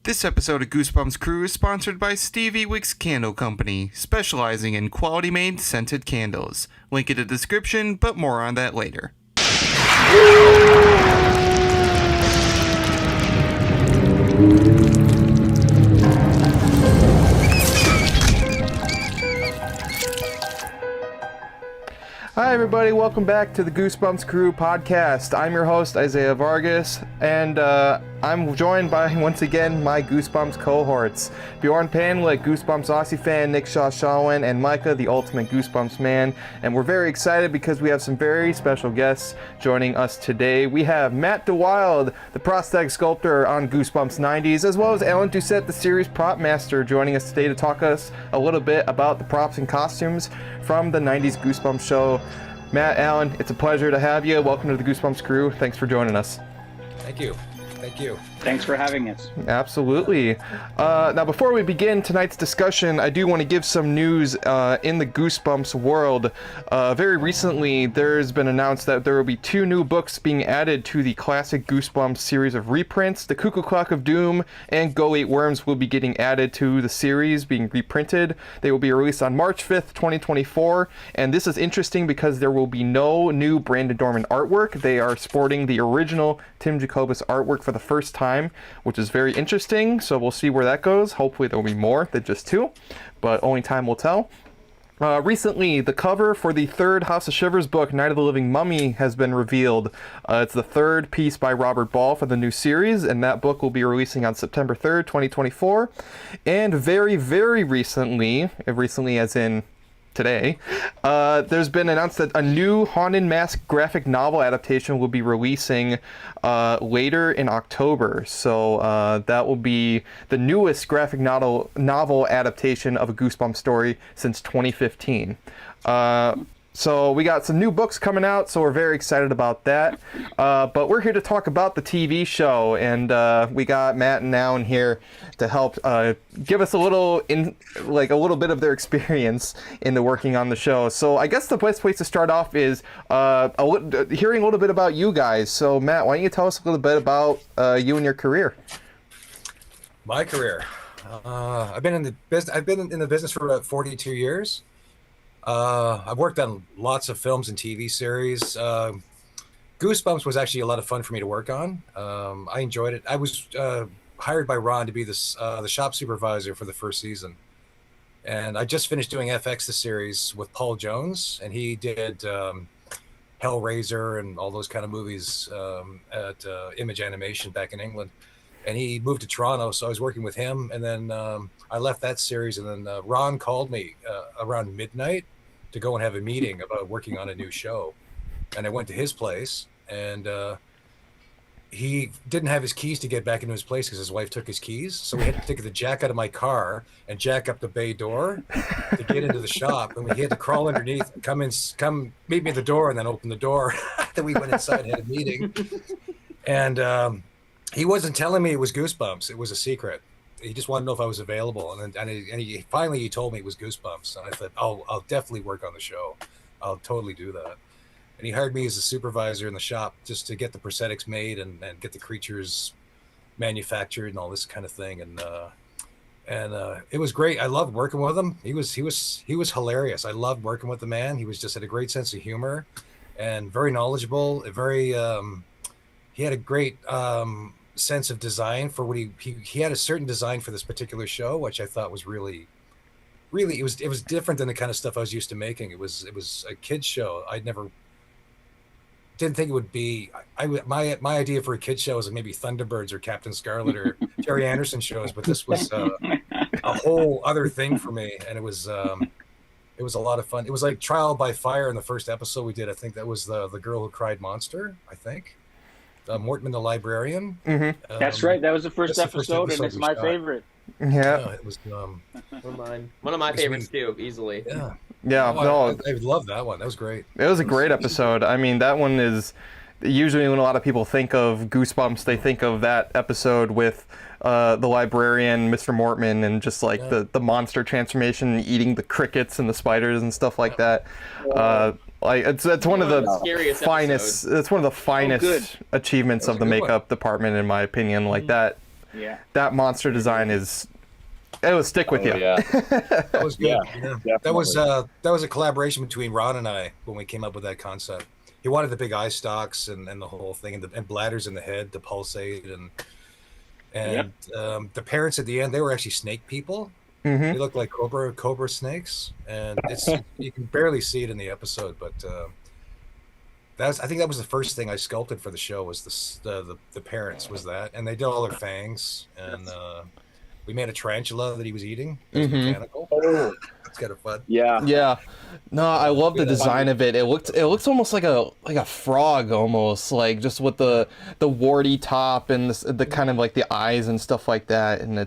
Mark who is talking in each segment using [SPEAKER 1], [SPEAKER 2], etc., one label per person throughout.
[SPEAKER 1] This episode of Goosebumps Crew is sponsored by Stevie Wicks Candle Company, specializing in quality-made scented candles. Link in the description, but more on that later. Hi everybody, welcome back to the Goosebumps Crew Podcast. I'm your host, Isaiah Vargas, and I'm joined by, once again, my Goosebumps cohorts. Bjorn Panlick, Goosebumps Aussie fan, Nick Shaw-Shawin, and Micah, the ultimate Goosebumps man. And we're very excited because we have some very special guests joining us today. We have Matt DeWilde, the prosthetic sculptor on Goosebumps 90s, as well as Alan Doucette, the series prop master, joining us today to talk us a little bit about the props and costumes from the 90s Goosebumps show. Matt, Alan, it's a pleasure to have you. Welcome to the Goosebumps Crew. Thanks for joining us.
[SPEAKER 2] Thank you. Thank you.
[SPEAKER 3] Thanks for having us.
[SPEAKER 1] Absolutely. Now, before we begin tonight's discussion, I do want to give some news in the Goosebumps world. Very recently, there's been announced that there will be 2 new books being added to the classic Goosebumps series of reprints. The Cuckoo Clock of Doom and Go Eat Worms will be getting added to the series, being reprinted. They will be released on March 5th, 2024. And this is interesting because there will be no new Brandon Dorman artwork. They are sporting the original Tim Jacobus artwork for the first time, which is very interesting. So we'll see where that goes. Hopefully there will be more than just 2, but only time will tell. Recently, the cover for the 3rd House of Shivers book, Night of the Living Mummy, has been revealed. It's the 3rd piece by Robert Ball for the new series, and that book will be releasing on September 3rd, 2024. And very, very recently as in today, there's been announced that a new Haunted Mask graphic novel adaptation will be releasing later in October. So that will be the newest graphic novel adaptation of a Goosebumps story since 2015. So we got some new books coming out, so we're very excited about that. But we're here to talk about the TV show, and we got Matt and Alan here to help give us a little bit of their experience in the working on the show. So I guess the best place to start off is hearing a little bit about you guys. So Matt, why don't you tell us a little bit about you and your career?
[SPEAKER 2] My career. I've been in the business for about 42 years. I've worked on lots of films and TV series. Goosebumps was actually a lot of fun for me to work on. I enjoyed it. I was hired by Ron to be the shop supervisor for the first season. And I just finished doing FX, the series, with Paul Jones, and he did Hellraiser and all those kind of movies at Image Animation back in England. And he moved to Toronto, so I was working with him. And then I left that series, and then Ron called me around midnight to go and have a meeting about working on a new show. And I went to his place, and he didn't have his keys to get back into his place because his wife took his keys. So we had to take the jack out of my car and jack up the bay door to get into the shop. And he had to crawl underneath, come meet me at the door, and then open the door. Then we went inside and had a meeting. And he wasn't telling me it was Goosebumps. It was a secret. He just wanted to know if I was available. And he finally told me it was Goosebumps. And I thought, I'll definitely work on the show. I'll totally do that. And he hired me as a supervisor in the shop just to get the prosthetics made and get the creatures manufactured and all this kind of thing. And it was great. I loved working with him. He was hilarious. I loved working with the man. He had a great sense of humor and very knowledgeable. He had a great sense of design for what he had a certain design for this particular show, which I thought was really it was different than the kind of stuff I was used to making. It was a kid's show. Didn't think it would be. My idea for a kid's show was maybe Thunderbirds or Captain Scarlet or Terry Anderson shows, but this was a whole other thing for me, and it was a lot of fun. It was like Trial by Fire in the first episode we did. I think that was the girl who cried monster. I think. Mortman the librarian.
[SPEAKER 1] Mm-hmm.
[SPEAKER 3] That's right. That was the first episode, and it's my favorite.
[SPEAKER 1] Yeah,
[SPEAKER 2] it was.
[SPEAKER 4] One of my favorites too, easily.
[SPEAKER 2] Yeah.
[SPEAKER 1] I
[SPEAKER 2] love that one. That was great.
[SPEAKER 1] It was a great episode. I mean, that one is usually when a lot of people think of Goosebumps, they think of that episode with the librarian, Mr. Mortman, and just like the monster transformation, eating the crickets and the spiders and stuff like that. Like it's one of the finest. It's one of the finest achievements of the makeup department, in my opinion. Like that that monster design is. It will stick with you.
[SPEAKER 5] Yeah.
[SPEAKER 2] That was good.
[SPEAKER 5] Yeah,
[SPEAKER 2] that was a collaboration between Ron and I when we came up with that concept. He wanted the big eye stalks and the whole thing, and bladders in the head to pulsate, and the parents at the end, they were actually snake people. They looked like cobra snakes, and you can barely see it in the episode, but I think that was the first thing I sculpted for the show was the parents was that, and they did all their fangs, and we made a tarantula that he was eating. It was mechanical. Oh, it's kind of fun.
[SPEAKER 1] Yeah. No, I love the design of it. It looks almost like a frog, almost like just with the warty top and the kind of like the eyes and stuff like that. And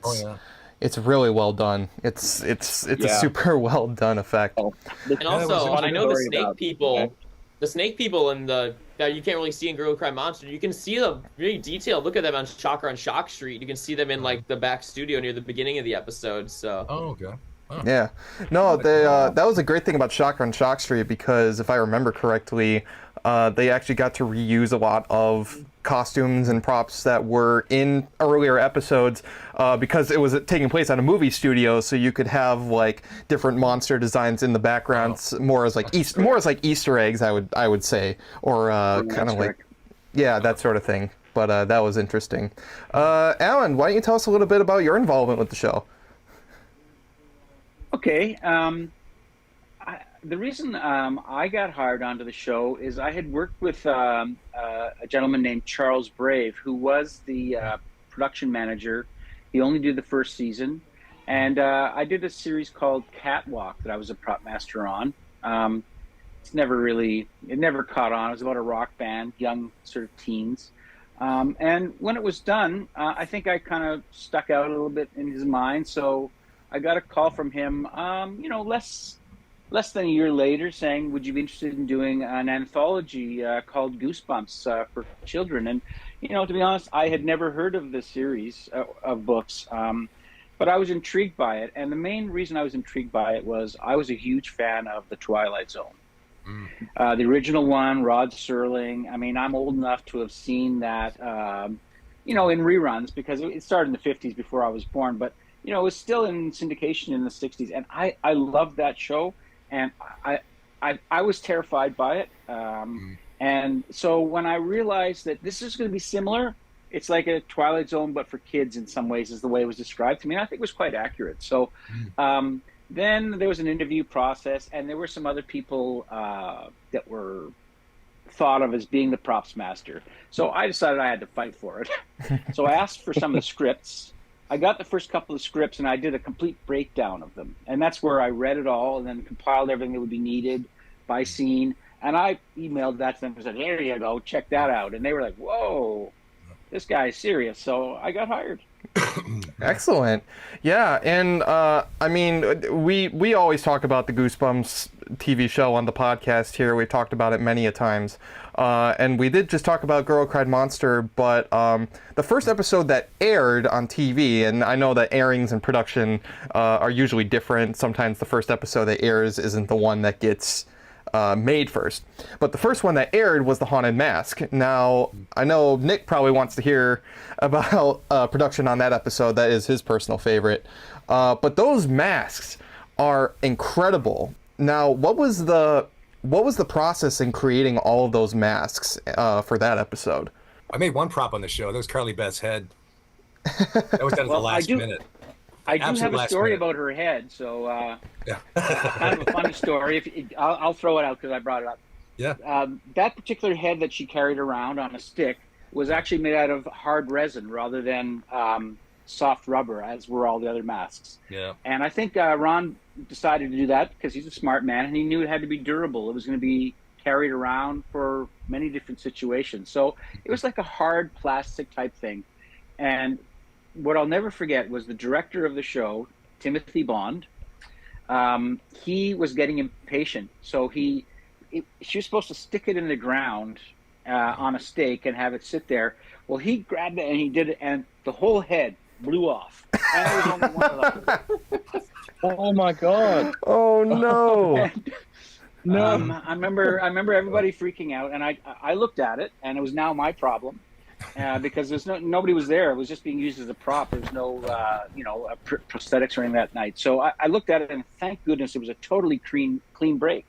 [SPEAKER 1] it's really well done. It's a super well done effect.
[SPEAKER 4] And also, I know the snake people. The snake people and that you can't really see in Girl Who Cried Monster. You can see them really detailed. Look at them on Shocker on Shock Street. You can see them in like the back studio near the beginning of the episode. So.
[SPEAKER 2] Oh, okay. Oh.
[SPEAKER 1] Yeah. No, that was a great thing about Shocker on Shock Street because if I remember correctly, they actually got to reuse a lot of costumes and props that were in earlier episodes because it was taking place at a movie studio, so you could have like different monster designs in the backgrounds, more as like Easter eggs, I would say, or kind of like that sort of thing. But that was interesting. Alan, why don't you tell us a little bit about your involvement with the show?
[SPEAKER 3] Okay. The reason I got hired onto the show is I had worked with a gentleman named Charles Brave, who was the production manager. He only did the first season. And I did a series called Catwalk that I was a prop master on. It never caught on. It was about a rock band, young sort of teens. And when it was done, I think I kind of stuck out a little bit in his mind. So I got a call from him, less than a year later, saying, would you be interested in doing an anthology called Goosebumps for children? And, to be honest, I had never heard of this series of books, but I was intrigued by it. And the main reason I was intrigued by it was I was a huge fan of The Twilight Zone. The original one, Rod Serling. I mean, I'm old enough to have seen that, in reruns because it started in the 50s before I was born. But, it was still in syndication in the 60s. And I loved that show. And I was terrified by it. And so when I realized that this is going to be similar, it's like a Twilight Zone, but for kids in some ways is the way it was described to me. And I think it was quite accurate. So then there was an interview process, and there were some other people that were thought of as being the props master. So I decided I had to fight for it. So I asked for some of the scripts. I got the first couple of scripts and I did a complete breakdown of them. And that's where I read it all and then compiled everything that would be needed by scene. And I emailed that to them and said, here you go, check that out. And they were like, whoa, this guy is serious. So I got hired.
[SPEAKER 1] Excellent. Yeah, and I mean, we always talk about the Goosebumps TV show on the podcast here. We've talked about it many a times. And we did just talk about Girl Who Cried Monster, but the first episode that aired on TV, and I know that airings and production are usually different. Sometimes the first episode that airs isn't the one that gets made first. But the first one that aired was The Haunted Mask. Now, I know Nick probably wants to hear about production on that episode. That is his personal favorite. But those masks are incredible. Now, what was the process in creating all of those masks for that episode?
[SPEAKER 2] I made one prop on the show. That was Carly Beth's head. That was done at the last minute.
[SPEAKER 3] I do have a story about her head, so kind of a funny story. I'll throw it out because I brought it up.
[SPEAKER 2] Yeah.
[SPEAKER 3] That particular head that she carried around on a stick was actually made out of hard resin rather than soft rubber, as were all the other masks.
[SPEAKER 2] Yeah.
[SPEAKER 3] And I think Ron decided to do that because he's a smart man and he knew it had to be durable. It was going to be carried around for many different situations. So it was like a hard plastic type thing. And what I'll never forget was the director of the show, Timothy Bond. He was getting impatient. So she was supposed to stick it in the ground on a stake and have it sit there. Well, he grabbed it and he did it, and the whole head blew off. And there was only one of them.
[SPEAKER 5] Oh my God!
[SPEAKER 1] Oh no!
[SPEAKER 3] No. I remember everybody freaking out, and I looked at it, and it was now my problem. because there's nobody was there. It was just being used as a prop. There was no, prosthetics or anything that night. So I looked at it, and thank goodness it was a totally clean break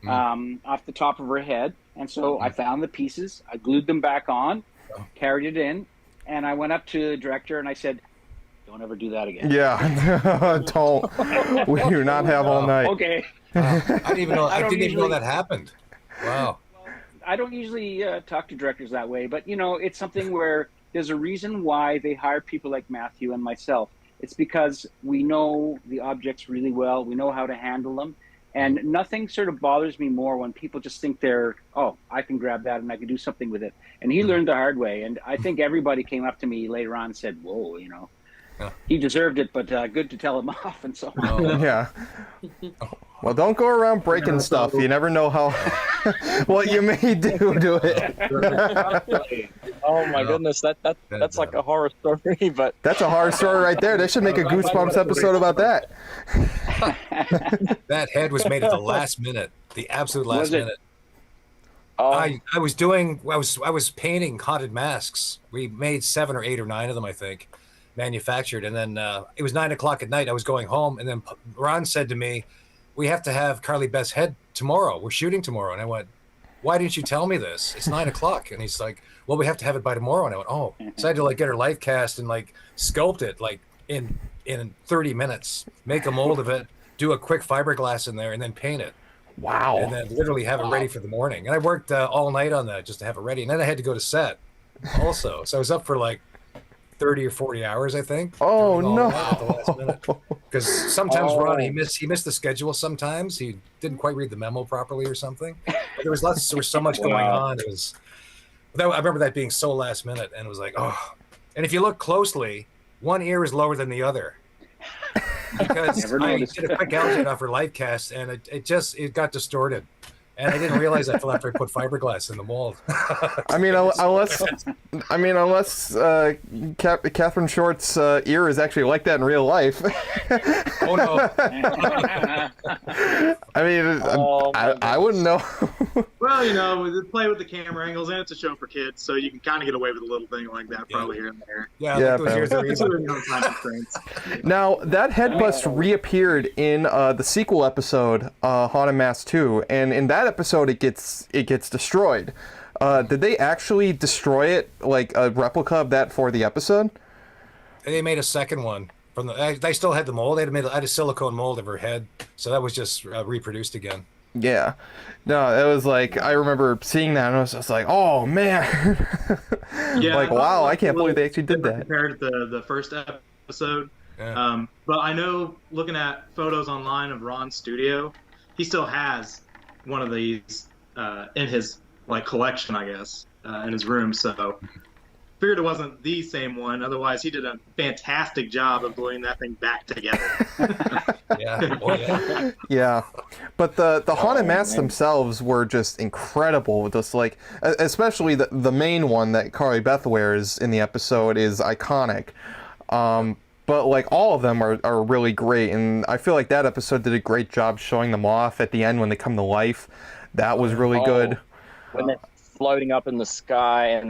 [SPEAKER 3] off the top of her head. And so I found the pieces, I glued them back on, carried it in, and I went up to the director and I said, "Don't ever do that again."
[SPEAKER 1] Yeah, don't. We do not have all night.
[SPEAKER 3] Okay.
[SPEAKER 2] I didn't even know that happened. Wow.
[SPEAKER 3] I don't usually talk to directors that way, but it's something where there's a reason why they hire people like Matthew and myself. It's because we know the objects really well. We know how to handle them. And nothing sort of bothers me more when people just think I can grab that and I can do something with it. And he learned the hard way. And I think everybody came up to me later on and said, "Whoa, he deserved it, but good to tell him off." And so
[SPEAKER 1] Yeah. Well, don't go around breaking stuff. You never know what you may do to it.
[SPEAKER 5] Oh my goodness, that's like a horror story, but
[SPEAKER 1] That's a horror story right there. They should make a Goosebumps episode about that.
[SPEAKER 2] That head was made at the last minute, the absolute last minute.
[SPEAKER 5] oh,
[SPEAKER 2] I was painting haunted masks. We made 7 or 8 or 9 of them, I think, manufactured. And then it was 9 o'clock at night. I was going home, and then Ron said to me, "We have to have Carly Beth's head tomorrow. We're shooting tomorrow." And I went, "Why didn't you tell me this? It's 9 o'clock." And he's like, "Well, we have to have it by tomorrow." And I went, "Oh." So I had to get her life cast and sculpt it in 30 minutes, make a mold of it, do a quick fiberglass in there, and then paint it.
[SPEAKER 1] Wow.
[SPEAKER 2] And then literally have it ready for the morning. And I worked all night on that just to have it ready. And then I had to go to set also. So I was up for 30 or 40 hours, I think.
[SPEAKER 1] Oh,
[SPEAKER 2] doing all
[SPEAKER 1] no.
[SPEAKER 2] that at the last minute. Because sometimes Ron, he missed the schedule sometimes. He didn't quite read the memo properly or something. But there was so much going on. I remember that being so last minute, and it was oh. And if you look closely, one ear is lower than the other. Because I did a quick outfit off her light cast, and it got distorted. And I didn't realize that until after I put fiberglass in the mold.
[SPEAKER 1] unless Catherine Short's ear is actually like that in real life.
[SPEAKER 2] Oh no!
[SPEAKER 1] I wouldn't know.
[SPEAKER 6] Well, we play with the camera angles, and it's a show for kids, so you can kind of get away with a little thing like that probably here and there.
[SPEAKER 2] Here's the reason.
[SPEAKER 6] Time constraints.
[SPEAKER 1] Now, that head bust reappeared in the sequel episode, Haunted Mask 2, and in that episode it gets destroyed. Did they actually destroy it, like a replica of that for the episode?
[SPEAKER 2] They made a second one. They still had the mold. I had a silicone mold of her head, so that was just reproduced again.
[SPEAKER 1] Yeah. No, it was I remember seeing that and I was just like, oh man.
[SPEAKER 6] Yeah.
[SPEAKER 1] Wow, I can't believe they actually did that.
[SPEAKER 6] Compared to the first episode.
[SPEAKER 2] Yeah.
[SPEAKER 6] But I know, looking at photos online of Ron's studio, he still has one of these in his collection, I guess, in his room. So figured it wasn't the same one. Otherwise, he did a fantastic job of gluing that thing back together.
[SPEAKER 2] Yeah. Oh, yeah.
[SPEAKER 1] Yeah. But the haunted masks themselves were just incredible. Just especially the main one that Carly Beth wears in the episode is iconic. But all of them are really great, and I feel like that episode did a great job showing them off at the end when they come to life. That was really good.
[SPEAKER 5] When they're floating up in the sky, and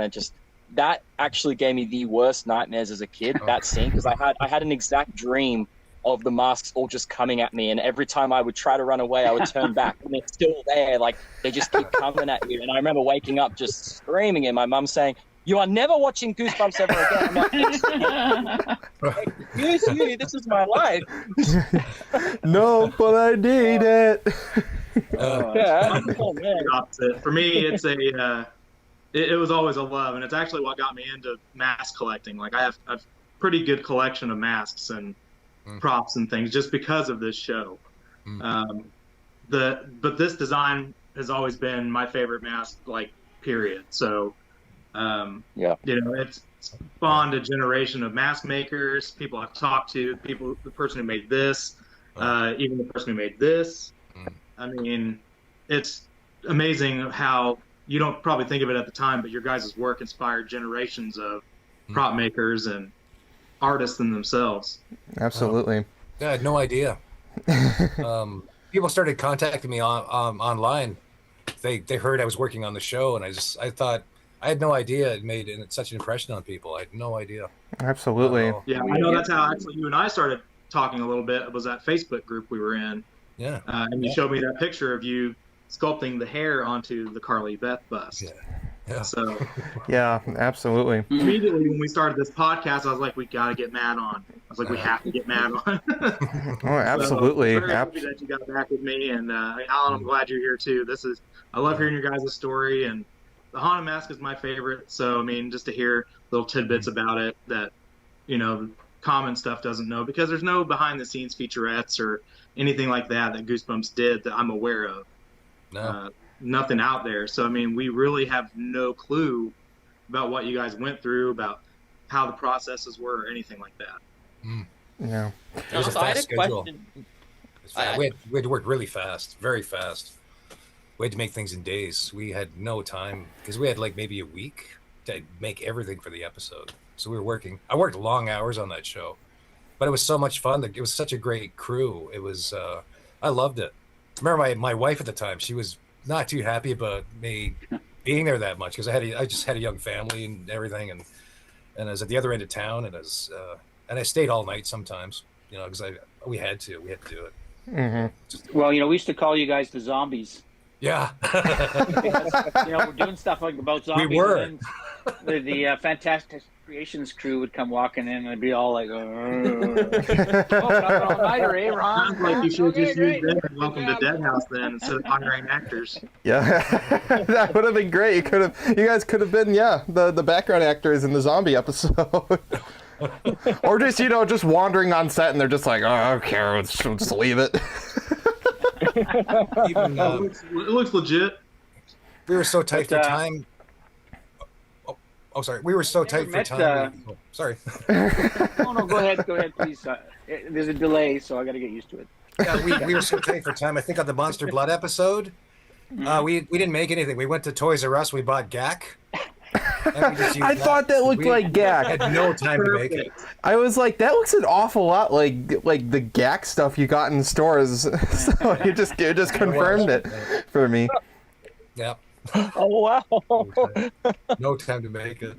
[SPEAKER 5] that actually gave me the worst nightmares as a kid. That scene, because I had an exact dream of the masks all just coming at me, and every time I would try to run away, I would turn back, and they're still there. They just keep coming at you. And I remember waking up just screaming, and my mum saying, "You are never watching Goosebumps ever again." Excuse you, this is my life.
[SPEAKER 1] No, but I need it.
[SPEAKER 5] Yeah. Oh, man.
[SPEAKER 6] Opposite. For me, it's it was always a love, and it's actually what got me into mask collecting. I have a pretty good collection of masks and props and things just because of this show. But this design has always been my favorite mask, period. So, it's spawned a generation of mask makers, people I've talked to, the person who made this, even the person who made this. I mean, it's amazing how you don't probably think of it at the time, but your guys' work inspired generations of prop makers and artists in themselves.
[SPEAKER 1] Absolutely.
[SPEAKER 2] Yeah, I had no idea. People started contacting me online. They heard I was working on the show, and I thought, I had no idea it made such an impression on people. I had no idea.
[SPEAKER 1] Absolutely.
[SPEAKER 6] Yeah, I know that's how actually you and I started talking a little bit. It was that Facebook group we were in.
[SPEAKER 2] Yeah.
[SPEAKER 6] And you showed me that picture of you sculpting the hair onto the Carly Beth bust.
[SPEAKER 2] Yeah.
[SPEAKER 6] So
[SPEAKER 1] Yeah, absolutely.
[SPEAKER 6] immediately when we started this podcast, I was like, we got to get Matt on. I was like, we have to get Matt on.
[SPEAKER 1] Oh, absolutely.
[SPEAKER 6] So, very happy that you got back with me. And Alan, I'm glad you're here too. I love hearing your guys' story. And the Haunted Mask is my favorite. So, I mean, just to hear little tidbits about it that, common stuff doesn't know, because there's no behind the scenes featurettes or anything like that Goosebumps did that I'm aware of.
[SPEAKER 2] No.
[SPEAKER 6] Nothing out there. So, I mean, we really have no clue about what you guys went through, about how the processes were, or anything like that.
[SPEAKER 1] Yeah.
[SPEAKER 2] It was a
[SPEAKER 4] So I had
[SPEAKER 2] fast
[SPEAKER 4] a
[SPEAKER 2] schedule.
[SPEAKER 4] question.
[SPEAKER 2] We had to work really fast, very fast. We had to make things in days. We had no time because we had like maybe a week to make everything for the episode. So we were working. I worked long hours on that show, but it was so much fun. It was such a great crew. It was, I loved it. I remember my wife at the time, she was not too happy about me being there that much because I just had a young family and everything, and I was at the other end of town, and I stayed all night sometimes, because we had to do it.
[SPEAKER 1] Mm-hmm.
[SPEAKER 3] Well, we used to call you guys the zombies.
[SPEAKER 2] Yeah.
[SPEAKER 3] We're doing stuff like about zombies.
[SPEAKER 2] We were.
[SPEAKER 3] And then the Fantastic Creations crew would come walking in and it'd be all like, all nighter, eh, Ron?
[SPEAKER 6] Sounds like you should
[SPEAKER 3] Okay,
[SPEAKER 6] just
[SPEAKER 3] great.
[SPEAKER 6] use Welcome to Dead House then, instead of hiring actors.
[SPEAKER 1] Yeah, that would have been great. You guys could have been, the background actors in the zombie episode. Or just, just wandering on set and they're just like, oh, I don't care, let's just leave it.
[SPEAKER 2] Even,
[SPEAKER 6] It looks legit.
[SPEAKER 2] we were so tight for time. Oh, sorry. We were so tight for
[SPEAKER 3] met,
[SPEAKER 2] time. Sorry.
[SPEAKER 3] No, go ahead, please. There's a delay, so I got to get used to it.
[SPEAKER 2] Yeah, we were so tight for time. I think on the Monster Blood episode, we didn't make anything. We went to Toys R Us. We bought GAC.
[SPEAKER 1] I thought that looked like GAC.
[SPEAKER 2] Had no time to make it.
[SPEAKER 1] I was like, that looks an awful lot like the GAC stuff you got in stores. So you just confirmed it for me.
[SPEAKER 2] Yep.
[SPEAKER 5] Oh wow!
[SPEAKER 2] No time to make it.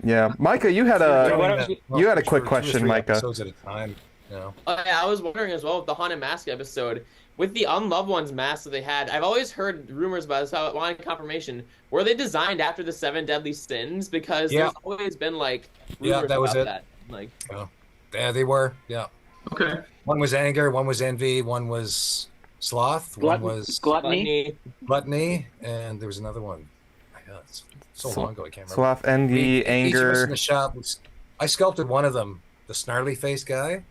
[SPEAKER 1] Yeah, Micah, you had a quick
[SPEAKER 2] For 2 or
[SPEAKER 1] question,
[SPEAKER 2] 3
[SPEAKER 1] Micah.
[SPEAKER 2] Episodes at a time.
[SPEAKER 4] I was wondering as well with the Haunted Mask episode, with the Unloved Ones mask that they had. I've always heard rumors about this, so I wanted confirmation. Were they designed after the 7 Deadly Sins? Because there's always been like rumors
[SPEAKER 2] that was
[SPEAKER 4] about
[SPEAKER 2] it.
[SPEAKER 4] that. Like,
[SPEAKER 2] Yeah, they were. Yeah.
[SPEAKER 6] Okay.
[SPEAKER 2] One was anger. One was envy. One was sloth. One was
[SPEAKER 3] Gluttony.
[SPEAKER 2] gluttony, and there was another one. My God, it's so long ago I can't remember.
[SPEAKER 1] Sloth, envy,
[SPEAKER 2] Each of us
[SPEAKER 1] anger.
[SPEAKER 2] in the shop. I sculpted one of them, the snarly face guy.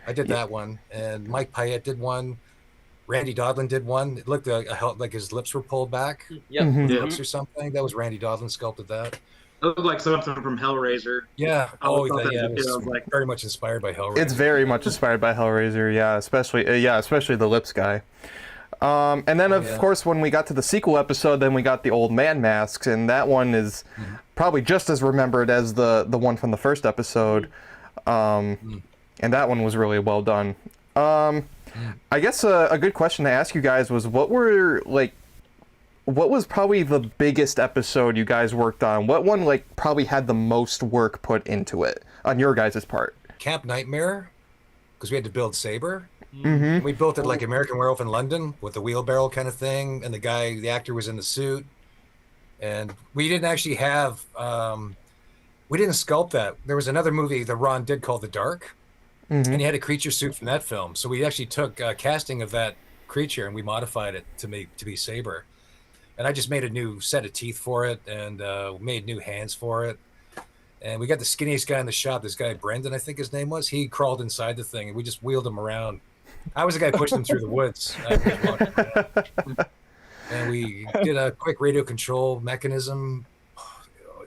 [SPEAKER 2] I did that one, and Mike Payette did one. Randy Dodlin did one. It looked like his lips were pulled back,
[SPEAKER 4] yep.
[SPEAKER 1] Mhm.
[SPEAKER 2] lips or something. That was Randy Dodlin sculpted that.
[SPEAKER 6] It looked like something from Hellraiser.
[SPEAKER 2] Yeah.
[SPEAKER 6] I always thought
[SPEAKER 2] Yeah.
[SPEAKER 6] that
[SPEAKER 2] It
[SPEAKER 6] was a kid. I
[SPEAKER 2] was
[SPEAKER 6] was like,
[SPEAKER 2] very much inspired by Hellraiser.
[SPEAKER 1] It's very much inspired by Hellraiser, especially the lips guy. And then, of course, when we got to the sequel episode, then we got the old man masks, and that one is probably just as remembered as the one from the first episode. And that one was really well done. I guess a good question to ask you guys was, what was probably the biggest episode you guys worked on? What one probably had the most work put into it on your guys' part?
[SPEAKER 2] Camp Nightmare, because we had to build Saber.
[SPEAKER 1] Mm-hmm.
[SPEAKER 2] We built it like American Werewolf in London with the wheelbarrow kind of thing, and the actor was in the suit. And we didn't actually have, we didn't sculpt that. There was another movie that Ron did called The Dark,
[SPEAKER 1] Mm-hmm.
[SPEAKER 2] and he had a creature suit from that film. So we actually took casting of that creature and we modified it to be Saber. And I just made a new set of teeth for it and made new hands for it. And we got the skinniest guy in the shop, this guy Brendan, I think his name was. He crawled inside the thing and we just wheeled him around. I was the guy pushing him through the woods. And we did a quick radio control mechanism.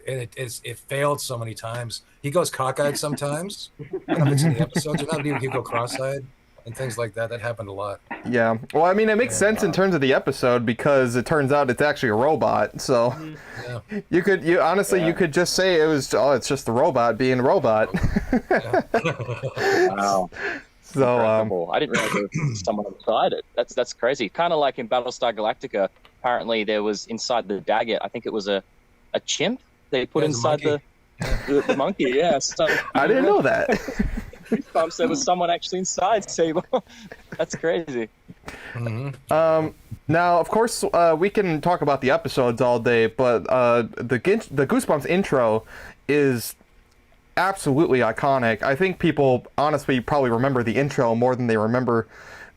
[SPEAKER 2] And it failed so many times. He goes cockeyed sometimes. I don't know if it's in the episodes or not. He go cross-eyed and things like that. That happened a lot.
[SPEAKER 1] Yeah. Well, I mean, it makes sense in terms of the episode because it turns out it's actually a robot. So
[SPEAKER 2] Yeah.
[SPEAKER 1] you could just say it's just the robot being a robot.
[SPEAKER 5] Wow.
[SPEAKER 1] So
[SPEAKER 5] Incredible. I didn't realize there was someone inside it. That's crazy. Kind of like in Battlestar Galactica. Apparently, there was inside the Daggett. I think it was a a chimp they put
[SPEAKER 2] Yeah,
[SPEAKER 5] inside the monkey. Yeah, so
[SPEAKER 1] I didn't know that.
[SPEAKER 5] Goosebumps, there was someone actually inside Sable. That's crazy.
[SPEAKER 1] Now, of course, we can talk about the episodes all day, but the Goosebumps intro is absolutely iconic. I think people honestly probably remember the intro more than they remember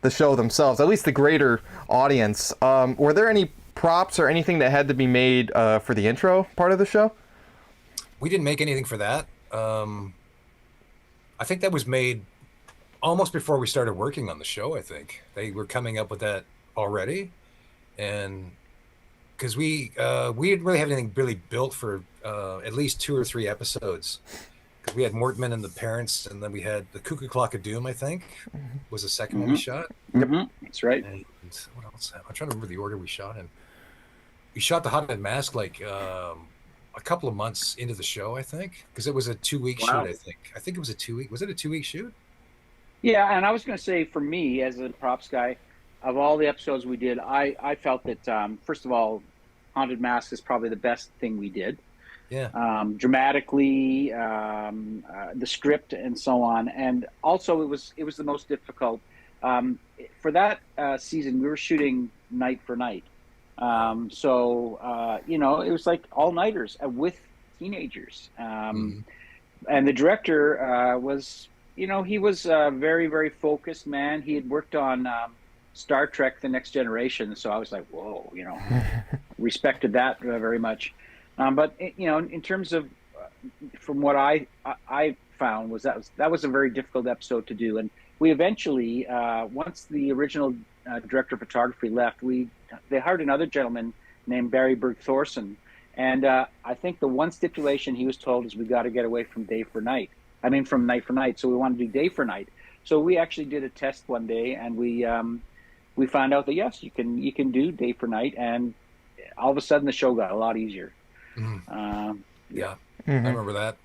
[SPEAKER 1] the show themselves, at least the greater audience. Were there any props or anything that had to be made for the intro part of the show?
[SPEAKER 2] We didn't make anything for that. I think that was made almost before we started working on the show. I think they were coming up with that already, and because we didn't really have anything really built for at least 2 or 3 episodes. Because we had Mortman and the parents, and then we had the Cuckoo Clock of Doom, I think, was the second one we shot.
[SPEAKER 3] That's right.
[SPEAKER 2] And what else? I'm trying to remember the order we shot in. We shot the Haunted Mask like a couple of months into the show, I think, because it was a 2-week shoot. I think it was a 2-week. Was it a 2-week shoot?
[SPEAKER 3] Yeah, and I was going to say, for me as a props guy, of all the episodes we did, I felt that first of all, Haunted Mask is probably the best thing we did.
[SPEAKER 2] Yeah.
[SPEAKER 3] Dramatically, the script and so on, and also it was the most difficult. For that season, we were shooting night for night, so it was like all-nighters with teenagers. And the director was, he was a very, very focused man. He had worked on Star Trek: The Next Generation, so I was like, whoa, respected that very much. But in terms of, from what I found was that was a very difficult episode to do, and we eventually, once the original director of photography left, they hired another gentleman named Barry Berg Thorson, and I think the one stipulation he was told is we got to get away from day for night. I mean, from night for night. So we wanted to do day for night. So we actually did a test one day, and we found out that yes, you can do day for night, and all of a sudden the show got a lot easier.
[SPEAKER 2] Yeah, I remember that.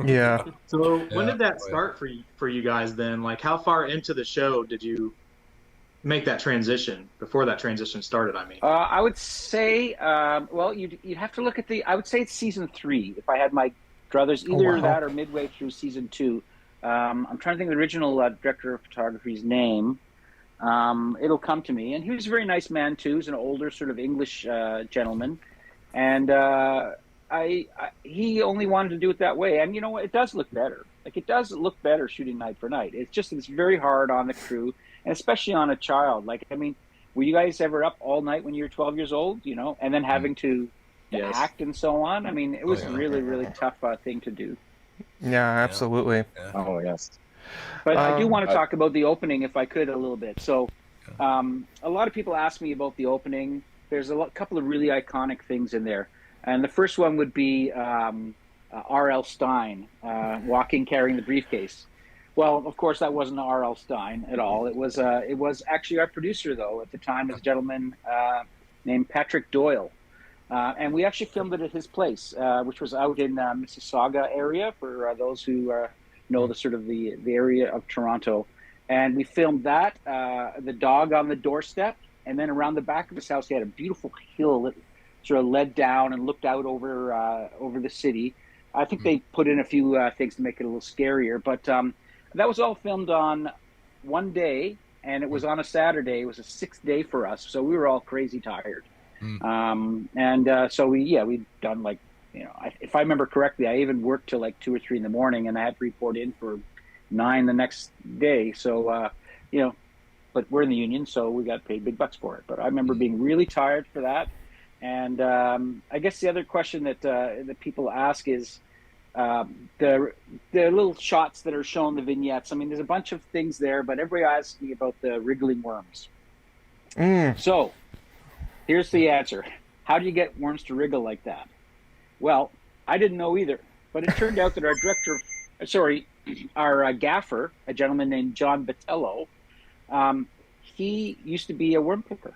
[SPEAKER 1] Yeah.
[SPEAKER 6] So when did that start for you guys then? Like, how far into the show did you make that transition? Before that transition started, I mean.
[SPEAKER 3] I would say, well, you'd have to look at I would say it's season 3. If I had my druthers, either that or midway through season 2. I'm trying to think of the original director of photography's name. It'll come to me. And he was a very nice man too. He's an older sort of English gentleman. And he only wanted to do it that way. And it does look better. Like, it does look better shooting night for night. It's very hard on the crew, and especially on a child. Like, I mean, were you guys ever up all night when you were 12 years old, and then having to act and so on? I mean, it was really, really tough thing to do.
[SPEAKER 1] Yeah, absolutely.
[SPEAKER 2] Yeah.
[SPEAKER 5] Oh, yes.
[SPEAKER 3] But I do want to talk about the opening, if I could, a little bit. So a lot of people ask me about the opening. There's a couple of really iconic things in there. And the first one would be RL Stine walking, carrying the briefcase. Well, of course, that wasn't RL Stine at all. It was actually our producer, though, at the time, a gentleman named Patrick Doyle. And we actually filmed it at his place, which was out in Mississauga area, for those who know the area of Toronto. And we filmed that, the dog on the doorstep, and then around the back of his house, he had a beautiful hill that sort of led down and looked out over the city. I think they put in a few things to make it a little scarier, but that was all filmed on one day, and it was on a Saturday. It was a 6th day for us, so we were all crazy tired. So we'd done, like, if I remember correctly, I even worked till like 2 or 3 in the morning, and I had to report in for 9 the next day. So but we're in the union, so we got paid big bucks for it. But I remember being really tired for that. And I guess the other question that people ask is the little shots that are shown, the vignettes. I mean, there's a bunch of things there, but everybody asks me about the wriggling worms. So here's the answer. How do you get worms to wriggle like that? Well, I didn't know either, but it turned out that our gaffer, a gentleman named John Batello, he used to be a worm picker.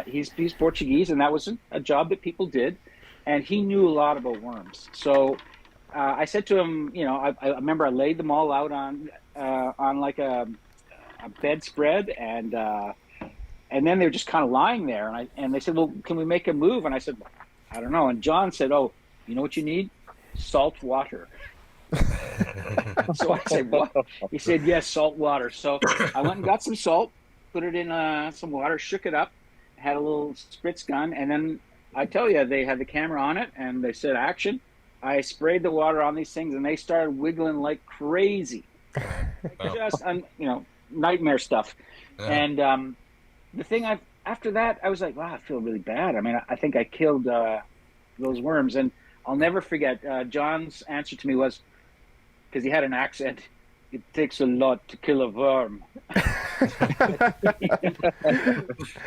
[SPEAKER 3] He's Portuguese, and that was a job that people did, and he knew a lot about worms. So I said to him, I remember I laid them all out on like a bedspread, and then they were just kind of lying there, and they said, well, can we make a move? And I said, I don't know. And John said, oh, you know what you need? Salt water. So I said, what? He said, yes, salt water. So I went and got some salt, put it in some water, shook it up, had a little spritz gun, and then I tell you, they had the camera on it, and they said, action. I sprayed the water on these things, and they started wiggling like crazy. Just, nightmare stuff. Yeah. And the thing after that, I was like, wow, I feel really bad. I mean, I think I killed those worms. And I'll never forget, John's answer to me was, because he had an accent, it takes a lot to kill a worm.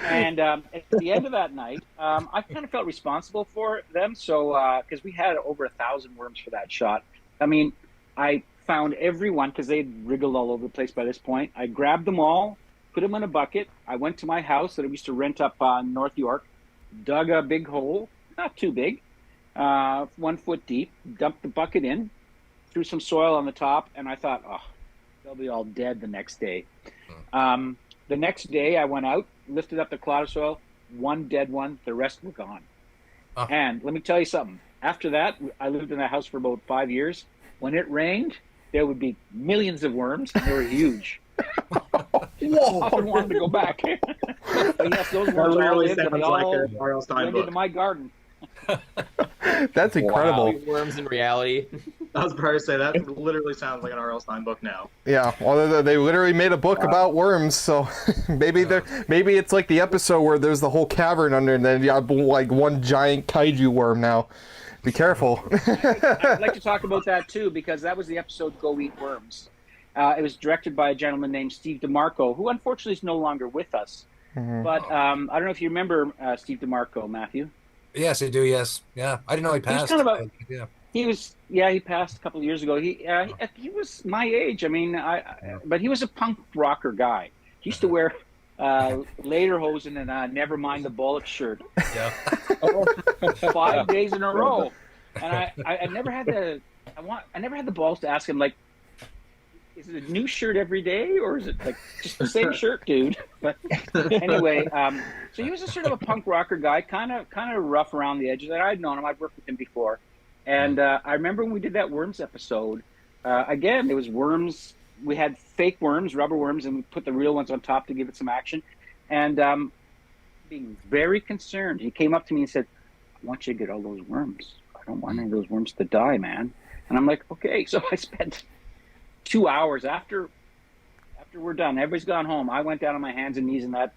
[SPEAKER 3] And at the end of that night, I kind of felt responsible for them. So, because we had over 1,000 worms for that shot. I mean, I found everyone, because they'd wriggled all over the place by this point. I grabbed them all, put them in a bucket. I went to my house that I used to rent up in North York, dug a big hole, not too big, 1 foot deep, dumped the bucket in, threw some soil on the top, and I thought, oh, they'll be all dead the next day. The next day, I went out, lifted up the clod of soil, one dead one, the rest were gone. And let me tell you something. After that, I lived in that house for about 5 years. When it rained, there would be millions of worms, and they were huge. I often wanted to go back. But yes, those worms all lived, and they all went into my garden.
[SPEAKER 1] That's incredible.
[SPEAKER 4] Wow. Worms in reality.
[SPEAKER 6] I was about to say, that literally sounds like an RL Stine book now.
[SPEAKER 1] Yeah, well, they literally made a book about worms, so maybe it's like the episode where there's the whole cavern under, and then you have like one giant kaiju worm now. Be careful.
[SPEAKER 3] I'd like to talk about that too, because that was the episode Go Eat Worms. It was directed by a gentleman named Steve DeMarco, who unfortunately is no longer with us. Mm-hmm. But I don't know if you remember Steve DeMarco, Matthew.
[SPEAKER 2] Yes, I do. Yes, yeah. I didn't know he passed.
[SPEAKER 3] He passed a couple of years ago. He was my age. I mean, but he was a punk rocker guy. He used to wear lederhosen and never mind the bullet shirt. Yeah. 5 days in a row, and I never had the balls to ask him, like, is it a new shirt every day, or is it like just the same shirt, dude? But anyway, so he was a sort of a punk rocker guy, kind of rough around the edges. And I'd known him; I'd worked with him before. And I remember when we did that worms episode. Again, there was worms. We had fake worms, rubber worms, and we put the real ones on top to give it some action. And being very concerned, he came up to me and said, "I want you to get all those worms. I don't want any of those worms to die, man." And I'm like, "Okay." So I spent 2 hours after we're done, everybody's gone home. I went down on my hands and knees in that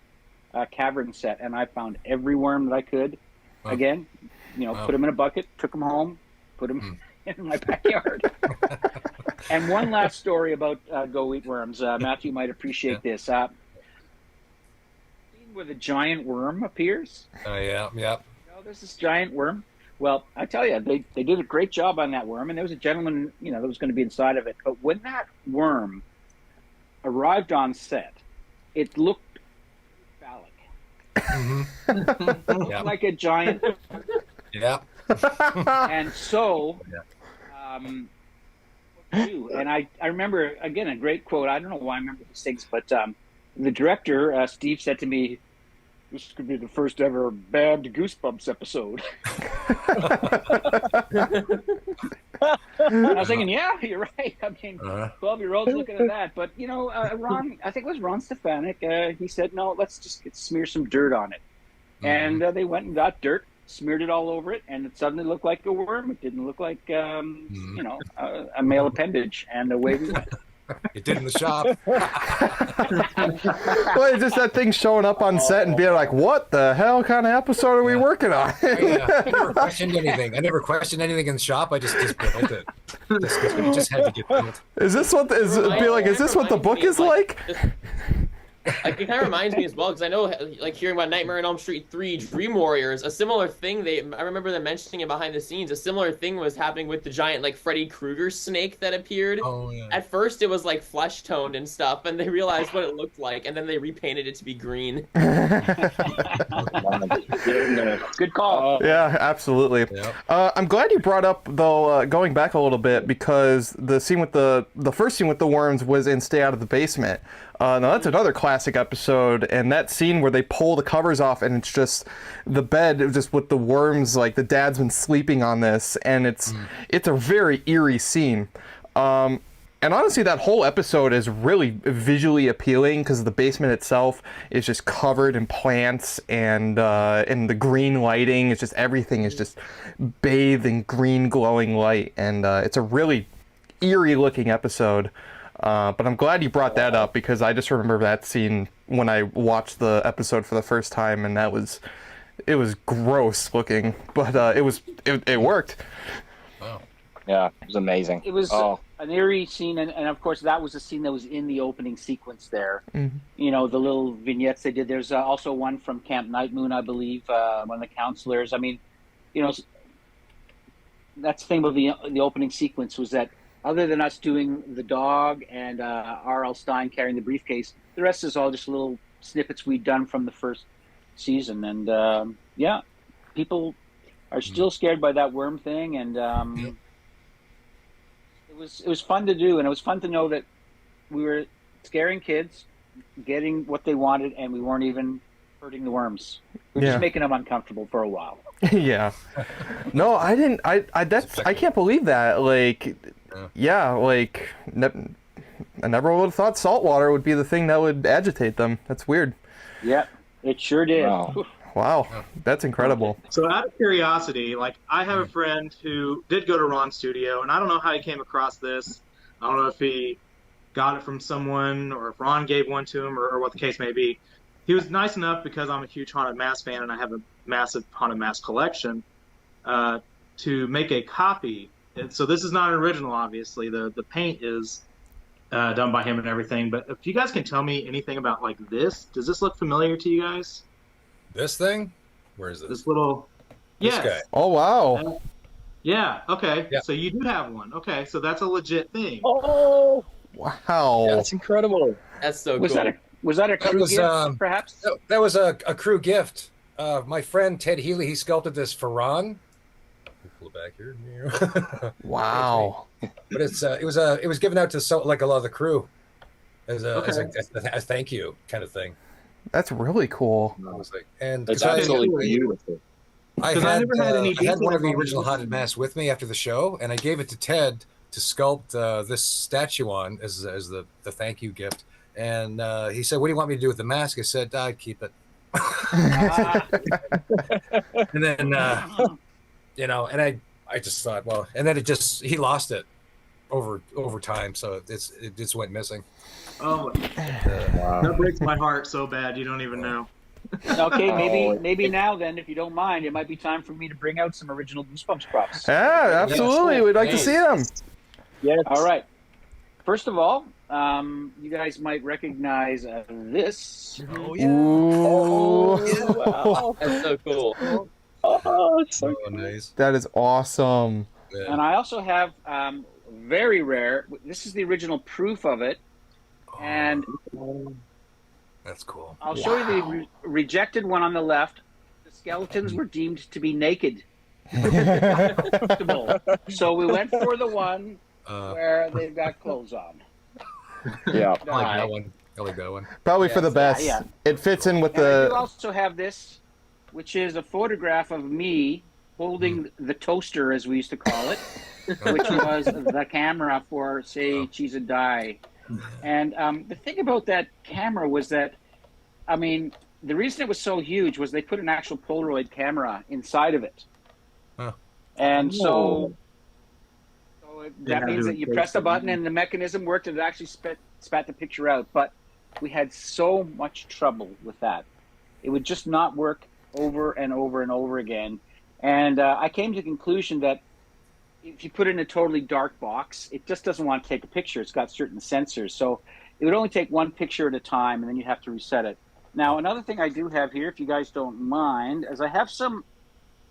[SPEAKER 3] cavern set, and I found every worm that I could. Again, put them in a bucket, took them home, put them in my backyard. And one last story about Go Eat Worms. Matthew might appreciate this. Scene where the giant worm appears.
[SPEAKER 2] Oh yeah.
[SPEAKER 3] There's this giant worm. Well, I tell you, they did a great job on that worm, and there was a gentleman, that was going to be inside of it. But when that worm arrived on set, it looked phallic. It looked like a giant.
[SPEAKER 2] Yeah.
[SPEAKER 3] And so, and I remember, again, a great quote. I don't know why I remember these things, but the director, Steve, said to me, "This could be the first ever bad Goosebumps episode." And I was thinking, yeah, you're right. I mean, 12-year-olds looking at that. But, Ron, I think it was Ron Stefanik, he said, no, let's just smear some dirt on it. And they went and got dirt, smeared it all over it, and it suddenly looked like a worm. It didn't look like, a male appendage. And away we went.
[SPEAKER 2] It did in the shop.
[SPEAKER 1] Well, it's just that thing showing up on set and being like, what the hell kind of episode are we working on?
[SPEAKER 2] I never questioned anything. in the shop. I just built it. Just had to get built.
[SPEAKER 1] Is this what the book is like?
[SPEAKER 4] Like, it kind of reminds me as well, because I know, like, hearing about Nightmare on Elm Street 3, Dream Warriors, a similar thing, I remember them mentioning it behind the scenes, a similar thing was happening with the giant, like, Freddy Krueger snake that appeared. Oh, yeah. At first, it was, like, flesh-toned and stuff, and they realized what it looked like, and then they repainted it to be green.
[SPEAKER 3] Good call.
[SPEAKER 1] Yeah, absolutely. Yep. I'm glad you brought up, though, going back a little bit, because the scene with the first scene with the worms was in Stay Out of the Basement. Now, that's another classic classic episode, and that scene where they pull the covers off and it's just the bed just with the worms, like the dad's been sleeping on this, and it's a very eerie scene. And honestly, that whole episode is really visually appealing because the basement itself is just covered in plants, and the green lighting is just, everything is just bathed in green glowing light, and it's a really eerie looking episode. But I'm glad you brought that up because I just remember that scene when I watched the episode for the first time, and it was gross looking, but it worked.
[SPEAKER 2] Wow.
[SPEAKER 5] Yeah, it was amazing.
[SPEAKER 3] It was an eerie scene, and of course that was a scene that was in the opening sequence there.
[SPEAKER 1] Mm-hmm.
[SPEAKER 3] You know, the little vignettes they did. There's also one from Camp Night Moon, I believe, one of the counselors. I mean, you know, that's the thing about the opening sequence was that other than us doing the dog and RL Stine carrying the briefcase, the rest is all just little snippets we'd done from the first season. And yeah, people are still scared by that worm thing, and it was fun to do, and it was fun to know that we were scaring kids, getting what they wanted, and we weren't even hurting the worms. We were just making them uncomfortable for a while.
[SPEAKER 1] Yeah. No, I didn't. I can't believe that. Like, yeah, like I never would have thought salt water would be the thing that would agitate them. That's weird.
[SPEAKER 3] Yeah, it sure did.
[SPEAKER 1] Wow, that's incredible.
[SPEAKER 6] So out of curiosity, like I have a friend who did go to Ron's studio, and I don't know how he came across this. I don't know if he got it from someone or if Ron gave one to him or what the case may be. He was nice enough, because I'm a huge Haunted Mask fan and I have a massive Haunted Mask collection, to make a copy. And so this is not an original, obviously. The paint is done by him and everything. But if you guys can tell me anything about like this, does this look familiar to you guys?
[SPEAKER 2] This thing? Where is this?
[SPEAKER 6] This little...
[SPEAKER 2] This
[SPEAKER 6] Yes.
[SPEAKER 2] guy.
[SPEAKER 1] Oh, wow.
[SPEAKER 6] Yeah, okay.
[SPEAKER 2] Yeah.
[SPEAKER 6] So you do have one. Okay, so that's a legit thing.
[SPEAKER 5] Oh,
[SPEAKER 1] Wow.
[SPEAKER 5] that's incredible.
[SPEAKER 4] That's so
[SPEAKER 3] Was
[SPEAKER 4] cool.
[SPEAKER 3] that a crew gift, perhaps?
[SPEAKER 2] That was a crew gift. My friend Ted Healy, he sculpted this for Ron. Pull it back here.
[SPEAKER 1] Wow.
[SPEAKER 2] But it was given out to like a lot of the crew as a thank you kind of thing.
[SPEAKER 1] That's really cool.
[SPEAKER 2] I was like, and
[SPEAKER 5] It's
[SPEAKER 2] 'cause
[SPEAKER 5] absolutely beautiful.
[SPEAKER 2] I
[SPEAKER 6] 'Cause I
[SPEAKER 2] had,
[SPEAKER 6] never had any
[SPEAKER 2] I had one of the
[SPEAKER 6] details on
[SPEAKER 2] original
[SPEAKER 6] this.
[SPEAKER 2] Haunted Masks with me after the show, and I gave it to Ted to sculpt this statue on as the thank you gift. And he said, "What do you want me to do with the mask?" I said, "I'd keep it." And then and I just thought, well, and then he lost it over time, so it just went missing.
[SPEAKER 6] Oh,
[SPEAKER 5] Wow.
[SPEAKER 6] that breaks my heart so bad you don't even know.
[SPEAKER 3] Okay, maybe now then, if you don't mind, it might be time for me to bring out some original Goosebumps props.
[SPEAKER 1] Yeah, absolutely. We'd like to see them.
[SPEAKER 5] Yes.
[SPEAKER 3] All right. First of all, you guys might recognize this.
[SPEAKER 2] Oh
[SPEAKER 1] Ooh.
[SPEAKER 5] Wow.
[SPEAKER 4] That's so cool.
[SPEAKER 5] Oh, it's so
[SPEAKER 2] Oh, nice.
[SPEAKER 1] That is awesome.
[SPEAKER 2] Yeah.
[SPEAKER 3] And I also have very rare. This is the original proof of it, and
[SPEAKER 2] That's cool.
[SPEAKER 3] I'll show you the rejected one on the left. The skeletons were deemed to be naked. So we went for the one where they've got clothes on.
[SPEAKER 5] Yeah.
[SPEAKER 2] I like that one. I like that one.
[SPEAKER 1] Probably for the best.
[SPEAKER 3] yeah.
[SPEAKER 1] It fits in with
[SPEAKER 3] And I do
[SPEAKER 1] the...
[SPEAKER 3] also have this, which is a photograph of me holding the toaster, as we used to call it, which was the camera for, say, Cheese and Die. And the thing about that camera was that, I mean, the reason it was so huge was they put an actual Polaroid camera inside of it.
[SPEAKER 2] Huh.
[SPEAKER 3] And so
[SPEAKER 6] Yeah,
[SPEAKER 3] that means that you pressed a button and the mechanism worked and it actually spat the picture out. But we had so much trouble with that. It would just not work over and over and over again. And I came to the conclusion that if you put it in a totally dark box, it just doesn't want to take a picture. It's got certain sensors. So it would only take one picture at a time, and then you have to reset it. Now, another thing I do have here, if you guys don't mind, is I have some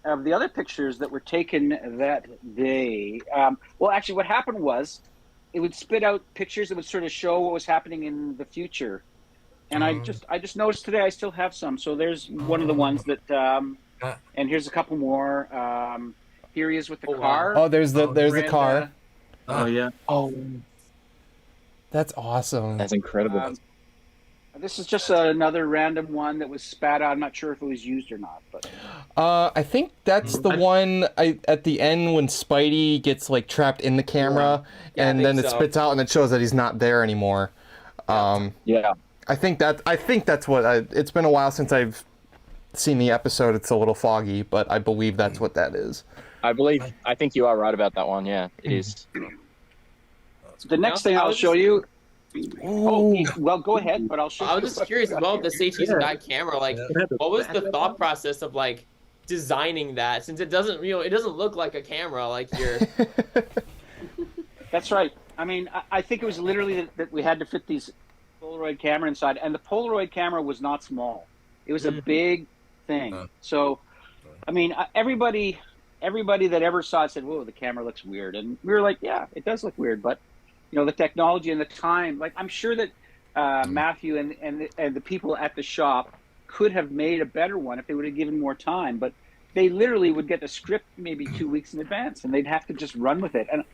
[SPEAKER 3] of the other pictures that were taken that day. Well, actually, what happened was it would spit out pictures that would sort of show what was happening in the future. And I just noticed today I still have some. So there's one of the ones that, and here's a couple more. Here he is with the car.
[SPEAKER 1] Oh, there's the car.
[SPEAKER 6] Oh yeah.
[SPEAKER 1] Oh, that's awesome.
[SPEAKER 5] That's incredible.
[SPEAKER 3] This is just another random one that was spat out. I'm not sure if it was used or not, but
[SPEAKER 1] I think that's the one at the end when Spidey gets like trapped in the camera, and then it spits out and it shows that he's not there anymore.
[SPEAKER 5] Yeah.
[SPEAKER 1] I think that's what it's been a while since I've seen the episode. It's a little foggy, but I believe that's what that is.
[SPEAKER 5] I think you are right about that one. Yeah, it is.
[SPEAKER 3] The next thing I'll show you. Oh, well, go ahead, but I'll show you.
[SPEAKER 4] I was just curious about the Say-Cheese Guy camera. Like, what was the thought process of like designing that? Since it doesn't, it doesn't look like a camera. Like you're.
[SPEAKER 3] That's right. I mean, I think it was literally that we had to fit these Polaroid camera inside, and the Polaroid camera was not small. It was a big thing. So, I mean, everybody that ever saw it said, "Whoa, the camera looks weird," and we were like, "Yeah, it does look weird," but. The technology and the time, like I'm sure that Matthew and the people at the shop could have made a better one if they would have given more time, but they literally would get the script maybe 2 weeks in advance and they'd have to just run with it. And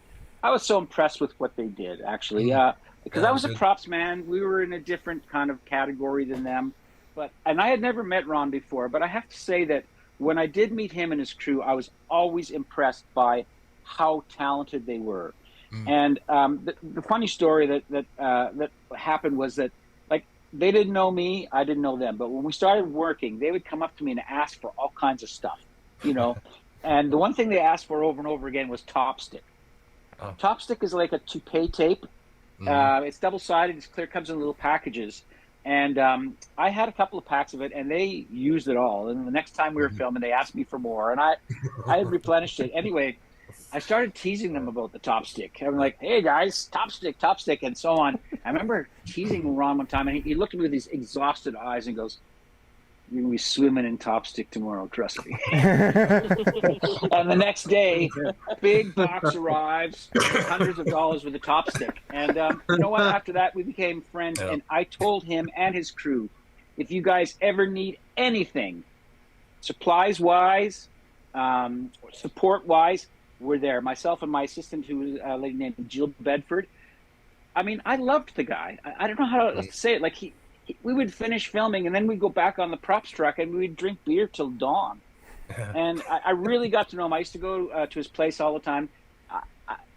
[SPEAKER 3] I was so impressed with what they did, actually, because I was a props man. We were in a different kind of category than them, and I had never met Ron before, but I have to say that when I did meet him and his crew, I was always impressed by how talented they were. And the funny story that happened was that, like, they didn't know me, I didn't know them. But when we started working, they would come up to me and ask for all kinds of stuff, And the one thing they asked for over and over again was Top Stick. Top Stick is like a toupee tape. It's double-sided. It's clear. Comes in little packages. And I had a couple of packs of it, and they used it all. And the next time we were filming, they asked me for more, and I had replenished it. Anyway, I started teasing them about the Top Stick. I'm like, "Hey guys, Top Stick," and so on. I remember teasing Ron one time, and he looked at me with these exhausted eyes and goes, "You're gonna be swimming in Top Stick tomorrow, trust me." And the next day, big box arrives, hundreds of dollars with a Top Stick. And you know what? After that, we became friends, and I told him and his crew, if you guys ever need anything, supplies-wise, support-wise, we're there. Myself and my assistant, who was a lady named Jill Bedford. I mean, I loved the guy. I don't know how to say it. Like we would finish filming, and then we'd go back on the props truck, and we'd drink beer till dawn. And I really got to know him. I used to go to his place all the time.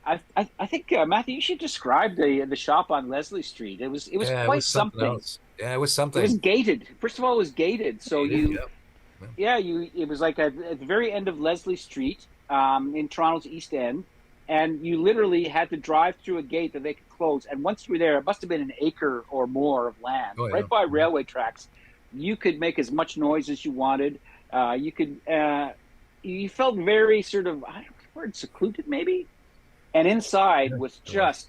[SPEAKER 3] I think Matthew, you should describe the shop on Leslie Street. It was quite something.
[SPEAKER 2] Else. Yeah, it was something.
[SPEAKER 3] It was gated. First of all, it was gated. So it was like at the very end of Leslie Street. In Toronto's East End, and you literally had to drive through a gate that they could close. And once you were there, it must have been an acre or more of land, right by railway tracks. You could make as much noise as you wanted. You could, you felt very sort of, I don't know the word, secluded maybe. And inside was just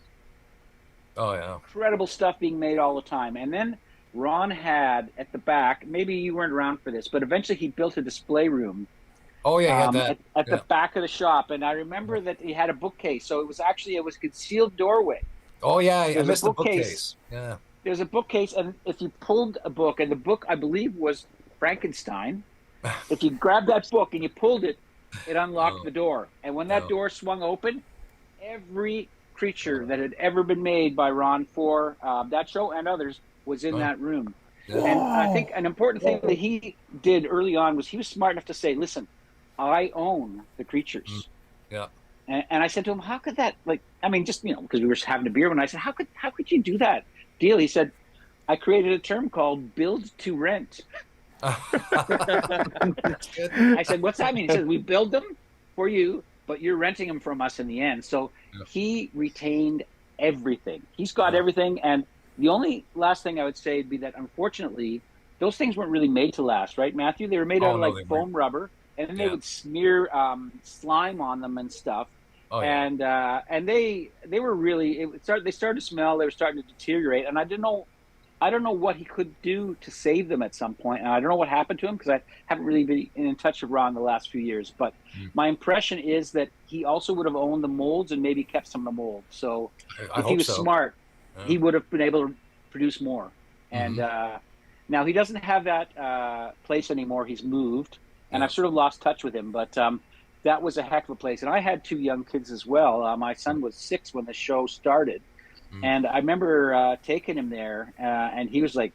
[SPEAKER 3] incredible stuff being made all the time. And then Ron had at the back, maybe you weren't around for this, but eventually he built a display room.
[SPEAKER 2] Oh yeah,
[SPEAKER 3] at the back of the shop, and I remember that he had a bookcase, so it was concealed doorway.
[SPEAKER 2] Oh yeah, I missed the bookcase. Yeah,
[SPEAKER 3] there's a bookcase, and if you pulled a book, and the book I believe was Frankenstein, if you grabbed that book and you pulled it, it unlocked the door, and when that door swung open, every creature that had ever been made by Ron for that show and others was in that room. Yeah. And I think an important thing that he did early on was he was smart enough to say, "Listen, I own the creatures."
[SPEAKER 2] Yeah.
[SPEAKER 3] And I said to him, "How could that, just, because we were having a beer one night, I said, how could you do that deal?" He said, "I created a term called build to rent." I said, "What's that mean?" He said, "We build them for you, but you're renting them from us in the end." So he retained everything. He's got everything. And the only last thing I would say would be that, unfortunately, those things weren't really made to last, right, Matthew? They were made out of foam rubber. And then they would smear slime on them and stuff, and they were really. They started to smell. They were starting to deteriorate, and I don't know what he could do to save them at some point, and I don't know what happened to him because I haven't really been in touch with Ron the last few years. But my impression is that he also would have owned the molds and maybe kept some of the molds. So if he was smart, he would have been able to produce more. And now he doesn't have that place anymore. He's moved. And I've sort of lost touch with him, but that was a heck of a place. And I had 2 young kids as well. My son was 6 when the show started. And I remember taking him there, and he was like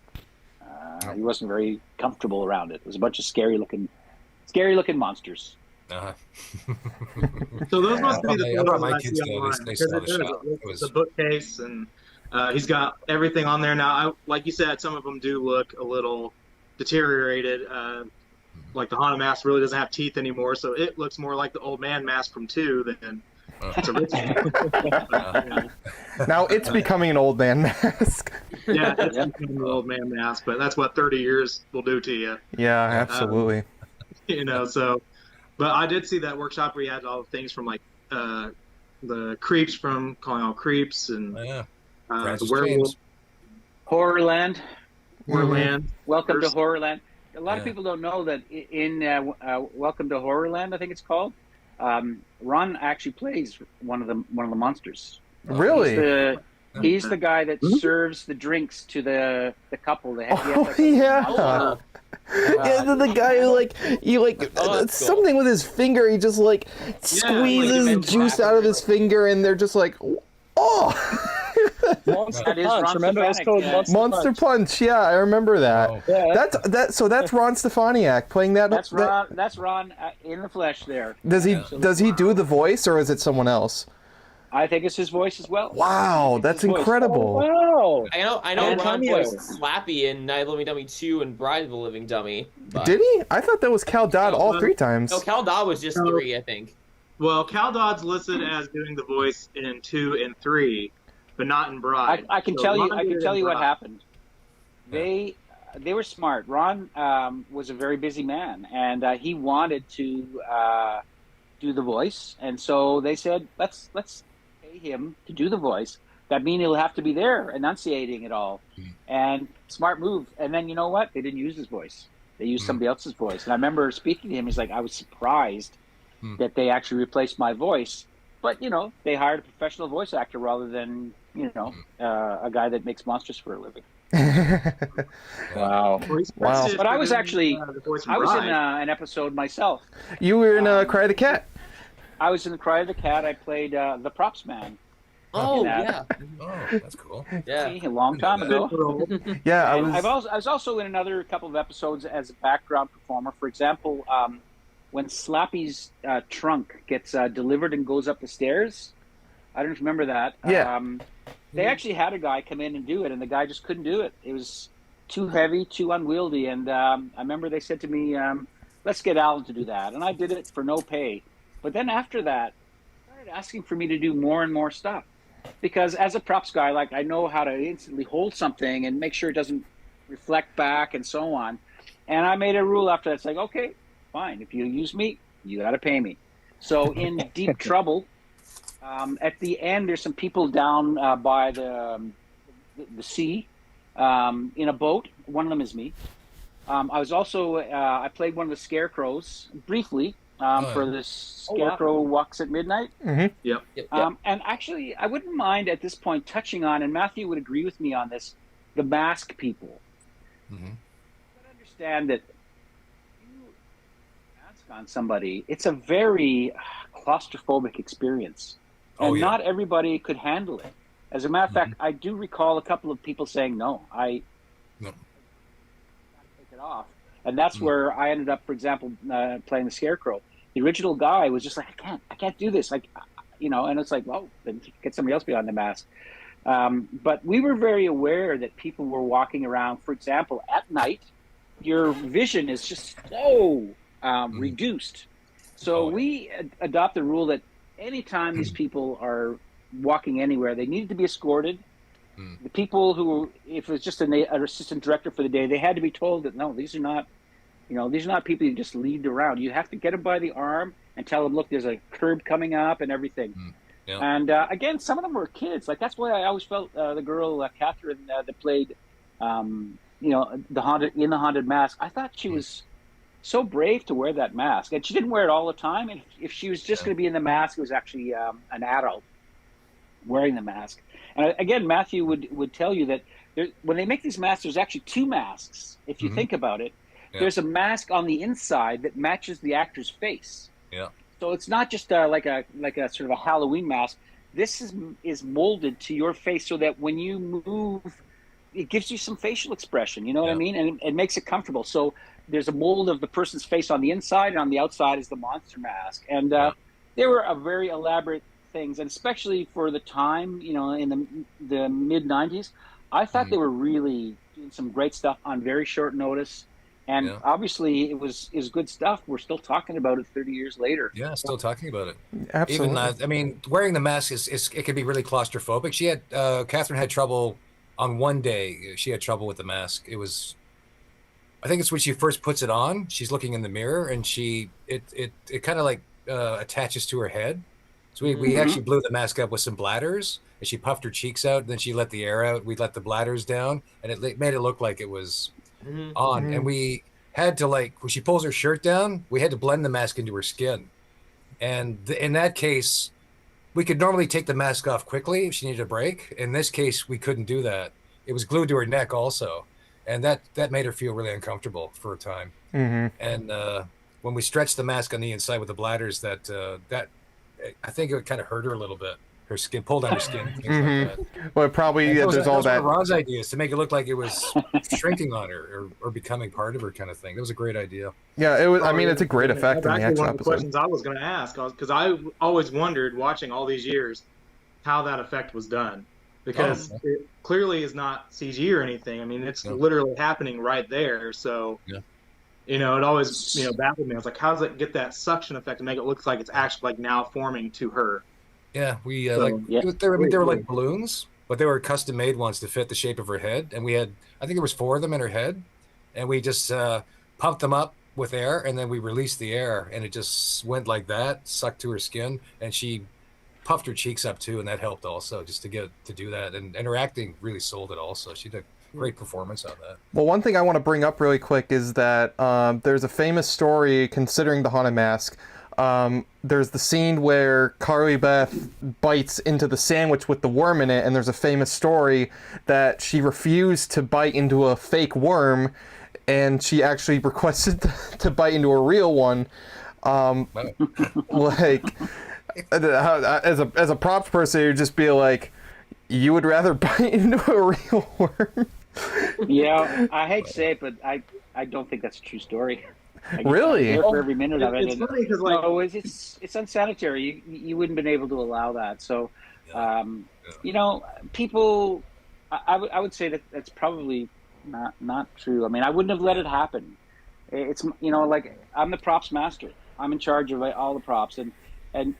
[SPEAKER 3] He wasn't very comfortable around it. It was a bunch of scary looking monsters.
[SPEAKER 2] Uh-huh.
[SPEAKER 6] So those must be the
[SPEAKER 2] I brought
[SPEAKER 6] photos
[SPEAKER 2] my
[SPEAKER 6] I
[SPEAKER 2] kids
[SPEAKER 6] see
[SPEAKER 2] to
[SPEAKER 6] online,
[SPEAKER 2] they saw the
[SPEAKER 6] because
[SPEAKER 2] show. It
[SPEAKER 6] the
[SPEAKER 2] was
[SPEAKER 6] bookcase, and he's got everything on there now. Like you said, some of them do look a little deteriorated. Like the Haunted mask really doesn't have teeth anymore, so it looks more like the old man mask from 2 than it's original.
[SPEAKER 1] Now it's becoming an old man mask.
[SPEAKER 6] Yeah, it's becoming an old man mask, but that's what 30 years will do to you.
[SPEAKER 1] Yeah, absolutely.
[SPEAKER 6] So, but I did see that workshop where you had all the things from like the creeps from Calling All Creeps and the werewolf.
[SPEAKER 3] Horrorland.
[SPEAKER 6] Horrorland.
[SPEAKER 3] Welcome to Horrorland. A lot of people don't know that in Welcome to Horrorland, I think it's called. Ron actually plays one of the monsters.
[SPEAKER 1] Really?
[SPEAKER 3] He's the guy that serves the drinks to the couple. They have,
[SPEAKER 1] yeah, the guy who something with his finger. He just squeezes juice out of his finger, and they're just like, oh.
[SPEAKER 5] Monster Punch. Remember, it's called
[SPEAKER 1] Monster Punch. Yeah, I remember that.
[SPEAKER 5] Oh. Yeah.
[SPEAKER 1] So that's Ron Stefaniak playing that.
[SPEAKER 3] That's Ron. That's Ron in the flesh. There.
[SPEAKER 1] Does he do the voice, or is it someone else?
[SPEAKER 3] I think it's his voice as well.
[SPEAKER 1] Wow, that's incredible.
[SPEAKER 5] Oh,
[SPEAKER 4] wow. I know Ron voiced Slappy in Night of the Living Dummy 2 and Bride of the Living Dummy. But...
[SPEAKER 1] Did he? I thought that was Cal Dodd all 3 times.
[SPEAKER 4] No, Cal Dodd was just 3, I think.
[SPEAKER 6] Well, Cal Dodd's listed as doing the voice in 2 and 3, but not in Bride.
[SPEAKER 3] I can tell you what happened. They were smart. Ron was a very busy man, and he wanted to do the voice, and so they said, let's pay him to do the voice. That means he'll have to be there enunciating it all. And smart move. And then you know what? They didn't use his voice. They used somebody else's voice. And I remember speaking to him. He's like, I was surprised that they actually replaced my voice. But they hired a professional voice actor rather than a guy that makes monsters for a living.
[SPEAKER 5] Wow.
[SPEAKER 3] But I was actually in an episode myself.
[SPEAKER 1] You were in Cry of the Cat.
[SPEAKER 3] I was in Cry of the Cat. I played the props man.
[SPEAKER 4] Oh yeah.
[SPEAKER 2] Oh, that's cool.
[SPEAKER 3] Yeah, a long time ago.
[SPEAKER 1] Yeah,
[SPEAKER 3] I was also in another couple of episodes as a background performer. For example, when Slappy's trunk gets delivered and goes up the stairs. I don't remember that.
[SPEAKER 1] Yeah.
[SPEAKER 3] They actually had a guy come in and do it, and the guy just couldn't do it. It was too heavy, too unwieldy. And I remember they said to me, let's get Alan to do that. And I did it for no pay. But then after that, they started asking for me to do more and more stuff. Because as a props guy, I know how to instantly hold something and make sure it doesn't reflect back and so on. And I made a rule after that. It's like, okay, fine. If you use me, you got to pay me. So in Deep Trouble, at the end, there's some people down by the sea in a boat. One of them is me. I was also I played one of the scarecrows briefly for the Scarecrow Walks at Midnight.
[SPEAKER 1] Mm-hmm.
[SPEAKER 6] Yep.
[SPEAKER 3] And actually, I wouldn't mind at this point touching on, and Matthew would agree with me on this, the mask people.
[SPEAKER 2] Mm-hmm.
[SPEAKER 3] I understand that you mask on somebody, it's a very claustrophobic experience. And not everybody could handle it. As a matter of fact, I do recall a couple of people saying, no, I gotta take it off. And that's where I ended up, for example, playing the Scarecrow. The original guy was just like, I can't do this. And it's like, well, then get somebody else behind the mask. But we were very aware that people were walking around, for example, at night, your vision is just so reduced. So we adopted the rule that anytime these people are walking anywhere, they needed to be escorted. The people who, if it was just an assistant director for the day, they had to be told that, no, these are not people you just lead around. You have to get them by the arm and tell them, look, there's a curb coming up and everything.
[SPEAKER 2] Yeah.
[SPEAKER 3] And again, some of them were kids. That's why I always felt the girl, Catherine, that played, the haunted mask. I thought she was so brave to wear that mask, and she didn't wear it all the time. And if she was just going to be in the mask, it was actually an adult wearing the mask. And again, Matthew would tell you that when they make these masks, there's actually 2 masks. If you think about it, there's a mask on the inside that matches the actor's face.
[SPEAKER 2] Yeah.
[SPEAKER 3] So it's not just like a sort of a Halloween mask. This is molded to your face so that when you move it gives you some facial expression, you know what I mean? And it makes it comfortable. So there's a mold of the person's face on the inside, and on the outside is the monster mask. And they were a very elaborate things, and especially for the time, you know, in the mid 90s, I thought they were really doing some great stuff on very short notice. And obviously it was good stuff. We're still talking about it 30 years later.
[SPEAKER 2] Yeah, still talking about it.
[SPEAKER 1] Absolutely.
[SPEAKER 2] Even I mean, wearing the mask it can be really claustrophobic. She had Catherine had trouble on one day. She had trouble with the mask. It was, I think it's when she first puts it on. She's looking in the mirror, and it kind of like attaches to her head. So we actually blew the mask up with some bladders, and she puffed her cheeks out, and then she let the air out. We let the bladders down, and it made it look like it was on. And we had to, like, when she pulls her shirt down, we had to blend the mask into her skin. And in that case, we could normally take the mask off quickly if she needed a break. In this case, we couldn't do that. It was glued to her neck also, and that made her feel really uncomfortable for a time. And when we stretched the mask on the inside with the bladders, that I think it kind of hurt her a little bit. Her skin pulled on her skin. Things like that.
[SPEAKER 1] Well, probably there's all that.
[SPEAKER 2] One of Ron's ideas to make it look like it was shrinking on her or becoming part of her, kind of thing. That was a great idea.
[SPEAKER 1] Yeah, it was. I mean, it's a great effect in the actual
[SPEAKER 6] one of the
[SPEAKER 1] episode.
[SPEAKER 6] questions I was going to ask, because I always wondered, watching all these years, how that effect was done, because it clearly is not CG or anything. I mean, it's literally happening right there. So. You know, it always, baffled me. I was like, how does it get that suction effect to make it look like it's actually like now forming to her?
[SPEAKER 2] Yeah, we they were like balloons, but they were custom made ones to fit the shape of her head. And we had, I think there was 4 of them in her head, and we just pumped them up with air, and then we released the air, and it just went like that, sucked to her skin, and she puffed her cheeks up too, and that helped also, just to get to do that. And her acting really sold it also. She did great performance on that.
[SPEAKER 1] Well, one thing I want to bring up really quick is that there's a famous story considering the haunted mask. There's the scene where Carly Beth bites into the sandwich with the worm in it, and there's a famous story that she refused to bite into a fake worm, and she actually requested to bite into a real one. Like, as a props person, you'd just be like, you would rather bite into a real worm?
[SPEAKER 3] Yeah, I hate to say it, but I don't think that's a true story.
[SPEAKER 1] Really?
[SPEAKER 3] For every minute of it.
[SPEAKER 6] It's funny because, like,
[SPEAKER 3] no, it's unsanitary. You wouldn't have been able to allow that. So, people, I would say that that's probably not true. I mean, I wouldn't have let it happen. It's, like, I'm the props master. I'm in charge of all the props, and something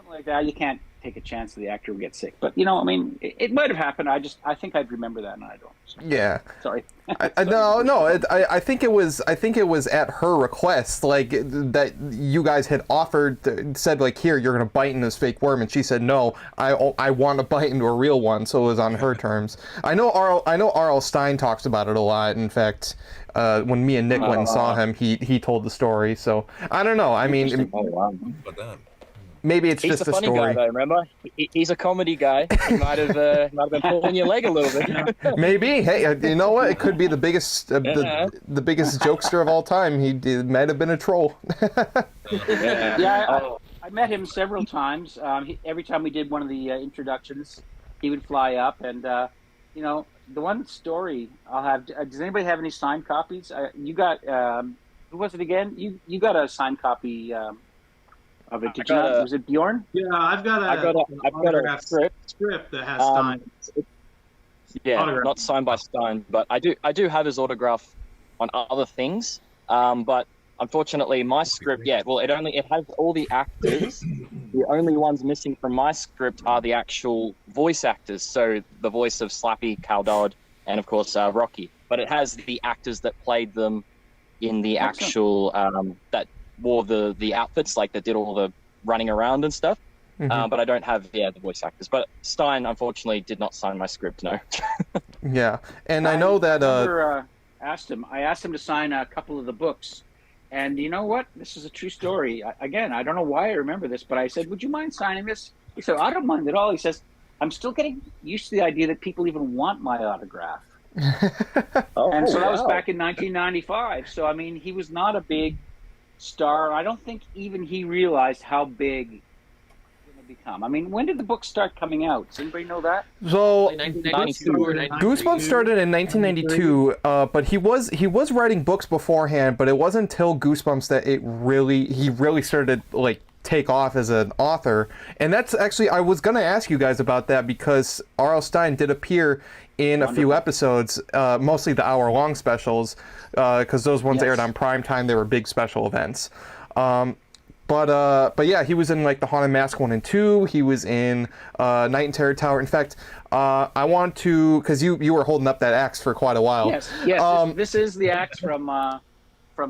[SPEAKER 3] like that, you can't take a chance that the actor will get sick. But I mean, it might have happened. I think I'd remember that, and I don't. So.
[SPEAKER 1] Yeah.
[SPEAKER 3] Sorry.
[SPEAKER 1] I think it was at her request, like, that you guys had said like, here, you're gonna bite in this fake worm, and she said no, I want to bite into a real one, so it was on her terms. I know RL Stine talks about it a lot. In fact, when me and Nick went and saw him, he told the story. So I don't know. I mean, maybe it's
[SPEAKER 5] he's
[SPEAKER 1] just
[SPEAKER 5] a funny
[SPEAKER 1] story.
[SPEAKER 5] guy, though. Remember, he's a comedy guy. He might have been pulling your leg a little bit.
[SPEAKER 1] Maybe. Hey, you know what? It could be the biggest, the biggest jokester of all time. He might have been a troll.
[SPEAKER 3] I met him several times. Every time we did one of the introductions, he would fly up, and the one story I'll have. Does anybody have any signed copies? You got who was it again? You got a signed copy. Of it. Did you not? Was it Bjorn?
[SPEAKER 6] Yeah, I've got a script that has Stine.
[SPEAKER 5] Autograph. Not signed by Stine, but I do have his autograph on other things. But unfortunately, my script, it has all the actors. The only ones missing from my script are the actual voice actors. So the voice of Slappy, Cal Dodd, and of course Rocky. But it has the actors that played them in the actual that wore the outfits, like that did all the running around and stuff. But I don't have the voice actors. But Stine, unfortunately, did not sign my script, no.
[SPEAKER 1] Yeah, and I know that
[SPEAKER 3] I asked him to sign a couple of the books, and you know what? This is a true story. I don't know why I remember this, but I said, would you mind signing this? He said, I don't mind at all. He says, I'm still getting used to the idea that people even want my autograph. That was back in 1995. So, I mean, he was not a big star. I don't think even he realized how big it was going to become? I mean, when did the book start coming out? Does anybody know that?
[SPEAKER 1] So
[SPEAKER 4] Like 1992 or 93.
[SPEAKER 1] Goosebumps started in 1992, but he was writing books beforehand. But it wasn't until Goosebumps that he really started like take off as an author. And that's actually, I was gonna ask you guys about that because RL Stine did appear in a few episodes, mostly the hour-long specials, because those ones aired on prime time. They were big special events. But yeah, he was in like the Haunted Mask 1 and 2. He was in Night in Terror Tower. In fact, I want to, because you were holding up that axe for quite a while.
[SPEAKER 3] Yes. This is the axe from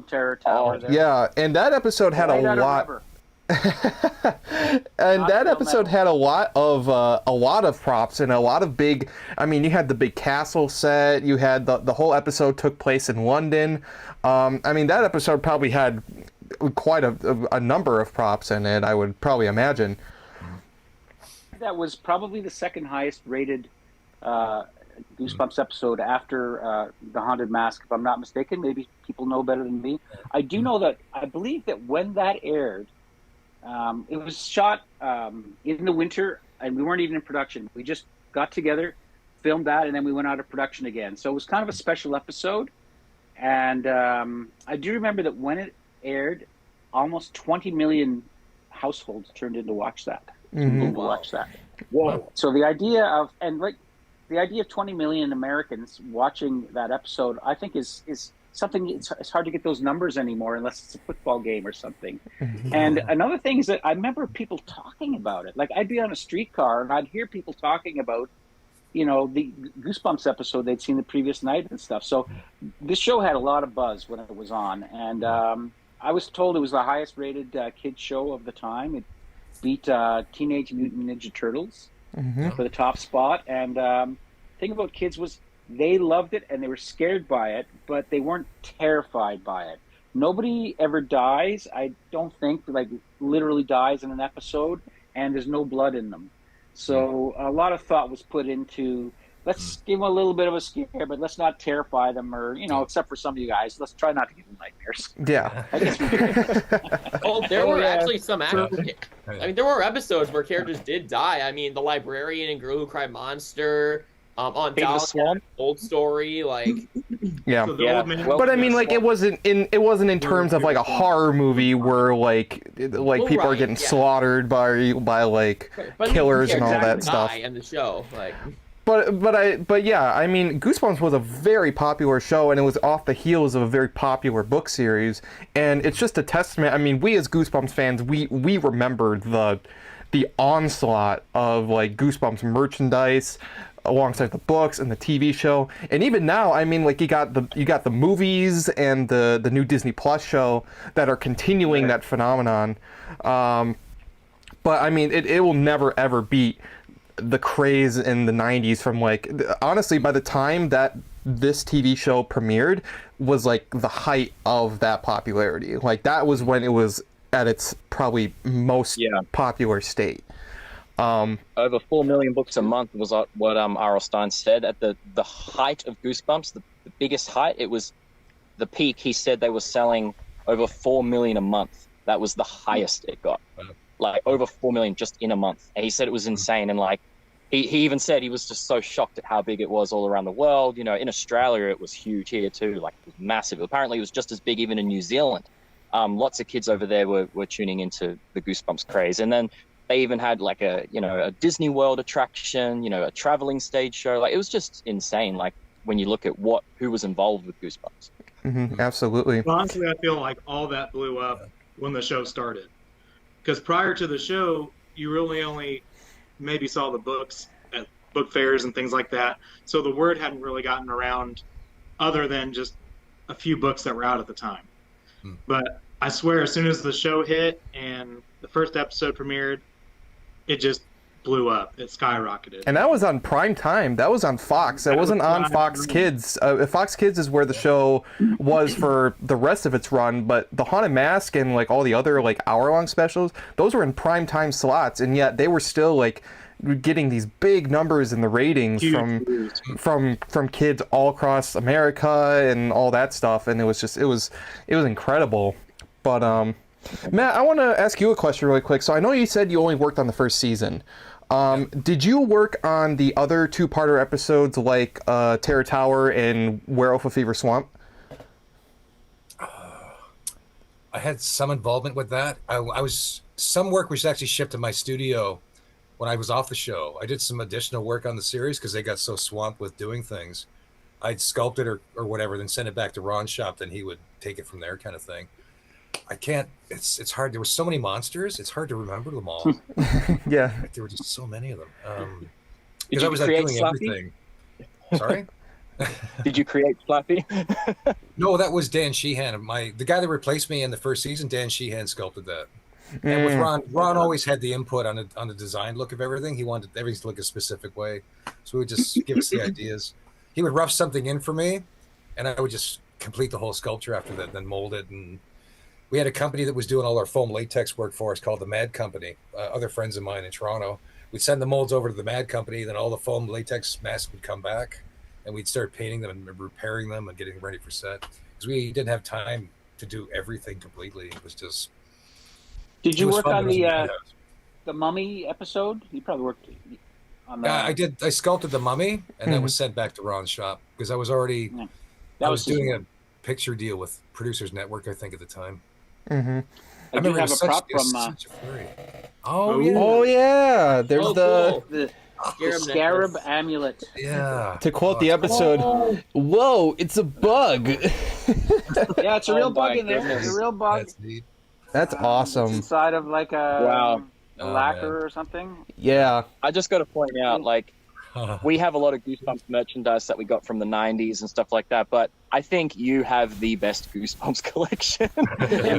[SPEAKER 3] Terror Tower.
[SPEAKER 1] Yeah, and that episode had a lot. And that episode had a lot of props and a lot of big. I mean, you had the big castle set. You had the whole episode took place in London. I mean, that episode probably had quite a number of props in it, I would probably imagine.
[SPEAKER 3] That was probably the second highest rated Goosebumps episode after The Haunted Mask, if I'm not mistaken. Maybe people know better than me. I do know that I believe that when that aired, it was shot in the winter, and we weren't even in production. We just got together, filmed that, and then we went out of production again. So it was kind of a special episode. And I do remember that when it aired, almost 20 million households turned in to watch that. Whoa! So the idea of 20 million Americans watching that episode, I think is something. It's hard to get those numbers anymore unless it's a football game or something. And another thing is that I remember people talking about it. Like I'd be on a streetcar and I'd hear people talking about, you know, the Goosebumps episode they'd seen the previous night and stuff. So this show had a lot of buzz when it was on, and I was told it was the highest rated kids show of the time. It beat Teenage Mutant Ninja Turtles for the top spot. And thing about kids was they loved it and they were scared by it, but they weren't terrified by it. Nobody ever dies, I don't think, like literally dies in an episode, and there's no blood in them. So a lot of thought was put into, let's give them a little bit of a scare, but let's not terrify them, or, you know, except for some of you guys, let's try not to give them nightmares.
[SPEAKER 1] Yeah.
[SPEAKER 3] I guess we did.
[SPEAKER 4] Oh, there were actually some I mean, there were episodes where characters did die. I mean, the librarian in Girl Who Cried Monster, on Dallas, Old Story, like.
[SPEAKER 1] Yeah.
[SPEAKER 6] So
[SPEAKER 1] But I mean, like, it wasn't in terms of like a horror movie where like people are getting slaughtered by like killers and all that stuff.
[SPEAKER 4] In the show, like.
[SPEAKER 1] But yeah, I mean, Goosebumps was a very popular show, and it was off the heels of a very popular book series, and it's just a testament. I mean, we as Goosebumps fans, we remember the onslaught of like Goosebumps merchandise alongside the books and the TV show. And even now, I mean, like you got the movies and the new Disney Plus show that are continuing that phenomenon. But I mean, it will never ever beat the craze in the 90s from like, honestly, by the time that this TV show premiered was like the height of that popularity. Like that was when it was at its probably most popular state.
[SPEAKER 5] Over 4 million books a month was what RL Stine said. At the height of Goosebumps, the biggest height, it was the peak. He said they were selling over 4 million a month. That was the highest it got. Like over 4 million just in a month. And he said it was insane. And like he even said he was just so shocked at how big it was all around the world. You know, in Australia it was huge, here too. Like it was massive. Apparently it was just as big even in New Zealand. Lots of kids over there were tuning into the Goosebumps craze. And then they even had like a Disney World attraction, a traveling stage show. Like it was just insane. Like when you look at who was involved with Goosebumps.
[SPEAKER 1] Mm-hmm, absolutely.
[SPEAKER 6] Honestly, I feel like all that blew up when the show started. Because prior to the show, you really only maybe saw the books at book fairs and things like that. So the word hadn't really gotten around other than just a few books that were out at the time. But I swear, as soon as the show hit and the first episode premiered, it just blew up. It skyrocketed.
[SPEAKER 1] And that was on prime time. That was on Fox. That wasn't on Fox Kids. Fox Kids is where the show was for the rest of its run, but the Haunted Mask and like all the other like hour-long specials, those were in prime time slots, and yet they were still like getting these big numbers in the ratings from kids all across America and all that stuff, and it was incredible. But Matt, I want to ask you a question really quick. So I know you said you only worked on the first season. Did you work on the other two-parter episodes like Terror Tower and Werewolf of Fever Swamp?
[SPEAKER 2] I had some involvement with that. I was some work was actually shipped to my studio when I was off the show. I did some additional work on the series because they got so swamped with doing things. I'd sculpt it or whatever, then send it back to Ron's shop. Then he would take it from there, kind of thing. I can't. It's hard. There were so many monsters. It's hard to remember them all.
[SPEAKER 1] Yeah,
[SPEAKER 2] there were just so many of them.
[SPEAKER 5] Did
[SPEAKER 2] Because
[SPEAKER 5] you
[SPEAKER 2] I was like,
[SPEAKER 5] create
[SPEAKER 2] doing
[SPEAKER 5] Slappy?
[SPEAKER 2] everything. Sorry.
[SPEAKER 5] Did you create Slappy?
[SPEAKER 2] No, that was Dan Sheehan. The guy that replaced me in the first season, Dan Sheehan sculpted that. And with Ron always had the input on the design look of everything. He wanted everything to look a specific way, so he would just give us the ideas. He would rough something in for me, and I would just complete the whole sculpture after that, then mold it. And we had a company that was doing all our foam latex work for us called the Mad Company. Other friends of mine in Toronto. We'd send the molds over to the Mad Company, then all the foam latex masks would come back, and we'd start painting them and repairing them and getting ready for set. Because we didn't have time to do everything completely. It was just...
[SPEAKER 3] Did you work on the Mummy episode? You probably worked on that.
[SPEAKER 2] I did. I sculpted the Mummy, and that was sent back to Ron's shop because I was already... I was doing a picture deal with Producers Network, I think, at the time.
[SPEAKER 1] Mm-hmm.
[SPEAKER 3] I do have a prop from...
[SPEAKER 1] Oh, yeah. There's
[SPEAKER 3] the Scarab Amulet.
[SPEAKER 2] Yeah.
[SPEAKER 1] To quote the episode, whoa, it's a bug.
[SPEAKER 3] Yeah, it's a real bug in there. It's a real bug.
[SPEAKER 2] That's neat.
[SPEAKER 1] That's awesome.
[SPEAKER 3] It's inside of like a lacquer or something.
[SPEAKER 1] Yeah.
[SPEAKER 5] I just got to point out, like, we have a lot of Goosebumps merchandise that we got from the 90s and stuff like that, but I think you have the best Goosebumps collection.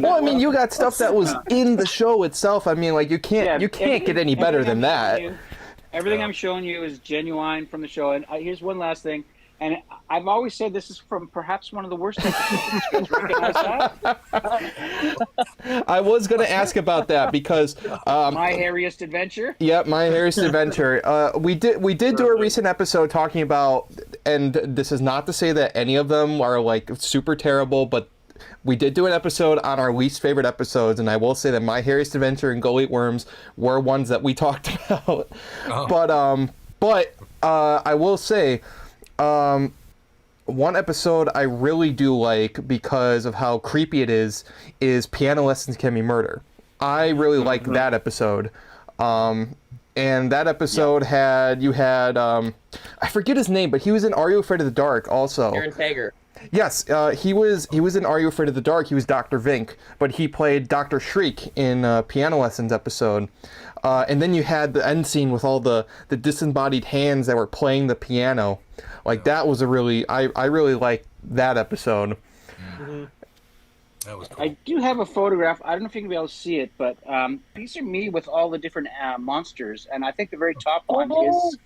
[SPEAKER 1] Well, I mean, you got stuff that was in the show itself. I mean, like, you can't get any better than that.
[SPEAKER 3] Everything I'm showing you is genuine from the show. And here's one last thing. And I've always said this is from perhaps one of the worst episodes. You guys recognize that?
[SPEAKER 1] I was going to ask about that because...
[SPEAKER 3] My Hairiest Adventure?
[SPEAKER 1] Yep, My Hairiest Adventure. We did do a recent episode talking about, and this is not to say that any of them are, like, super terrible, but we did do an episode on our least favorite episodes, and I will say that My Hairiest Adventure and Go Eat Worms were ones that we talked about. Oh. But I will say... one episode I really do like because of how creepy it is Piano Lessons Can Be Murder. I really like that episode. And that episode had I forget his name, but he was in Are You Afraid of the Dark also.
[SPEAKER 4] Aaron Tager.
[SPEAKER 1] Yes, he was in Are You Afraid of the Dark. He was Dr. Vink, but he played Dr. Shriek in Piano Lessons episode. And then you had the end scene with all the disembodied hands that were playing the piano. Like, that was I really liked that episode.
[SPEAKER 2] Mm-hmm. That was cool.
[SPEAKER 3] I do have a photograph. I don't know if you can be able to see it, but these are me with all the different monsters. And I think the very top one is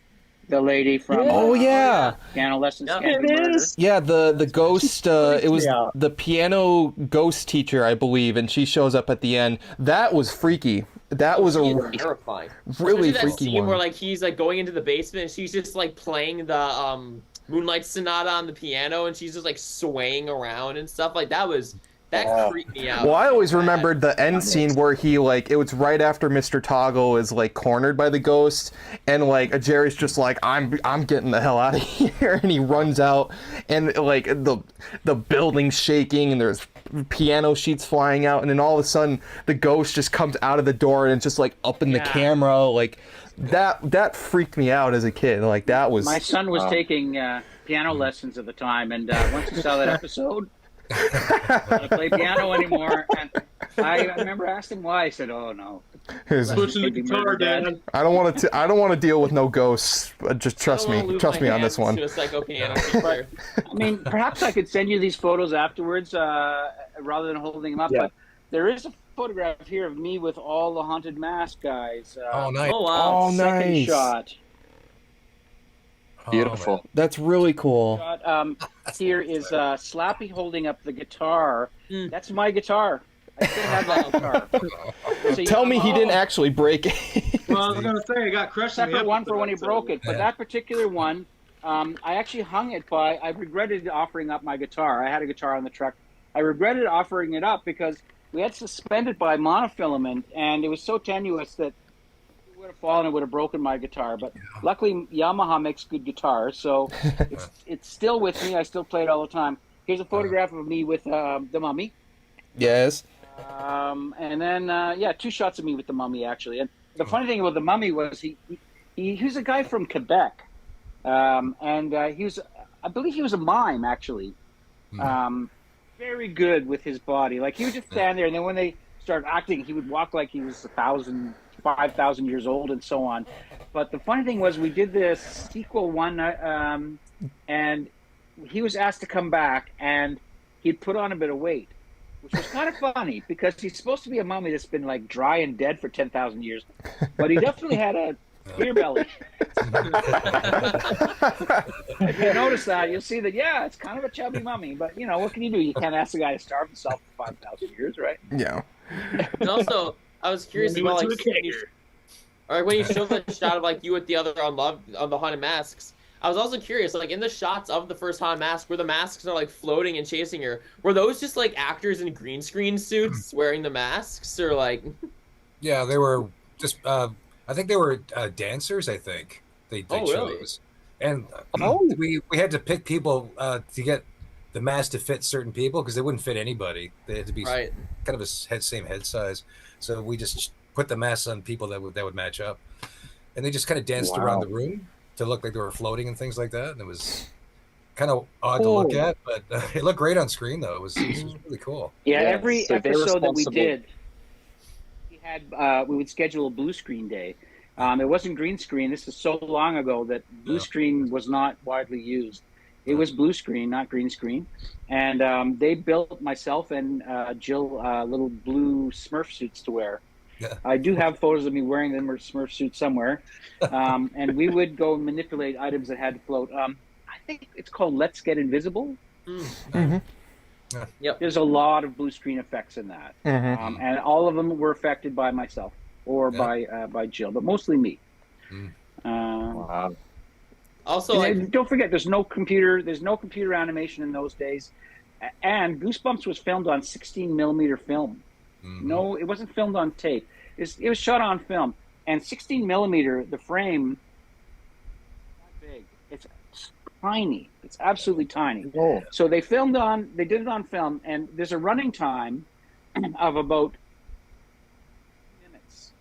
[SPEAKER 3] the lady from Piano Lessons Can Be Murder.
[SPEAKER 1] Yeah, the ghost, it was the piano ghost teacher, I believe, and she shows up at the end. That was freaky. That was
[SPEAKER 4] terrifying.
[SPEAKER 1] Really
[SPEAKER 4] that
[SPEAKER 1] freaky
[SPEAKER 4] scene
[SPEAKER 1] one.
[SPEAKER 4] where, like, he's like going into the basement and she's just like playing the Moonlight Sonata on the piano and she's just like swaying around and stuff. Like, that creeped me out.
[SPEAKER 1] Well, I always remembered the end scene where he, like, it was right after Mr. Toggle is, like, cornered by the ghost, and, like, Jerry's just like, I'm getting the hell out of here, and he runs out, and, like, the building's shaking, and there's piano sheets flying out, and then all of a sudden, the ghost just comes out of the door, and it's just, like, up in the camera, like, that freaked me out as a kid. Like, that was...
[SPEAKER 3] My son was taking piano lessons at the time, and once he saw that episode... I don't play piano anymore, and I remember asking why. I said, "Oh no,
[SPEAKER 6] switching the guitar, Dad."
[SPEAKER 1] I don't want to deal with no ghosts. Just trust me on this one.
[SPEAKER 4] To a psycho piano teacher.
[SPEAKER 3] I mean, perhaps I could send you these photos afterwards, rather than holding them up. Yeah. But there is a photograph here of me with all the haunted mask guys.
[SPEAKER 2] Oh, nice!
[SPEAKER 4] Oh, wow!
[SPEAKER 1] Oh,
[SPEAKER 3] second
[SPEAKER 1] nice!
[SPEAKER 3] Shot.
[SPEAKER 5] Beautiful.
[SPEAKER 1] That's really cool.
[SPEAKER 3] Here is Slappy holding up the guitar. That's my guitar. I still have that guitar. So
[SPEAKER 1] Tell me he didn't actually break it.
[SPEAKER 6] Well, I was going to say, I got crushed.
[SPEAKER 3] Separate one for when he broke it. But that particular one, I actually hung it I regretted offering up my guitar. I had a guitar on the truck. I regretted offering it up because we had suspended by monofilament, and it was so tenuous that it would have fallen and would have broken my guitar. But luckily, Yamaha makes good guitars, so it's still with me. I still play it all the time. Here's a photograph of me with the Mummy.
[SPEAKER 1] Yes.
[SPEAKER 3] And then 2 shots of me with the Mummy, actually. And the funny thing about the Mummy was he was a guy from Quebec, and he was, I believe he was a mime, actually. Very good with his body. Like, he would just stand there, and then when they started acting, he would walk like he was 5,000 years old, and so on. But the funny thing was, we did this sequel one, and he was asked to come back, and he'd put on a bit of weight, which was kind of funny because he's supposed to be a mummy that's been like dry and dead for 10,000 years, but he definitely had a beer belly. If you notice that, you'll see that, it's kind of a chubby mummy, but what can you do? You can't ask the guy to starve himself for 5,000 years, right?
[SPEAKER 1] Yeah.
[SPEAKER 4] And also, I was curious about when you showed that shot of like you with the other on the Haunted Masks. I was also curious, like in the shots of the first Haunted Mask, where the masks are like floating and chasing her, were those just like actors in green screen suits wearing the masks, or like?
[SPEAKER 2] Yeah, they were just. I think they were dancers. I think they chose,
[SPEAKER 4] really?
[SPEAKER 2] And we had to pick people to get the mask to fit certain people because they wouldn't fit anybody. They had to be kind of same head size. So we just put the masks on people that would match up, and they just kind of danced around the room to look like they were floating and things like that. And it was kind of odd to look at, but it looked great on screen, though. It was really cool.
[SPEAKER 3] Yeah, every episode that we did, we would schedule a blue screen day. It wasn't green screen. This is so long ago that blue screen was not widely used. It was blue screen, not green screen. And they built myself and Jill little blue Smurf suits to wear. Yeah. I do have photos of me wearing them or Smurf suits somewhere. And we would go manipulate items that had to float. I think it's called Let's Get Invisible.
[SPEAKER 1] Mm-hmm.
[SPEAKER 3] Yep. There's a lot of blue screen effects in that. Mm-hmm. And all of them were affected by myself or by Jill, but mostly me.
[SPEAKER 5] Wow.
[SPEAKER 4] Also,
[SPEAKER 3] don't forget, there's no computer animation in those days. And Goosebumps was filmed on 16 millimeter film. Mm-hmm. No, it wasn't filmed on tape. It was shot on film. And 16 millimeter, the frame, not big. It's tiny. It's absolutely tiny. Oh. So they did it on film, and there's a running time of about minutes.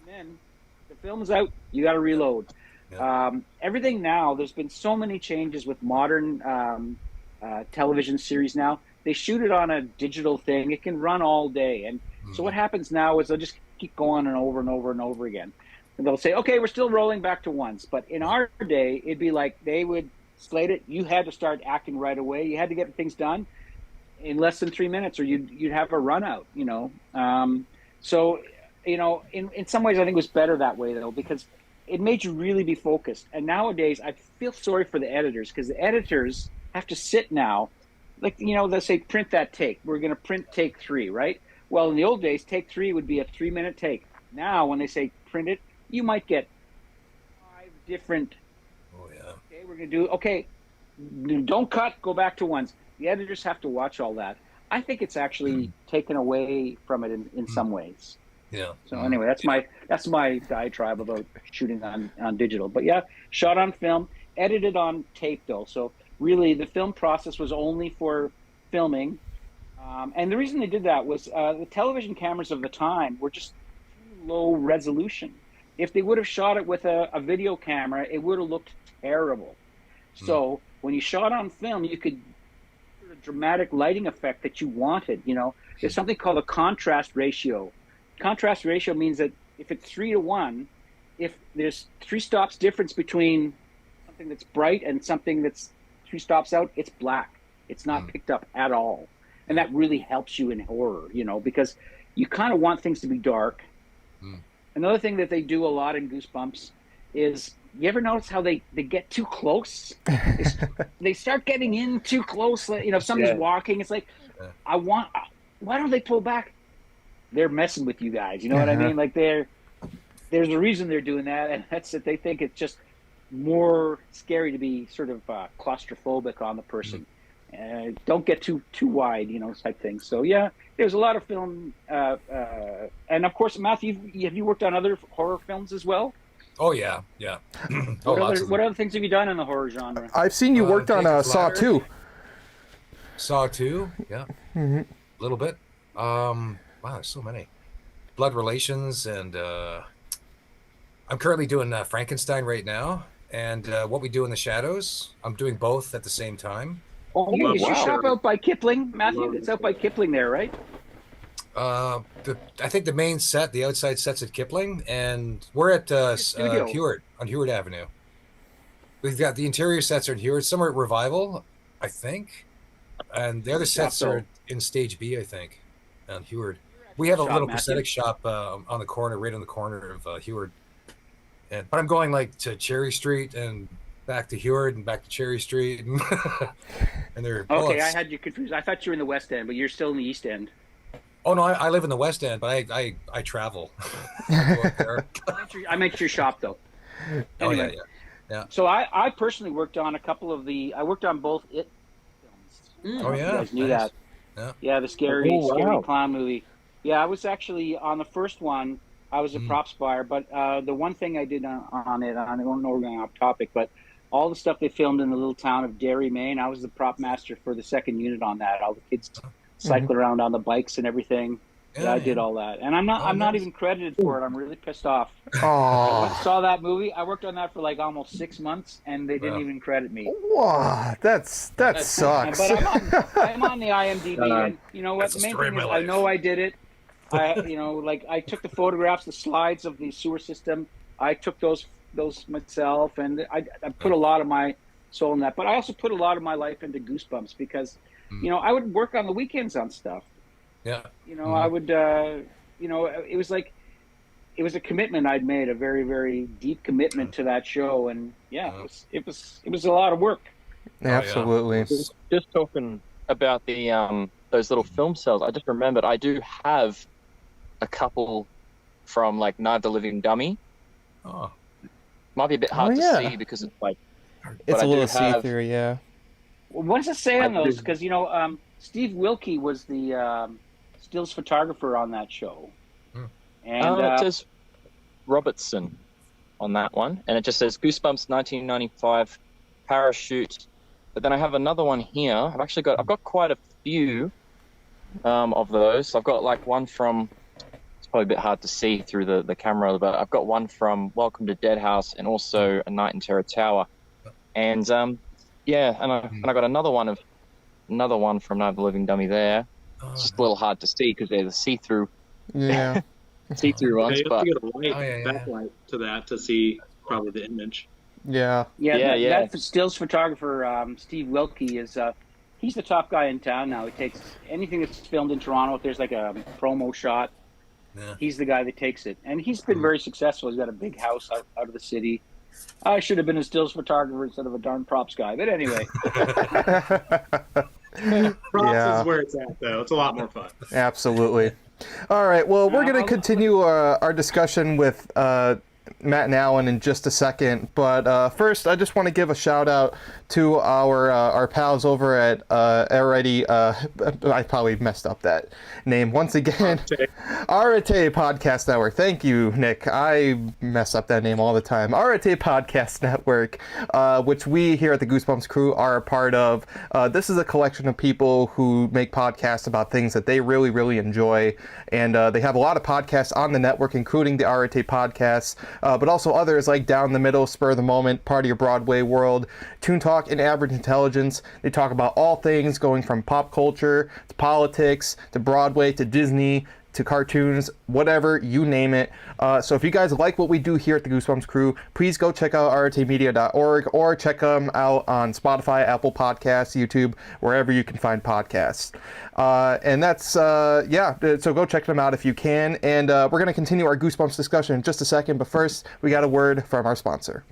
[SPEAKER 3] And then the film's out, you got to reload. Yeah. Everything now, there's been so many changes with modern television series now. They shoot it on a digital thing. It can run all day. And so what happens now is they'll just keep going and over and over and over again. And they'll say, okay, we're still rolling back to once. But in our day, it'd be like they would slate it. You had to start acting right away. You had to get things done in less than 3 minutes or you'd have a run out, So, in some ways I think it was better that way, though, because it made you really be focused. And nowadays I feel sorry for the editors because the editors have to sit now. Like, they'll say, print that take. We're going to print take 3, right? Well, in the old days, take 3 would be a 3-minute take. Now, when they say print it, you might get 5 different. Oh, yeah. Okay, we're going to do, don't cut, go back to ones. The editors have to watch all that. I think it's actually taken away from it in some ways. Yeah. So anyway, that's my diatribe about shooting on digital. But yeah, shot on film, edited on tape, though. So really, the film process was only for filming. And the reason they did that was the television cameras of the time were just too low resolution. If they would have shot it with a video camera, it would have looked terrible. So when you shot on film, you could get a dramatic lighting effect that you wanted. There's something called a contrast ratio. Contrast ratio means that if it's 3-to-1, if there's 3 stops difference between something that's bright and something that's 3 stops out, it's black. It's not picked up at all. And that really helps you in horror, because you kind of want things to be dark. Another thing that they do a lot in Goosebumps is, you ever notice how they get too close? They start getting in too close. If somebody's walking, it's like, why don't they pull back? They're messing with you guys. You know what I mean? Like there's a reason they're doing that. And that's that they think it's just more scary to be sort of claustrophobic on the person. don't get too wide, type thing. So yeah, there's a lot of film, and of course, Matthew, have you worked on other horror films as well?
[SPEAKER 2] Oh yeah.
[SPEAKER 3] What other things have you done in the horror genre?
[SPEAKER 1] I've seen you worked on Saw 2.
[SPEAKER 2] Saw 2, yeah, a little bit. Wow, there's so many. Blood Relations, and I'm currently doing Frankenstein right now, and What We Do in the Shadows. I'm doing both at the same time.
[SPEAKER 3] Oh, yeah, you shop out by Kipling, Matthew. It's out by Kipling there, right?
[SPEAKER 2] I think the main set, the outside set's at Kipling, and we're at Hewart, on Hewart Avenue. We've got the interior sets are at Hewart. Some are at Revival, I think, and the other sets are in Stage B, I think, on Hewart. We have a little prosthetic shop on the corner, right on the corner of Hewart. But I'm going like to Cherry Street and back to Hewart and back to Cherry Street, and they're
[SPEAKER 3] okay. I had you confused. I thought you were in the West End, but you're still in the East End.
[SPEAKER 2] Oh no, I live in the West End, but I travel. I go up there.
[SPEAKER 3] I meant your shop though.
[SPEAKER 2] Anyway. Oh yeah.
[SPEAKER 3] So I personally worked on a couple of I worked on both It films.
[SPEAKER 2] Oh yeah,
[SPEAKER 3] you guys knew that. Yeah, the scary clown movie. Yeah, I was actually on the first one. I was a props buyer, but the one thing I did on it, I don't know we're going off topic, but all the stuff they filmed in the little town of Derry, Maine, I was the prop master for the second unit on that. All the kids cycling around on the bikes and everything. Yeah, I did all that, and I'm not even credited for it. I'm really pissed off. I saw that movie. I worked on that for like almost 6 months, and they didn't even credit me.
[SPEAKER 1] Wow, that sucks.
[SPEAKER 3] But I'm on the IMDb, and you know what? The main thing is I know I did it. I took the photographs, the slides of the sewer system. I took those myself, and I put a lot of my soul in that. But I also put a lot of my life into Goosebumps because, I would work on the weekends on stuff.
[SPEAKER 2] Yeah.
[SPEAKER 3] I would, it was like, it was a commitment I'd made, a very, very deep commitment to that show. And it was a lot of work.
[SPEAKER 1] Absolutely.
[SPEAKER 5] Just talking about the, those little film cells, I just remembered I do have a couple from like Night of the Living Dummy.
[SPEAKER 2] Oh.
[SPEAKER 5] Might be a bit hard to see because it's like,
[SPEAKER 1] it's a little see-through, yeah.
[SPEAKER 3] Well, what does it say on those? Because, Steve Wilkie was the stills photographer on that show. And
[SPEAKER 5] it says Robertson on that one, and it just says Goosebumps 1995 parachute. But then I have another one here. I've got quite a few of those. I've got like one from, it's probably a bit hard to see through the camera, but I've got one from Welcome to Dead House and also A Night in Terror Tower. And and I got another one from Night of the Living Dummy there. It's just a little hard to see because they're the see-through.
[SPEAKER 1] Yeah.
[SPEAKER 5] See-through ones.
[SPEAKER 6] You have to get a backlight to that to see probably the image.
[SPEAKER 1] Yeah.
[SPEAKER 3] That stills photographer, Steve Wilkie, is he's the top guy in town now. He takes anything that's filmed in Toronto. If there's like a promo shot, he's the guy that takes it. And he's been very successful. He's got a big house out of the city. I should have been a stills photographer instead of a darn props guy. But anyway.
[SPEAKER 6] Props is where it's at, though. It's a lot more fun.
[SPEAKER 1] Absolutely. All right. Well, we're going to continue our discussion with Matt and Alan in just a second, but first I just want to give a shout out to our pals over at already I probably messed up that name once again. Arete Podcast Network. Thank you, Nick. I mess up that name all the time. Arete Podcast Network, which we here at the Goosebumps Crew are a part of. This is a collection of people who make podcasts about things that they really, really enjoy, and they have a lot of podcasts on the network, including the Arete Podcasts, but also others like Down the Middle, Spur of the Moment, Part of Your Broadway World, Toon Talk, and Average Intelligence. They talk about all things going from pop culture to politics to Broadway to Disney to cartoons, whatever, you name it. So if you guys like what we do here at the Goosebumps Crew, please go check out rtmedia.org or check them out on Spotify, Apple Podcasts, YouTube, wherever you can find podcasts. And that's, so go check them out if you can. And we're going to continue our Goosebumps discussion in just a second, but first, we got a word from our sponsor.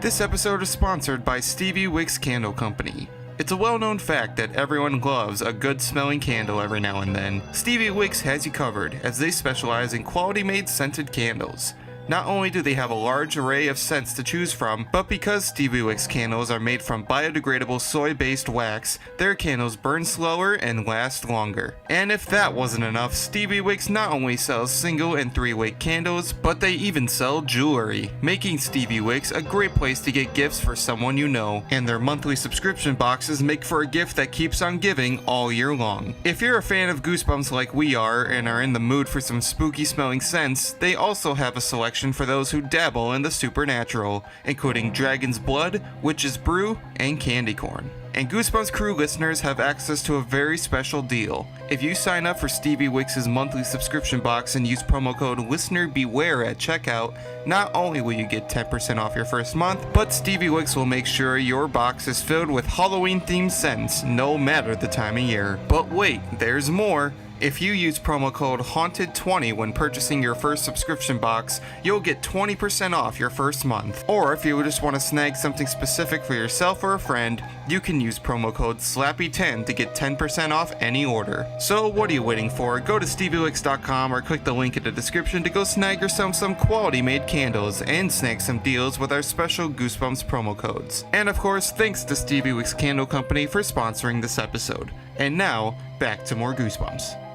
[SPEAKER 1] This episode is sponsored by Stevie Wicks Candle Company. It's a well-known fact that everyone loves a good-smelling candle every now and then. Stevie Wicks has you covered, as they specialize in quality-made scented candles. Not only do they have a large array of scents to choose from, but because Stevie Wicks candles are made from biodegradable soy-based wax, their candles burn slower and last longer. And if that wasn't enough, Stevie Wicks not only sells single and 3-wick candles, but they even sell jewelry, making Stevie Wicks a great place to get gifts for someone you know. And their monthly subscription boxes make for a gift that keeps on giving all year long. If you're a fan of Goosebumps like we are and are in the mood for some spooky smelling scents, they also have a selection for those who dabble in the supernatural, including Dragon's Blood, Witch's Brew, and Candy Corn. And Goosebumps Crew listeners have access to a very special deal. If you sign up for Stevie Wicks' monthly subscription box and use promo code LISTENERBEWARE at checkout, not only will you get 10% off your first month, but Stevie Wicks will make sure your box is filled with Halloween-themed scents, no matter the time of year. But wait, there's more. If you use promo code HAUNTED20 when purchasing your first subscription box, you'll get 20% off your first month. Or if you just want to snag something specific for yourself or a friend, you can use promo code SLAPPY10 to get 10% off any order. So what are you waiting for? Go to StevieWicks.com or click the link in the description to go snag yourself some quality made candles and snag some deals with our special Goosebumps promo codes. And of course, thanks to Stevie Wicks Candle Company for sponsoring this episode. And now, back to more Goosebumps.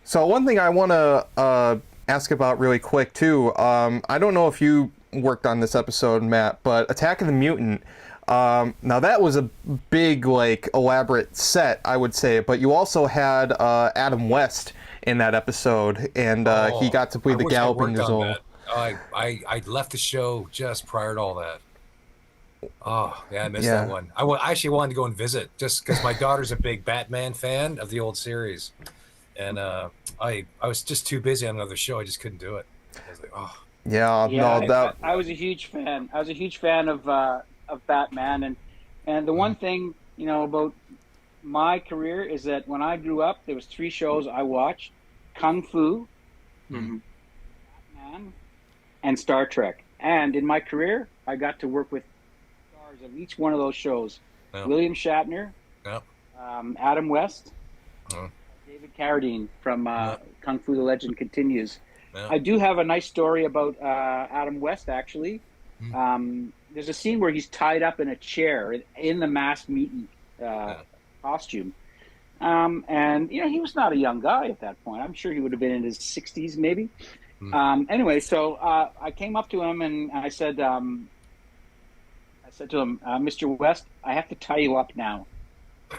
[SPEAKER 1] So one thing I want to ask about really quick too, I don't know if you worked on this episode, Matt, but Attack of the Mutant, now that was a big, like, elaborate set, I would say, but you also had Adam West in that episode, and he got to play the Galloping Gazelle.
[SPEAKER 2] I left the show just prior to all that. Oh, yeah, I missed that one. I actually wanted to go and visit just because my daughter's a big Batman fan of the old series. And I was just too busy on another show. I just couldn't do it. I was like, oh.
[SPEAKER 3] I was a huge fan. I was a huge fan of Batman, and the one thing, you know, about my career is that when I grew up, there was 3 shows I watched: Kung Fu, Batman, and Star Trek. And in my career, I got to work with stars of each one of those shows: William Shatner, Adam West. David Carradine from Kung Fu: The Legend Continues. Yeah. I do have a nice story about Adam West, actually. There's a scene where he's tied up in a chair in the masked meeting costume. And, you know, he was not a young guy at that point. I'm sure he would have been in his 60s, maybe. Anyway, so I came up to him and I said to him, Mr. West, I have to tie you up now.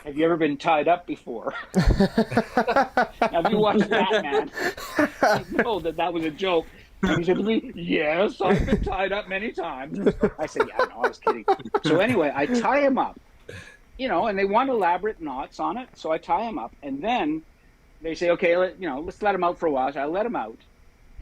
[SPEAKER 3] Have you ever been tied up before? Have you watched Batman? I know that was a joke. And he said to me, yes, I've been tied up many times. I said, yeah, no, I was kidding. So anyway, I tie him up, you know, and they want elaborate knots on it. So I tie him up. And then they say, okay, let's let him out for a while. So I let him out.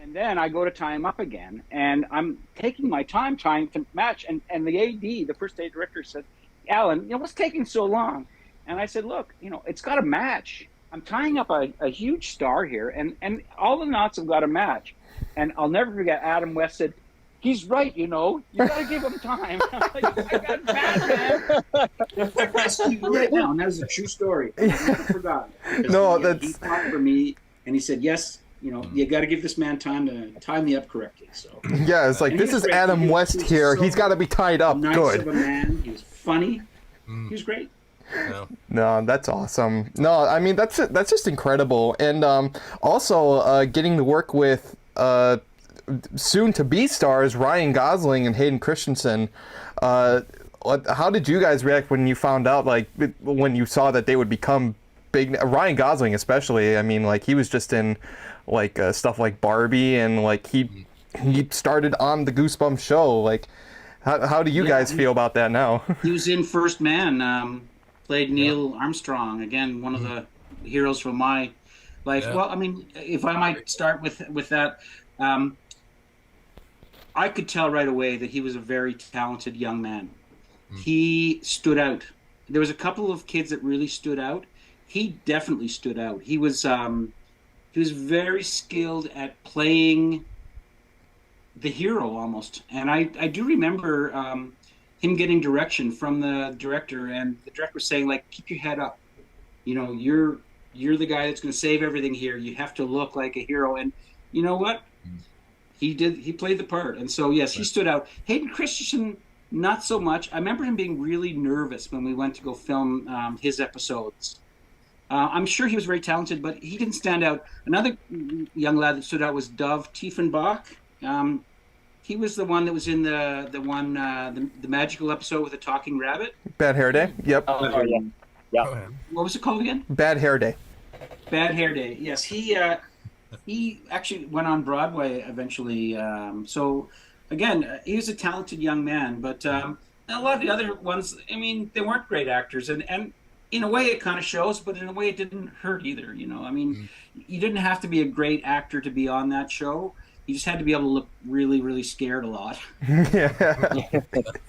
[SPEAKER 3] And then I go to tie him up again. And I'm taking my time trying to match. And the AD, the first aid director, said, Alan, you know, what's taking so long? And I said, look, you know, it's got to match. I'm tying up a huge star here, and all the knots have got to match. And I'll never forget, Adam West said, he's right, you know. You got to give him time. I'm like, I got Batman.
[SPEAKER 7] That's right now, and that is a true story. I never forgot.
[SPEAKER 1] No,
[SPEAKER 7] he fought for me, and he said, yes, you know, you got to give this man time to tie me up correctly. So
[SPEAKER 1] yeah, it's like, this is Adam West here. He's got to be tied up good.
[SPEAKER 7] Of a man. He was funny. He was great.
[SPEAKER 1] No, that's awesome. No, I mean, that's just incredible. And also getting to work with soon to be stars Ryan Gosling and Hayden Christensen. How did you guys react when you found out, like, when you saw that they would become big? Ryan Gosling especially. I mean, like, he was just in like stuff like Barbie, and like he started on the Goosebumps show. Like, how do you guys feel about that now?
[SPEAKER 7] He was in First Man. Played Neil Armstrong, again, one of the heroes from my life. Yeah. Well, I mean, if I might start with that, I could tell right away that he was a very talented young man. He stood out. There was a couple of kids that really stood out. He definitely stood out. He was very skilled at playing the hero almost. And I do remember him getting direction from the director, and the director saying, like, keep your head up. You know, you're the guy that's going to save everything here. You have to look like a hero. And you know what? He played the part, and so yes, he stood out. Hayden Christensen, not so much. I remember him being really nervous when we went to go film his episodes. I'm sure he was very talented, but he didn't stand out. Another young lad that stood out was Dov Tiefenbach. He was the one that was in the magical episode with the talking rabbit.
[SPEAKER 1] Bad Hair Day. Yep.
[SPEAKER 5] Oh, yeah. Yeah.
[SPEAKER 7] What was it called again?
[SPEAKER 1] Bad Hair Day.
[SPEAKER 7] Bad Hair Day. Yes, he actually went on Broadway eventually. So again, he was a talented young man, but a lot of the other ones, I mean, they weren't great actors, and in a way it kind of shows, but in a way it didn't hurt either. You know, I mean, you didn't have to be a great actor to be on that show. You just had to be able to look really, really scared a lot.
[SPEAKER 1] Yeah.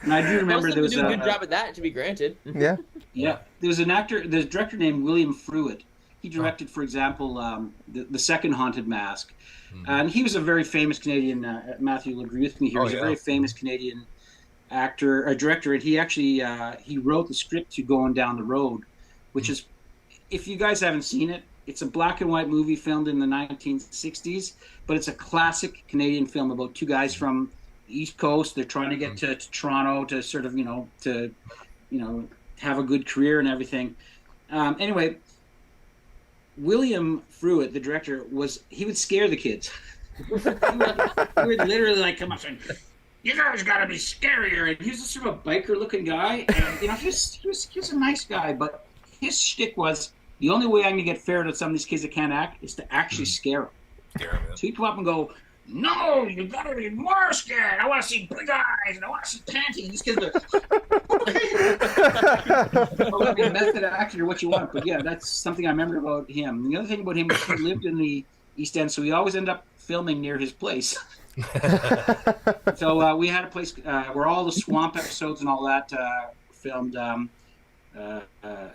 [SPEAKER 7] And I do remember there was
[SPEAKER 4] do a good job at that, to be granted.
[SPEAKER 1] Yeah.
[SPEAKER 7] Yeah, there was an actor, there's a director named William Fruitt. He directed, for example, the second Haunted Mask, and he was a very famous Canadian. Matthew will agree with me here. He's a very famous Canadian director, and he actually he wrote the script to Going Down the Road, which is, if you guys haven't seen it, it's a black and white movie filmed in the 1960s, but it's a classic Canadian film about two guys from the East Coast. They're trying to get to Toronto to sort of, have a good career and everything. Anyway, William Fruitt, the director, he would scare the kids. he would literally come up and, "You guys got to be scarier." And he was sort of a biker-looking guy, and he was a nice guy, but his shtick was, the only way I'm going to get ferreted at some of these kids that can't act is to actually scare them. So he'd come up and go, "No, you got to be more scared. I want to see big eyes, and I want to see panties." These kids are method actor, what you want. But yeah, that's something I remember about him. And the other thing about him was he lived in the East End, so we always end up filming near his place. So we had a place where all the swamp episodes and all that filmed.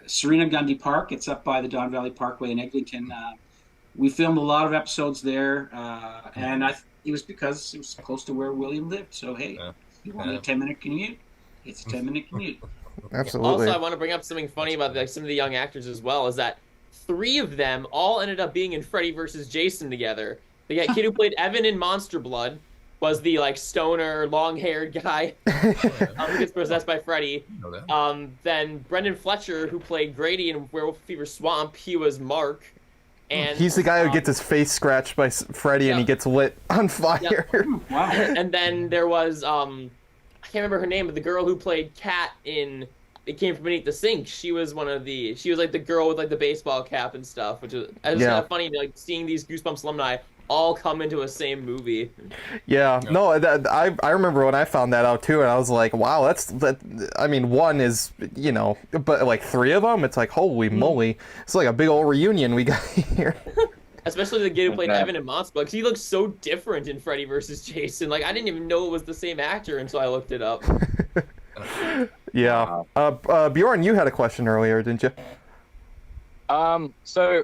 [SPEAKER 7] Serena Gundy Park. It's up by the Don Valley Parkway in Eglinton. We filmed a lot of episodes there, and it was because it was close to where William lived. So hey, you want a 10-minute commute? It's a 10-minute commute.
[SPEAKER 1] Absolutely.
[SPEAKER 4] Also, I want to bring up something funny about some of the young actors as well. Is that 3 of them all ended up being in Freddy vs. Jason together. The kid who played Evan in Monster Blood was the stoner, long-haired guy who gets possessed by Freddy. Then Brendan Fletcher, who played Grady in Werewolf Fever Swamp, he was Mark. And
[SPEAKER 1] he's the guy who gets his face scratched by Freddy and he gets lit on fire.
[SPEAKER 7] Wow.
[SPEAKER 4] And then there was I can't remember her name, but the girl who played Kat in It Came From Beneath the Sink. She was she was the girl with the baseball cap and stuff, which is kind of funny, seeing these Goosebumps alumni all come into a same movie.
[SPEAKER 1] Yeah, no, I remember when I found that out too, and I was like, wow, I mean, one is, but 3 of them, it's holy moly, it's like a big old reunion we got here.
[SPEAKER 4] Especially the kid who played Evan in Monster Blood, because he looks so different in Freddy vs. Jason. I didn't even know it was the same actor until I looked it up.
[SPEAKER 1] Yeah. Bjorn, you had a question earlier, didn't you?
[SPEAKER 5] So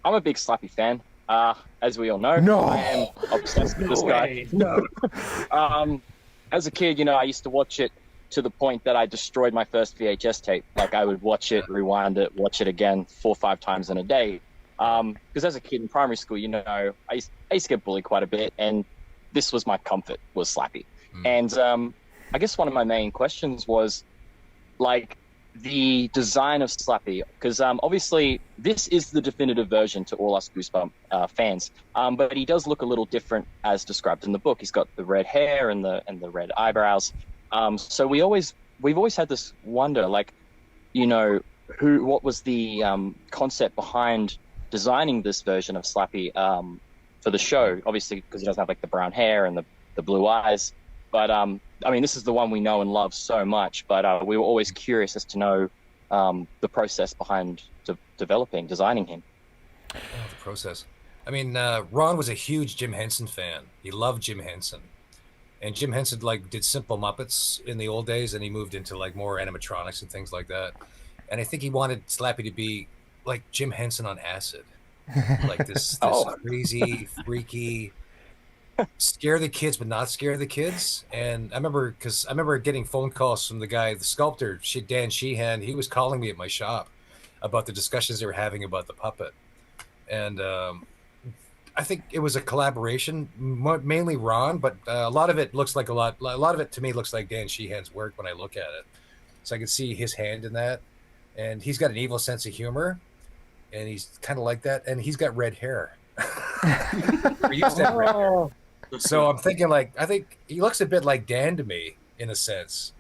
[SPEAKER 5] I'm a big Slappy fan. As we all know, I am obsessed with this guy. No. As a kid, I used to watch it to the point that I destroyed my first VHS tape. I would watch it, rewind it, watch it again 4 or 5 times in a day. Because as a kid in primary school, I used to get bullied quite a bit, and this was my comfort, was Slappy. And I guess one of my main questions was, the design of Slappy, because obviously this is the definitive version to all us Goosebump fans, but he does look a little different as described in the book. He's got the red hair and the red eyebrows. So we've always had this wonder, what was the concept behind designing this version of Slappy for the show? Obviously, because he doesn't have the brown hair and the blue eyes, but this is the one we know and love so much, but we were always curious as to know the process behind designing him.
[SPEAKER 2] Oh, the process. Ron was a huge Jim Henson fan. He loved Jim Henson. And Jim Henson did Simple Muppets in the old days, and he moved into more animatronics and things like that. And I think he wanted Slappy to be like Jim Henson on acid. This crazy, freaky, scare the kids but not scare the kids. And I remember getting phone calls from the guy, the sculptor, Dan Sheehan. He was calling me at my shop about the discussions they were having about the puppet. And I think it was a collaboration, mainly Ron, but a lot of it looks like a lot of it to me looks like Dan Sheehan's work when I look at it. So I can see his hand in that, and he's got an evil sense of humor, and he's kind of like that, and he's got red hair. He used to have red hair. So I'm thinking I think he looks a bit like Dan to me in a sense,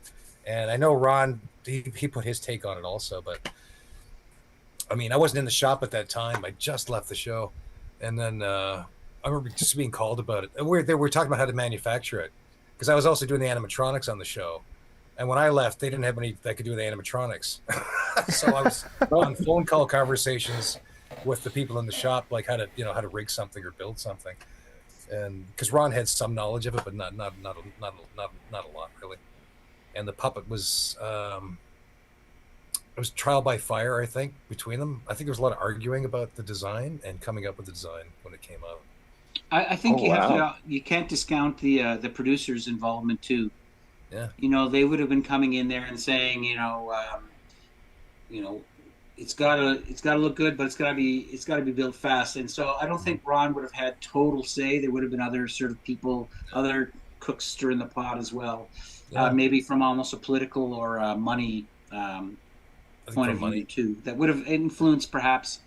[SPEAKER 2] and I know Ron he put his take on it also, but I mean I wasn't in the shop at that time. I just left the show. And then I remember just being called about it. And we were talking about how to manufacture it because I was also doing the animatronics on the show. And when I left, they didn't have any that could do the animatronics. So I was on phone call conversations with the people in the shop, like how to rig something or build something. And because Ron had some knowledge of it, but not a lot really. And the puppet was it was trial by fire, I think, between them. I think there was a lot of arguing about the design and coming up with the design when it came out.
[SPEAKER 7] I think you can't discount the producer's involvement too.
[SPEAKER 2] Yeah.
[SPEAKER 7] They would have been coming in there and saying, it's gotta look good, but it's gotta be built fast. And so I don't think Ron would have had total say. There would have been other sort of people, other cooks stirring the pot as well. Yeah. Maybe from almost a political or a money point of view too, that would have influenced perhaps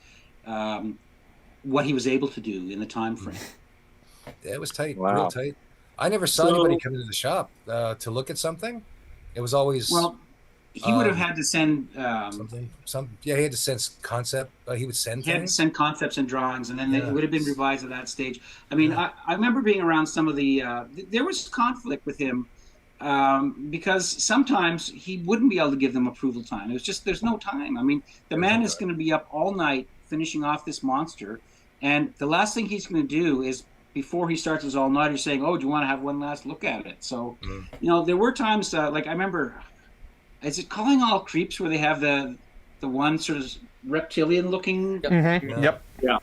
[SPEAKER 7] what he was able to do in the time frame.
[SPEAKER 2] Yeah, it was tight, real tight. I never saw anybody come into the shop to look at something. It was always
[SPEAKER 7] he would have had to send
[SPEAKER 2] he had to send concept. He would send.
[SPEAKER 7] He had to send concepts and drawings, and then it would have been revised at that stage. I mean, I remember being around some of the. There was conflict with him. Because sometimes he wouldn't be able to give them approval time. It was just there's no time. I mean, the man is going to be up all night finishing off this monster, and the last thing he's going to do is before he starts his all-nighter saying, "Oh, do you want to have one last look at it?" So, there were times like I remember, is it Calling All Creeps where they have the one sort of reptilian-looking creature?
[SPEAKER 5] Yeah.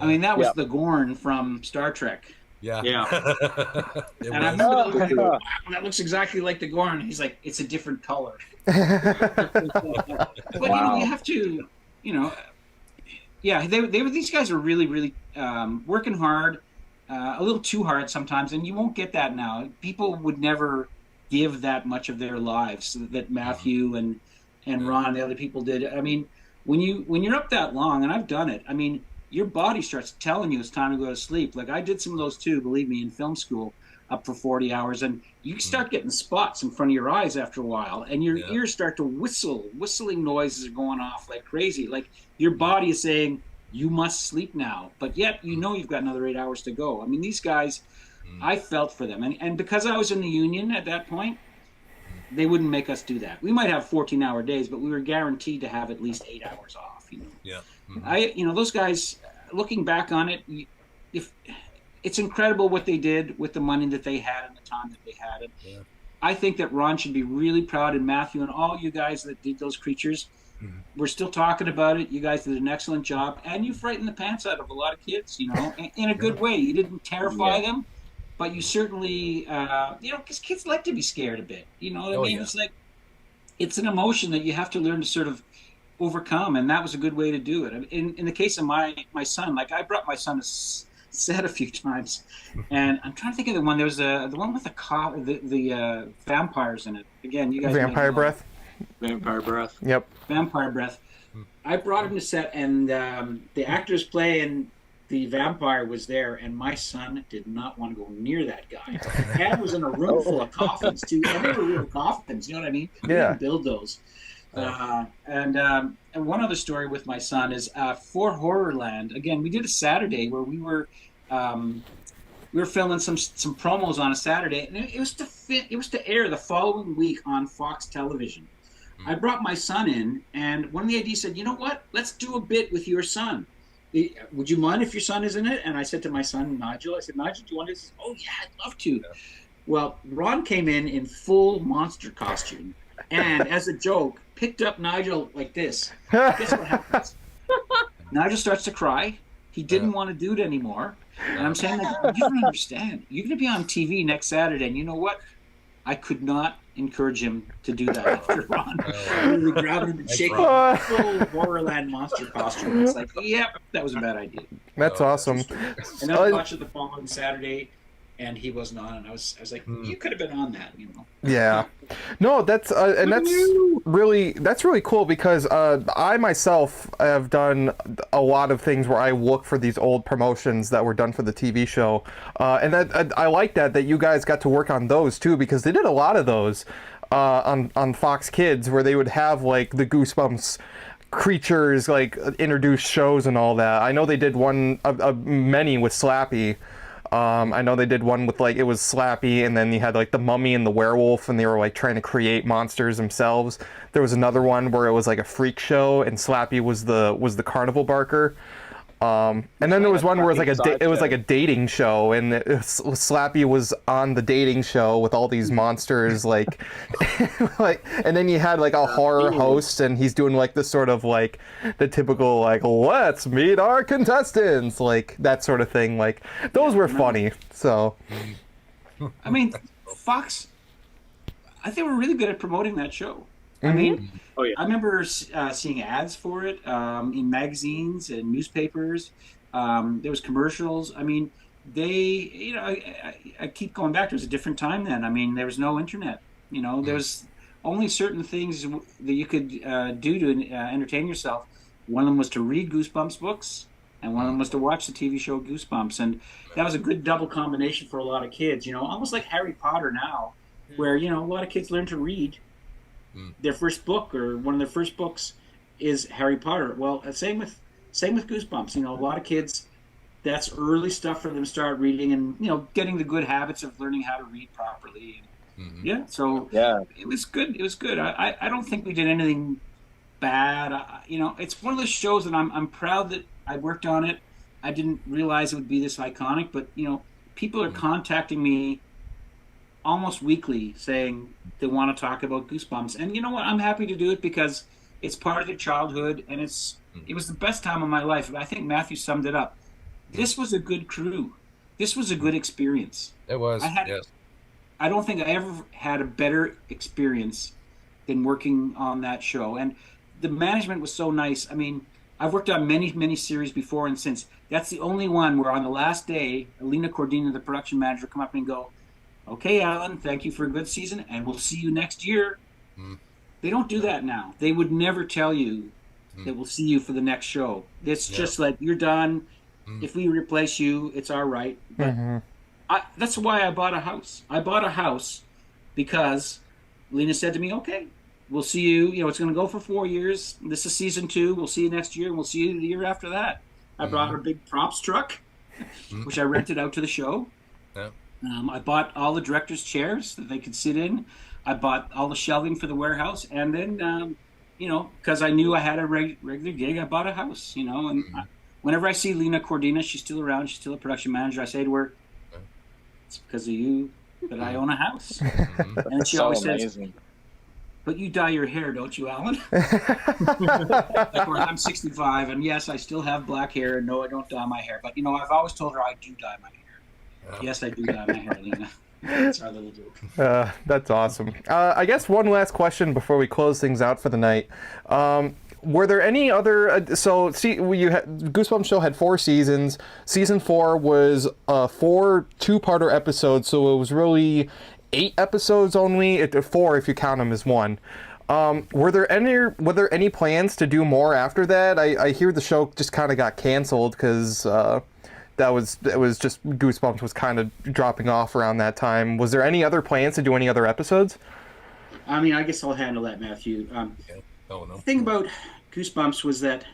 [SPEAKER 7] I mean, that was the Gorn from Star Trek.
[SPEAKER 2] Yeah.
[SPEAKER 7] And I remember wow, that looks exactly like the Gorn. He's like, it's a different color. But you have to, these guys are really, really working hard, a little too hard sometimes, and you won't get that now. People would never give that much of their lives that Matthew and Ron and the other people did. I mean, when you're up that long, and I've done it, I mean, your body starts telling you it's time to go to sleep. Like I did some of those too, believe me, in film school, up for 40 hours. And you start getting spots in front of your eyes after a while, and your ears start to whistle. Whistling noises are going off like crazy. Like your body is saying, you must sleep now. But yet, you've got another 8 hours to go. I mean, these guys, I felt for them. And because I was in the union at that point, they wouldn't make us do that. We might have 14-hour days, but we were guaranteed to have at least 8 hours off.
[SPEAKER 2] Yeah.
[SPEAKER 7] Those guys, looking back on it, if it's incredible what they did with the money that they had and the time that they had. And I think that Ron should be really proud, and Matthew and all you guys that did those creatures. We're still talking about it. You guys did an excellent job, and you frightened the pants out of a lot of kids, in a good way. You didn't terrify them, but you certainly, because kids like to be scared a bit. You know what I mean? Yeah. It's like, it's an emotion that you have to learn to sort of overcome, and that was a good way to do it. In the case of my son, like I brought my son to set a few times, and I'm trying to think of the one. There was the one with the vampires in it. Again, you guys.
[SPEAKER 1] Vampire Breath.
[SPEAKER 5] Vampire Breath.
[SPEAKER 1] Yep.
[SPEAKER 7] Vampire Breath. I brought him to set, and the actors playing the vampire was there, and my son did not want to go near that guy. Dad was in a room full of coffins too, and they were real coffins. You know what I mean? We didn't build those. And one other story with my son is for Horrorland. Again, we did a Saturday where we were filming some promos on a Saturday, and it was to air the following week on Fox Television. I brought my son in, and one of the ADs said, "You know what? Let's do a bit with your son. Would you mind if your son is in it?" And I said to my son Nigel, I said, "Nigel, do you want to?" "Oh yeah, I'd love to." Yeah. Well, Ron came in full monster costume, and as a joke, picked up Nigel like this. Guess what happens? Nigel starts to cry. He didn't want to do it anymore. And I'm saying, like, you don't understand. You're going to be on TV next Saturday, and you know what? I could not encourage him to do that after on. We grabbed him and shake him full Horrorland monster costume. It's like, yep, that was a bad idea.
[SPEAKER 1] That's awesome.
[SPEAKER 7] And then I watched it the following Saturday, and he wasn't on, and I was like, you could have been on that, you know.
[SPEAKER 1] Yeah, no, that's really cool because I myself have done a lot of things where I look for these old promotions that were done for the TV show, and I like that you guys got to work on those too, because they did a lot of those on Fox Kids, where they would have like the Goosebumps creatures like introduced shows and all that. I know they did many with Slappy. I know they did one with like, it was Slappy, and then you had like the mummy and the werewolf, and they were like trying to create monsters themselves. There was another one where it was like a freak show, and Slappy was the carnival barker. And then there was one where it was like a dating show, and Slappy was on the dating show with all these monsters, like, and then you had like a horror host, and he's doing like this sort of like the typical like, let's meet our contestants, like that sort of thing. Like those were funny. So,
[SPEAKER 7] I mean, Fox, I think we're really good at promoting that show. I mean, I remember seeing ads for it in magazines and newspapers. There was commercials. I mean, I keep going back. There was a different time then. I mean, there was no internet. You know, there was only certain things that you could do to entertain yourself. One of them was to read Goosebumps books, and one of them was to watch the TV show Goosebumps. And that was a good double combination for a lot of kids, you know, almost like Harry Potter now, where, you know, a lot of kids learn to read. Their first book, or one of their first books, is Harry Potter. Well, same with Goosebumps. You know, a lot of kids, that's early stuff for them to start reading, and you know, getting the good habits of learning how to read properly. Yeah, so it was good. It was good. I don't think we did anything bad. You know, it's one of those shows that I'm proud that I worked on it. I didn't realize it would be this iconic, but you know, people are contacting me almost weekly saying they want to talk about Goosebumps, and you know what, I'm happy to do it because it's part of their childhood, and it was the best time of my life. I think Matthew summed it up. This was a good crew. This was a good experience.
[SPEAKER 2] It was.
[SPEAKER 7] I don't think I ever had a better experience than working on that show, and the management was so nice. I mean, I've worked on many series before and since. That's the only one where on the last day, Alina Cordina, the production manager, come up and go, "Okay, Alan, thank you for a good season, and we'll see you next year." They don't do that now. They would never tell you that we'll see you for the next show. It's just like, you're done. If we replace you, it's all right. But that's why I bought a house. I bought a house because Lena said to me, "Okay, we'll see you. You know, it's going to go for 4 years. This is season 2. We'll see you next year, and we'll see you the year after that." I brought her a big props truck, which I rented out to the show. I bought all the directors' chairs that they could sit in. I bought all the shelving for the warehouse, and then, you know, because I knew I had a regular gig, I bought a house. You know, and whenever I see Lena Cordina, she's still around. She's still a production manager. I say to her, "It's because of you that I own a house." And she always says, "But you dye your hair, don't you, Alan?" Of course, I'm 65, and yes, I still have black hair. And no, I don't dye my hair. But you know, I've always told her I do dye my hair. Yes, I do dye my hair, Lena. That's our little joke.
[SPEAKER 1] That's awesome. I guess one last question before we close things out for the night. Were there any other? Goosebumps show had 4 seasons. Season 4 was 4 two-parter episodes, so it was really 8 episodes only. 4 if you count them as one. Were there any plans to do more after that? I hear the show just kind of got canceled because it was just Goosebumps was kind of dropping off around that time. Was there any other plans to do any other episodes?
[SPEAKER 7] I mean, I guess I'll handle that, Matthew. The thing about Goosebumps was that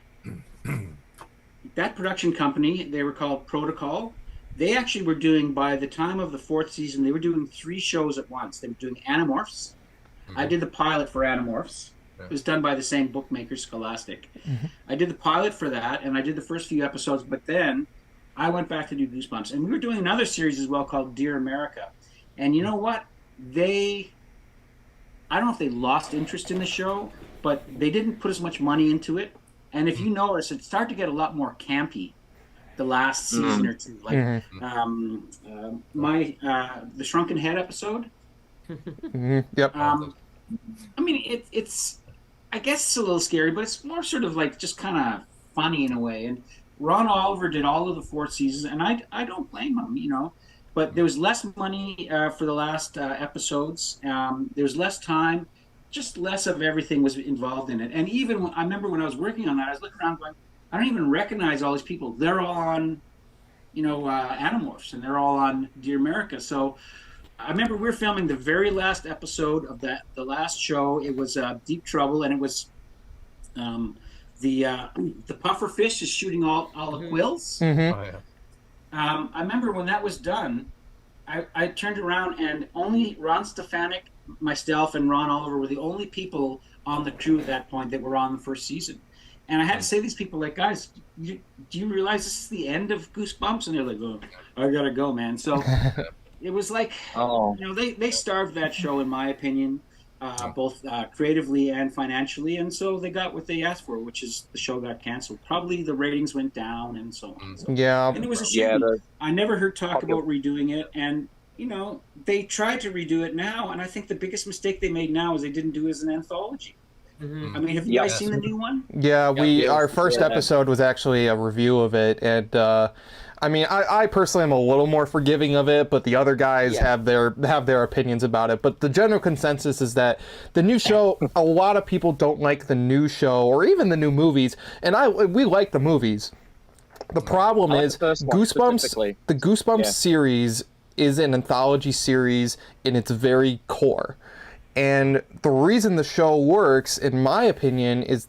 [SPEAKER 7] that production company, they were called Protocol. They actually were doing, by the time of the 4th season, they were doing 3 shows at once. They were doing Animorphs. I did the pilot for Animorphs. It was done by the same bookmaker, Scholastic. I did the pilot for that, and I did the first few episodes, but then I went back to do Goosebumps. And we were doing another series as well called Dear America. And you know what? I don't know if they lost interest in the show, but they didn't put as much money into it. And if you notice, it started to get a lot more campy the last season or two. Like the Shrunken Head episode,
[SPEAKER 1] Yep.
[SPEAKER 7] I mean, it's I guess it's a little scary, but it's more sort of like just kind of funny in a way. And Ron Oliver did all of the 4 seasons, and I don't blame him, you know. But there was less money for the last episodes. There was less time, just less of everything was involved in it. And even I remember when I was working on that, I was looking around going, I don't even recognize all these people. They're all on, you know, Animorphs, and they're all on Dear America. So I remember we were filming the very last episode of the last show. It was Deep Trouble, and it was the puffer fish is shooting all the quills.
[SPEAKER 1] Mm-hmm.
[SPEAKER 2] Oh, yeah.
[SPEAKER 7] I remember when that was done, I turned around and only Ron Stefanik, myself, and Ron Oliver were the only people on the crew at that point that were on the first season. And I had to say to these people, like, guys, do you realize this is the end of Goosebumps? And they're like, oh, I gotta go, man. So it was like, you know, they starved that show, in my opinion, both creatively and financially. And so they got what they asked for, which is the show got canceled. Probably the ratings went down and so on. So,
[SPEAKER 1] Yeah.
[SPEAKER 7] and it was a shame. I never heard talk about redoing it. And, you know, they tried to redo it now. And I think the biggest mistake they made now is they didn't do it as an anthology. I mean, have you guys seen the new one?
[SPEAKER 1] Yeah, our first episode was actually a review of it, and I mean, I personally am a little more forgiving of it, but the other guys have their opinions about it. But the general consensus is that the new show, a lot of people don't like the new show or even the new movies, and we like the movies. The problem is Goosebumps. The Goosebumps series is an anthology series in its very core. And the reason the show works, in my opinion, is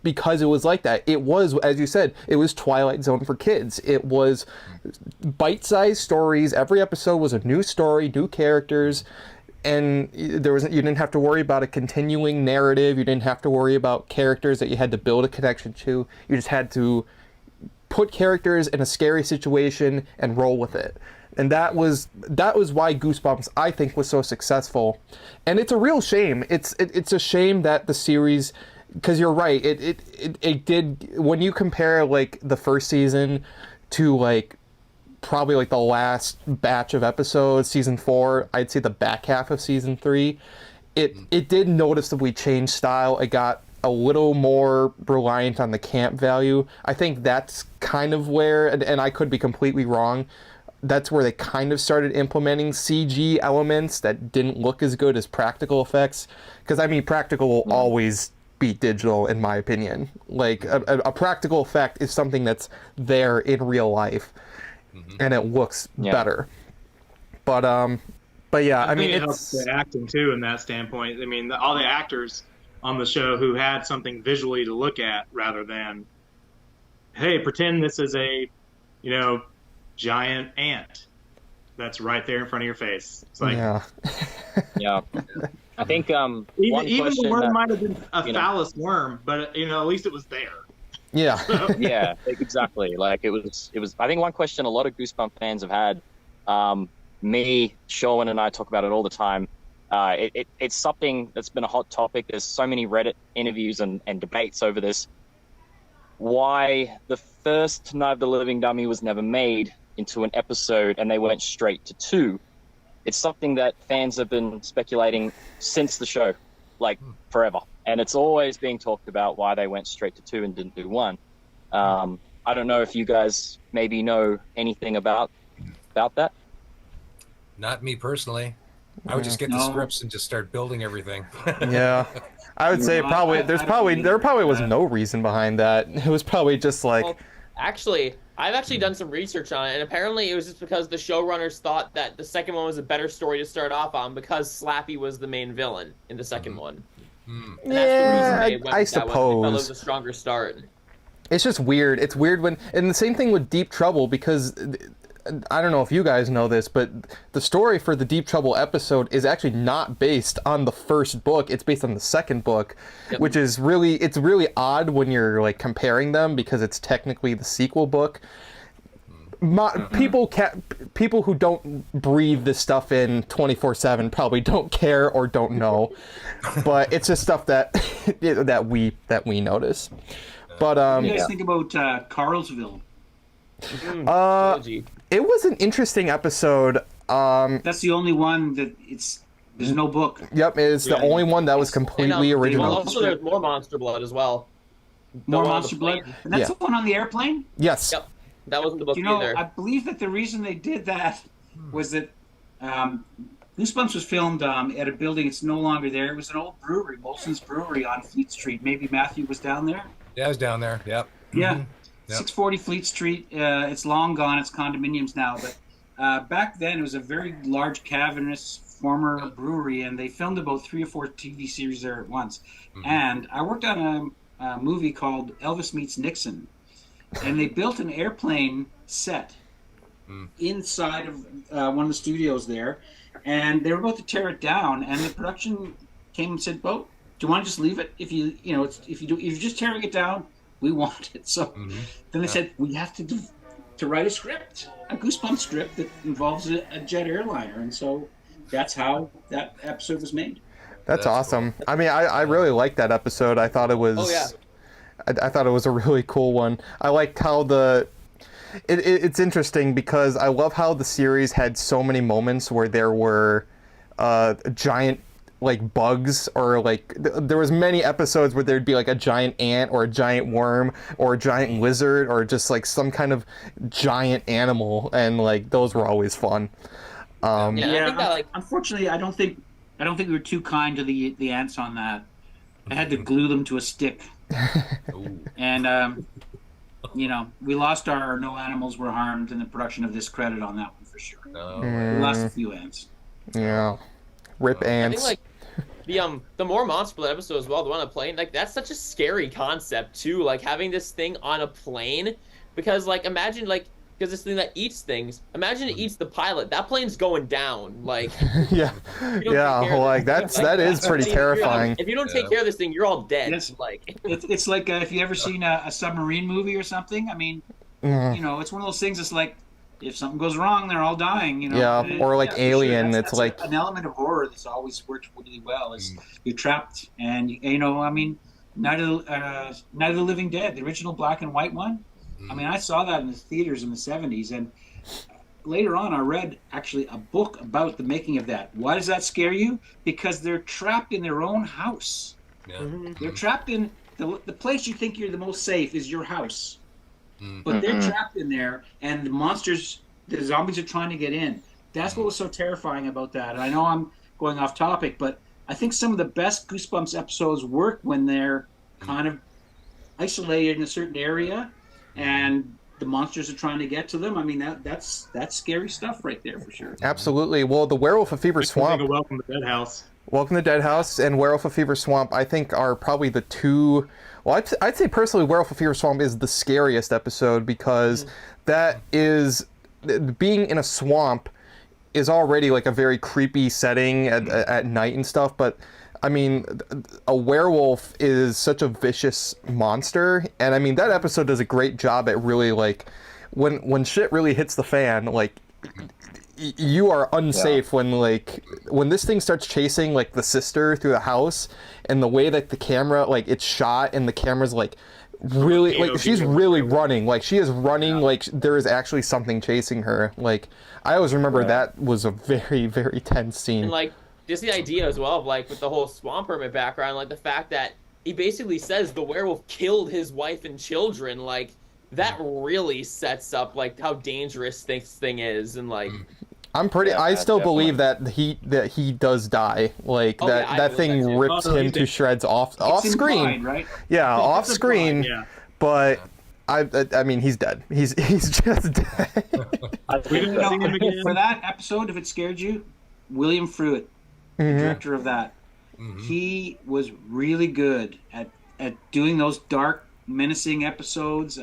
[SPEAKER 1] because it was like that. It was, as you said, it was Twilight Zone for kids. It was bite-sized stories. Every episode was a new story, new characters, and you didn't have to worry about a continuing narrative. You didn't have to worry about characters that you had to build a connection to. You just had to put characters in a scary situation and roll with it. And that was why Goosebumps, I think, was so successful. And it's a real shame. It's a shame that the series, because you're right, it did, when you compare like the first season to like probably like the last batch of episodes, season 4, I'd say the back half of season 3, it did noticeably change style. It got a little more reliant on the camp value. I think that's kind of where, and I could be completely wrong, that's where they kind of started implementing CG elements that didn't look as good as practical effects. Because, I mean, practical will always beat digital, in my opinion. Like, a practical effect is something that's there in real life, and it looks better. But yeah, I mean,
[SPEAKER 6] it helps the acting, too, in that standpoint. I mean, all the actors on the show who had something visually to look at rather than, hey, pretend this is a, you know, giant ant that's right there in front of your face. It's like,
[SPEAKER 5] yeah. I think
[SPEAKER 6] even the worm might have been a phallus worm, but you know, at least it was there.
[SPEAKER 1] Yeah.
[SPEAKER 5] Yeah, exactly. Like it was. I think one question a lot of Goosebumps fans have had, me, Sean, and I talk about it all the time. It's something that's been a hot topic. There's so many Reddit interviews and debates over this. Why the first Night of the Living Dummy was never made into an episode and they went straight to 2. It's something that fans have been speculating since the show, like forever. And it's always being talked about why they went straight to 2 and didn't do 1. I don't know if you guys maybe know anything about that.
[SPEAKER 2] Not me personally. I would just get the scripts and just start building everything.
[SPEAKER 1] Yeah. I would say there probably was no reason behind that. It was probably just like...
[SPEAKER 4] Well, actually, I've actually done some research on it, and apparently it was just because the showrunners thought that the second one was a better story to start off on because Slappy was the main villain in the second one. And that's the reason they went
[SPEAKER 1] I
[SPEAKER 4] with that one. They felt it was a stronger start.
[SPEAKER 1] It's just weird. It's weird when... And the same thing with Deep Trouble, because... I don't know if you guys know this, but the story for the Deep Trouble episode is actually not based on the first book. It's based on the second book, which is really odd when you're like comparing them because it's technically the sequel book. People who don't breathe this stuff in 24/7 probably don't care or don't know, but it's just stuff that that we notice. But
[SPEAKER 7] what do you guys think about Carlsville?
[SPEAKER 1] It was an interesting episode.
[SPEAKER 7] That's the only one that it's There's no book.
[SPEAKER 1] Yep, it's the only one that was completely original.
[SPEAKER 4] Also, there's more Monster Blood as well.
[SPEAKER 7] More Monster Blood? And that's the one on the airplane?
[SPEAKER 1] Yes.
[SPEAKER 4] Yep. That wasn't the book
[SPEAKER 7] either. I believe that the reason they did that was that Goosebumps was filmed at a building. It's no longer there. It was an old brewery, Molson's Brewery on Fleet Street. Maybe Matthew was down there?
[SPEAKER 2] Yeah, I was down there. Yep.
[SPEAKER 7] Yeah.
[SPEAKER 2] Yep.
[SPEAKER 7] 640 Fleet Street. It's long gone. It's condominiums now. But back then, it was a very large, cavernous former brewery, and they filmed about 3 or 4 TV series there at once. And I worked on a movie called Elvis Meets Nixon. And they built an airplane set inside of one of the studios there, and they were about to tear it down. And the production came and said, "Well, do you want to just leave it? If you're just tearing it down, we want it." So then they said, "We have to write a script, a Goosebumps script that involves a jet airliner," and so that's how that episode was made.
[SPEAKER 1] That's awesome. Cool. I mean, I really liked that episode. I thought it was. Oh yeah. I thought it was a really cool one. I liked how it's interesting because I love how the series had so many moments where there were giant like bugs, or like there was many episodes where there'd be like a giant ant or a giant worm or a giant lizard or just like some kind of giant animal, and like those were always fun.
[SPEAKER 7] I think that, unfortunately, I don't think we were too kind to the ants on that. I had to glue them to a stick. And we lost our no animals were harmed in the production of this credit on that one for sure. We lost a few ants.
[SPEAKER 1] Yeah, rip ants.
[SPEAKER 4] I think the more Monster Blood episode as well, the one on a plane, like that's such a scary concept too. Like having this thing on a plane, because like imagine like. Because this thing that eats things, imagine it eats the pilot. That plane's going down. Like,
[SPEAKER 1] like that is pretty terrifying.
[SPEAKER 4] If you don't take care of this thing, you're all dead.
[SPEAKER 7] It's like if you ever seen a submarine movie or something. I mean, it's one of those things. It's like if something goes wrong, they're all dying.
[SPEAKER 1] Or like Alien.
[SPEAKER 7] Sure.
[SPEAKER 1] It's like
[SPEAKER 7] an element of horror that's always worked really well. Is you're trapped, and I mean, Night of the Living Dead, the original black and white one. I mean, I saw that in the theaters in the 70s, and later on I read actually a book about the making of that. Why does that scare you? Because they're trapped in their own house. Yeah. They're trapped in the place you think you're the most safe is your house. But they're trapped in there, and the zombies are trying to get in. That's what was so terrifying about that. And I know I'm going off topic, but I think some of the best Goosebumps episodes work when they're kind of isolated in a certain area, and the monsters are trying to get to them. I mean, that's scary stuff right there for sure.
[SPEAKER 1] Absolutely. Well, the Werewolf of Fever Swamp.
[SPEAKER 6] Welcome to Dead House.
[SPEAKER 1] Welcome to Dead House and Werewolf of Fever Swamp, I think, are probably the two. Well, I'd say personally, Werewolf of Fever Swamp is the scariest episode because that is being in a swamp is already like a very creepy setting at night and stuff, but. I mean, a werewolf is such a vicious monster, and I mean that episode does a great job at really like when shit really hits the fan, like you are unsafe when this thing starts chasing like the sister through the house, and the way that the camera like it's shot and the camera's like really like she's really running, like she is running like there is actually something chasing her. Like I always remember that was a very, very tense scene.
[SPEAKER 4] And like just the idea as well of like with the whole swamp hermit background, like the fact that he basically says the werewolf killed his wife and children, like that really sets up like how dangerous this thing is. And like
[SPEAKER 1] I still believe that he does die, like that thing rips him to shreds off screen,
[SPEAKER 7] mind, right?
[SPEAKER 1] Off screen, but I mean he's dead, he's just dead.
[SPEAKER 7] For that episode, if it scared you, William Fruitt, the director of that, he was really good at doing those dark, menacing episodes,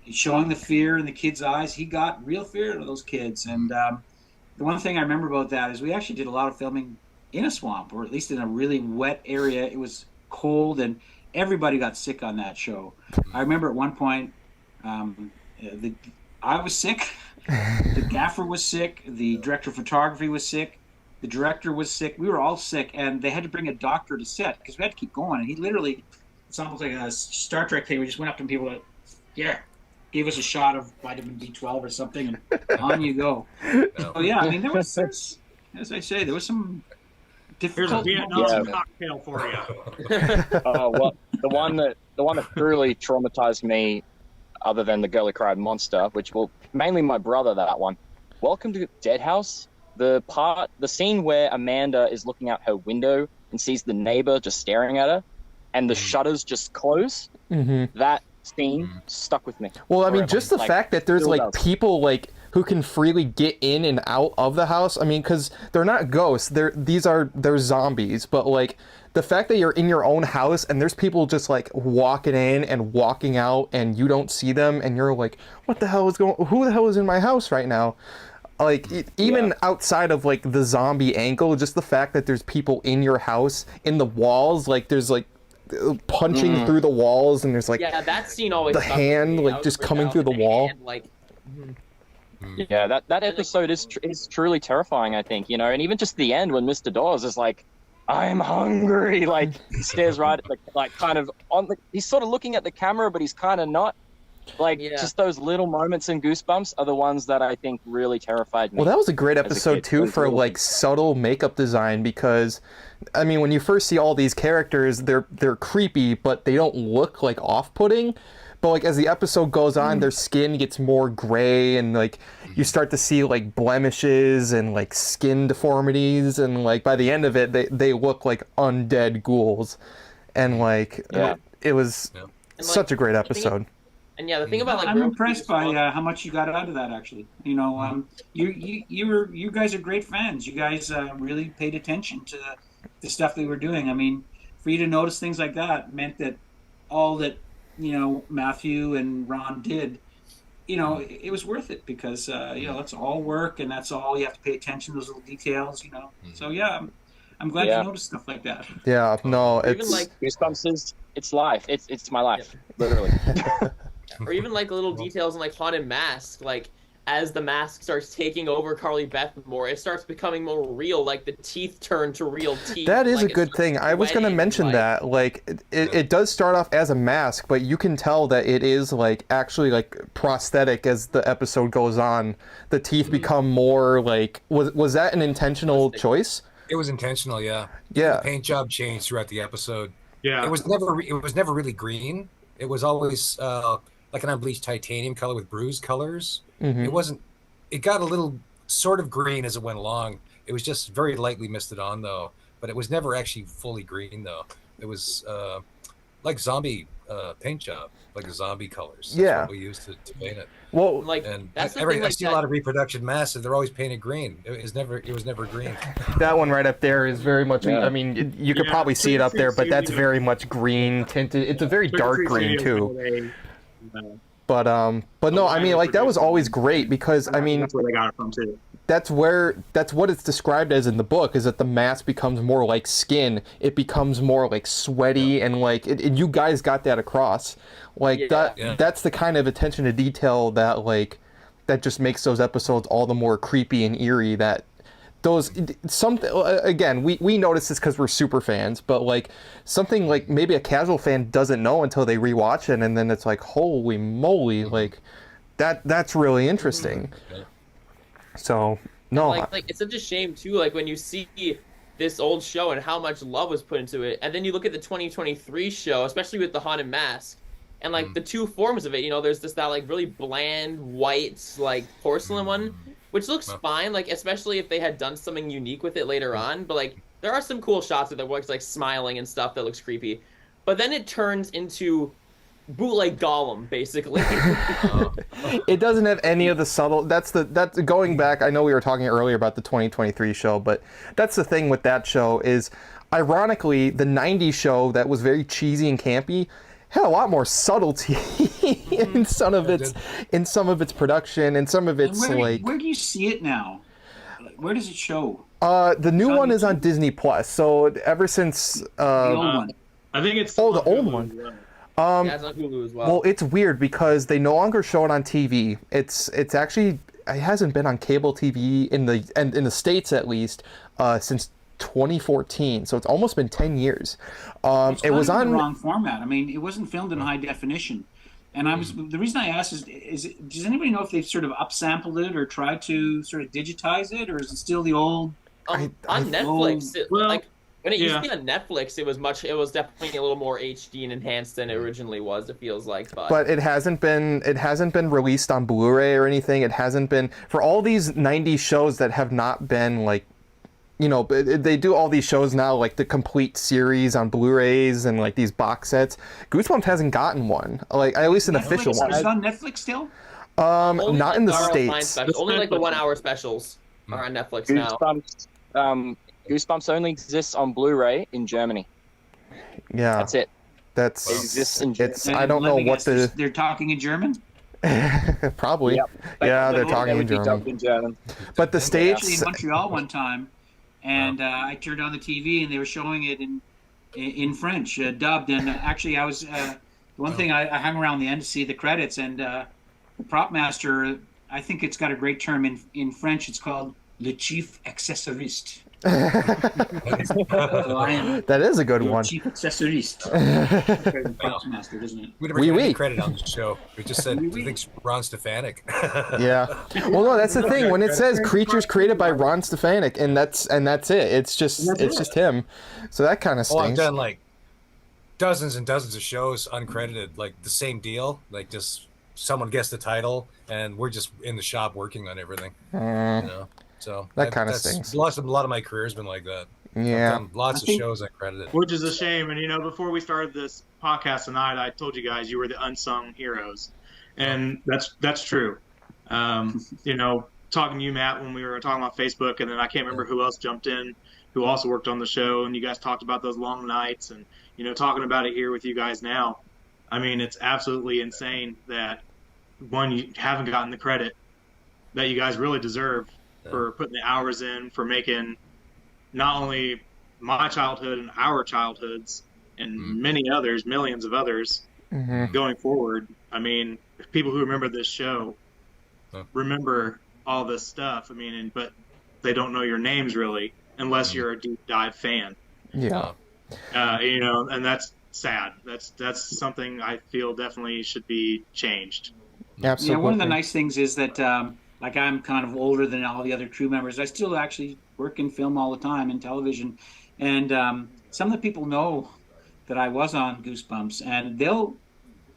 [SPEAKER 7] showing the fear in the kids' eyes. He got real fear out of those kids. And the one thing I remember about that is we actually did a lot of filming in a swamp, or at least in a really wet area. It was cold, and everybody got sick on that show. I remember at one point, I was sick, the gaffer was sick, the director of photography was sick, the director was sick. We were all sick, and they had to bring a doctor to set because we had to keep going. And he literally, it's almost like a Star Trek thing. We just went up to people and, gave us a shot of vitamin B12 or something, and on you go. So, I mean, there was, as I say, there was some
[SPEAKER 6] Here's a Vietnam cocktail for you.
[SPEAKER 5] Well, the one that truly traumatized me, other than the Girl Who Cried Monster, which mainly my brother, that one. Welcome to Dead House. The scene where Amanda is looking out her window and sees the neighbor just staring at her, and the shutters just close.
[SPEAKER 1] Mm-hmm.
[SPEAKER 5] That scene stuck with me.
[SPEAKER 1] Well, I mean, just the fact that there's like people like who can freely get in and out of the house. I mean, because they're not ghosts. They're zombies. But like the fact that you're in your own house and there's people just like walking in and walking out and you don't see them and you're like, what the hell is who the hell is in my house right now? Like even outside of like the zombie angle, just the fact that there's people in your house, in the walls, like there's like punching through the walls and there's like
[SPEAKER 4] that scene always
[SPEAKER 1] the hand like just coming through the wall.
[SPEAKER 4] Hand, like,
[SPEAKER 5] yeah, that episode is truly terrifying, I think, and even just the end when Mr. Dawes is like, I'm hungry, like he stares right at like kind of he's sort of looking at the camera, but he's kind of not. Just those little moments in Goosebumps are the ones that I think really terrified me.
[SPEAKER 1] Well, that was a great episode too for like subtle makeup design, because I mean, when you first see all these characters, they're creepy, but they don't look like off-putting. But like as the episode goes on, their skin gets more gray, and like you start to see like blemishes and like skin deformities, and like by the end of it, they look like undead ghouls, and like it was such a great episode.
[SPEAKER 4] And the thing about
[SPEAKER 7] I'm impressed by how much you got out of that. Actually, you guys are great fans. You guys really paid attention to the stuff they were doing. I mean, for you to notice things like that meant that all that Matthew and Ron did, it was worth it, because that's all work and that's all you have to pay attention to, those little details. So I'm glad you noticed stuff like that.
[SPEAKER 1] Yeah, no, it's
[SPEAKER 5] even like Goosebumps it's life. It's my life, literally.
[SPEAKER 4] Or even like little details in like Haunted Mask, like as the mask starts taking over Carly Beth more, it starts becoming more real, like the teeth turn to real teeth.
[SPEAKER 1] That is
[SPEAKER 4] like,
[SPEAKER 1] a good thing. I was going to mention that. Like it does start off as a mask, but you can tell that it is like actually like prosthetic as the episode goes on. The teeth become more like was that an intentional choice?
[SPEAKER 2] It was intentional, yeah.
[SPEAKER 1] Yeah.
[SPEAKER 2] The paint job changed throughout the episode.
[SPEAKER 6] Yeah.
[SPEAKER 2] It was never really green. It was always like an unbleached titanium color with bruised colors.
[SPEAKER 1] Mm-hmm.
[SPEAKER 2] It got a little sort of green as it went along. It was just very lightly misted on though, but it was never actually fully green though. It was like zombie paint job, like the zombie colors. That's what we used to paint it.
[SPEAKER 1] Well,
[SPEAKER 4] like
[SPEAKER 2] and
[SPEAKER 4] that's
[SPEAKER 2] I see a lot of reproduction masks. They're always painted green. It was never green.
[SPEAKER 1] That one right up there is very much. I mean, you could probably see it up there, but that's very much green tinted. It's a very dark green too. But no, I mean, like that was always great, because I mean,
[SPEAKER 6] that's where they got it from too.
[SPEAKER 1] That's what it's described as in the book, is that the mask becomes more like skin. It becomes more like sweaty, and like you guys got that across. Like that's the kind of attention to detail that that just makes those episodes all the more creepy and eerie. That again, we notice this because we're super fans, but like something like maybe a casual fan doesn't know until they rewatch it, and then it's like, holy moly, like that's really interesting. So no,
[SPEAKER 4] like it's such a shame too, like when you see this old show and how much love was put into it, and then you look at the 2023 show, especially with the Haunted Mask, and like the two forms of it, there's that like really bland white like porcelain one, which looks fine, like especially if they had done something unique with it later on, but like there are some cool shots of it where it's like smiling and stuff that looks creepy, but then it turns into bootleg Gollum, basically.
[SPEAKER 1] It doesn't have any of the subtle. That's going back. I know we were talking earlier about the 2023 show, but that's the thing with that show is, ironically, the 90s show that was very cheesy and campy had a lot more subtlety in some of its production and some of its
[SPEAKER 7] where do you see it now? Where does it show?
[SPEAKER 1] The new one is on Disney Plus. So ever since
[SPEAKER 7] the old one.
[SPEAKER 6] I think it's
[SPEAKER 1] the old one.
[SPEAKER 4] It's on Hulu as well.
[SPEAKER 1] Well, it's weird because they no longer show it on TV. It's actually, it hasn't been on cable TV in the States at least since 2014. So it's almost been 10 years. It was on
[SPEAKER 7] the wrong format. I mean, it wasn't filmed in high definition. And the reason I asked is does anybody know if they've sort of upsampled it or tried to sort of digitize it, or is it still the old
[SPEAKER 4] On Netflix, like when it used to be on Netflix, it was definitely a little more HD and enhanced than it originally was. It feels like,
[SPEAKER 1] but it hasn't been released on Blu-ray or anything. It hasn't been for all these '90s shows that have not been like, you know, they do all these shows now, like the complete series on Blu-rays and like these box sets. Goosebumps hasn't gotten one, like at least an official one.
[SPEAKER 7] Is it on Netflix still?
[SPEAKER 1] Not in the States.
[SPEAKER 4] Only like the 1 hour specials are on Netflix now.
[SPEAKER 5] Goosebumps only exists on Blu-ray in Germany.
[SPEAKER 1] Yeah,
[SPEAKER 5] that's it.
[SPEAKER 1] It
[SPEAKER 5] exists in Germany.
[SPEAKER 1] I don't know what
[SPEAKER 7] they're talking in German.
[SPEAKER 1] Probably.
[SPEAKER 5] Yep.
[SPEAKER 1] Yeah, they're talking in German. But the States.
[SPEAKER 7] Actually, in Montreal one time, and I turned on the TV and they were showing it in French, dubbed. And actually, I was one thing I hung around the end to see the credits, and the prop master. I think it's got a great term in French. It's called le chief accessoriste.
[SPEAKER 1] That is a good one.
[SPEAKER 7] Chief accessoriste. Props master, doesn't it?
[SPEAKER 2] We never got any credit on the show. We just said, "I think Ron Stefanik."
[SPEAKER 1] Yeah. Well, no, that's the thing. When it says creatures created by Ron Stefanik, and that's it. It's just him. So that kind of stinks.
[SPEAKER 2] Well, I've done like dozens and dozens of shows uncredited, like the same deal. Like just someone guessed the title, and we're just in the shop working on everything. You know. So
[SPEAKER 1] that kind of stinks.
[SPEAKER 2] A lot of my career has been like that.
[SPEAKER 1] Yeah,
[SPEAKER 2] I've done lots of shows uncredited,
[SPEAKER 6] which is a shame. And you know, before we started this podcast tonight, I told you guys you were the unsung heroes, and that's true. You know, talking to you, Matt, when we were talking about Facebook, and then I can't remember who else jumped in, who also worked on the show, and you guys talked about those long nights, and you know, talking about it here with you guys now. I mean, it's absolutely insane that one, you haven't gotten the credit that you guys really deserve. For putting the hours in, for making not only my childhood and our childhoods and many others, millions of others going forward. I mean, people who remember this show remember all this stuff. I mean, but they don't know your names really, unless you're a deep dive fan.
[SPEAKER 1] Yeah.
[SPEAKER 6] You know, and that's sad. That's something I feel definitely should be changed.
[SPEAKER 1] Absolutely.
[SPEAKER 7] Yeah, one of the nice things is that like I'm kind of older than all the other crew members. I still actually work in film all the time and television. And some of the people know that I was on Goosebumps, and they'll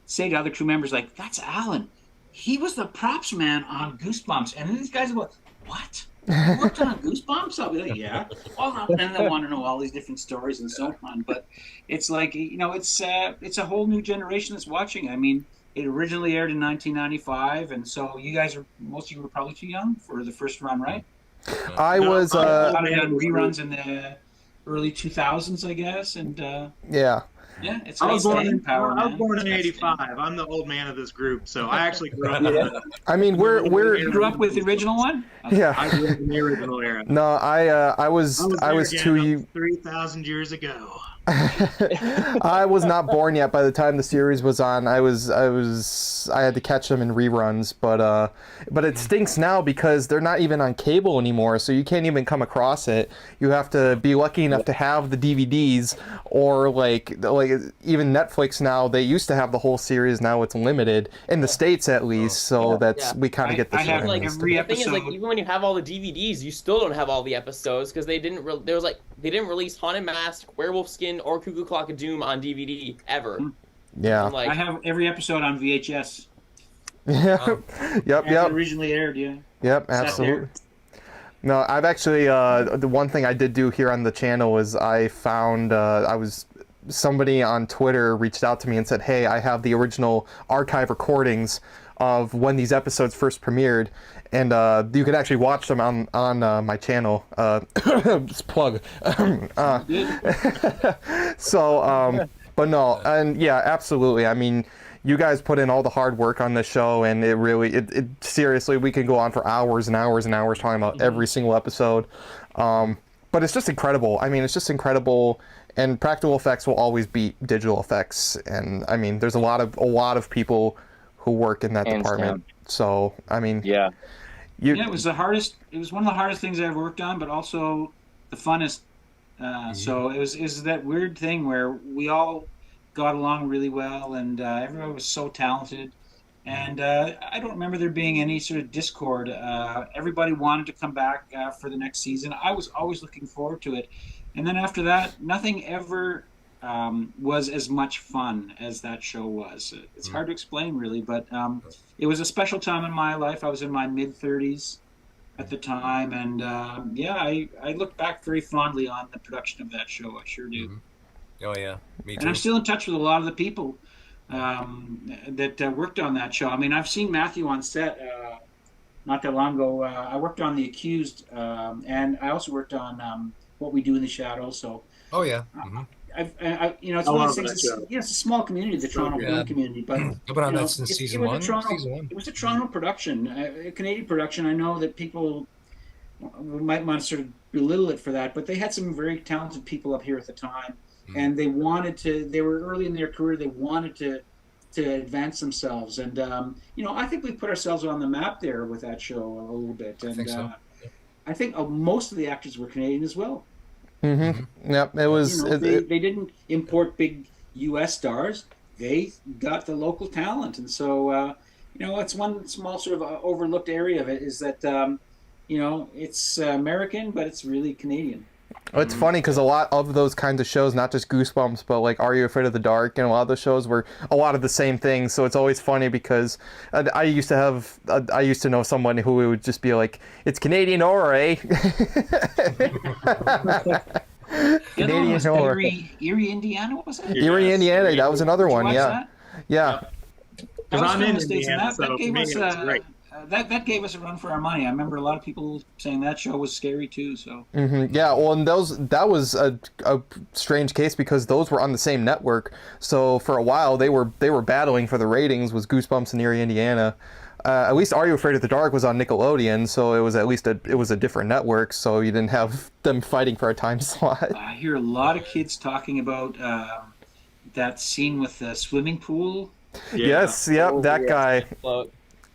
[SPEAKER 7] say to other crew members, like, that's Alan. He was the props man on Goosebumps. And then these guys are like, what? You worked on Goosebumps? I'll be like, yeah. Well, and they want to know all these different stories and so on. But it's like, you know, it's a whole new generation that's watching. I mean, it originally aired in 1995, and so you guys most of you were probably too young for the first run, right?
[SPEAKER 1] I was
[SPEAKER 7] reruns in the early 2000s, I guess, and
[SPEAKER 1] yeah,
[SPEAKER 7] it's
[SPEAKER 6] I was born in
[SPEAKER 7] '85.
[SPEAKER 6] I'm the old man of this group, so I actually grew up.
[SPEAKER 1] I mean,
[SPEAKER 7] You grew up with the original one?
[SPEAKER 1] Yeah,
[SPEAKER 6] I grew up in the original era.
[SPEAKER 1] No, I was
[SPEAKER 6] 3,000 years ago.
[SPEAKER 1] I was not born yet by the time the series was on. I had to catch them in reruns, but it stinks now because they're not even on cable anymore, so you can't even come across it. You have to be lucky enough to have the DVDs, or like even Netflix now. They used to have the whole series, now it's limited in the States at least. So we kind of get the.
[SPEAKER 7] I have like every episode.
[SPEAKER 4] The thing is, like, even when you have all the DVDs, you still don't have all the episodes because they didn't release Haunted Mask, Werewolf Skin, or Cuckoo Clock of Doom on DVD ever.
[SPEAKER 1] Yeah.
[SPEAKER 4] Like,
[SPEAKER 7] I have every episode on VHS.
[SPEAKER 1] Yeah. Yep.
[SPEAKER 7] Originally aired, yeah.
[SPEAKER 1] Yep. Absolutely. No, I've actually the one thing I did do here on the channel is I found somebody on Twitter reached out to me and said, "Hey, I have the original archive recordings of when these episodes first premiered." And you can actually watch them on my channel. Just plug. But no, and yeah, absolutely. I mean, you guys put in all the hard work on this show, and it seriously, we can go on for hours and hours and hours talking about every single episode. But it's just incredible. I mean, it's just incredible. And practical effects will always beat digital effects. And I mean, there's a lot of people who work in that department. So I mean,
[SPEAKER 7] yeah, it was the hardest. It was one of the hardest things I ever worked on, but also the funnest. So it was that weird thing where we all got along really well, and everyone was so talented. And I don't remember there being any sort of discord. Everybody wanted to come back for the next season. I was always looking forward to it. And then after that, nothing ever was as much fun as that show was. It's hard to explain, really, but it was a special time in my life. I was in my mid-30s at the time. And I look back very fondly on the production of that show. I sure do.
[SPEAKER 2] Oh, yeah. Me too.
[SPEAKER 7] And I'm still in touch with a lot of the people that worked on that show. I mean, I've seen Matthew on set not that long ago. I worked on The Accused, and I also worked on What We Do in the Shadows. So,
[SPEAKER 2] oh yeah,
[SPEAKER 7] it's one of those things. It's a small community, the Toronto film community, but
[SPEAKER 2] I've been on that since season one.
[SPEAKER 7] It was a Toronto production, a Canadian production. I know that people might want to sort of belittle it for that, but they had some very talented people up here at the time. And they wanted to. They were early in their career. They wanted to advance themselves, and I think we put ourselves on the map there with that show a little bit. And I think so. I think most of the actors were Canadian as well.
[SPEAKER 1] Mm-hmm. Yep, it was.
[SPEAKER 7] They didn't import big U.S. stars. They got the local talent, and so it's one small sort of overlooked area of it is that it's American, but it's really Canadian.
[SPEAKER 1] It's funny because a lot of those kinds of shows, not just Goosebumps, but like Are You Afraid of the Dark, and a lot of the shows were a lot of the same things. So it's always funny because I used to know someone who would just be like, "It's Canadian horror, eh?"
[SPEAKER 7] Canadian horror. Erie, Indiana, was it?
[SPEAKER 1] Erie, Indiana. That was another one. Yeah.
[SPEAKER 6] Because I'm in Indiana, so for me, it was great.
[SPEAKER 7] That gave us a run for our money. I remember a lot of people saying that show was scary too. So
[SPEAKER 1] yeah, well, and that was a strange case because those were on the same network. So for a while they were battling for the ratings. Was Goosebumps in Erie, Indiana. At least Are You Afraid of the Dark was on Nickelodeon, so it was at least it was a different network. So you didn't have them fighting for a time slot.
[SPEAKER 7] I hear a lot of kids talking about that scene with the swimming pool.
[SPEAKER 1] Yeah. Yes, yep, that guy.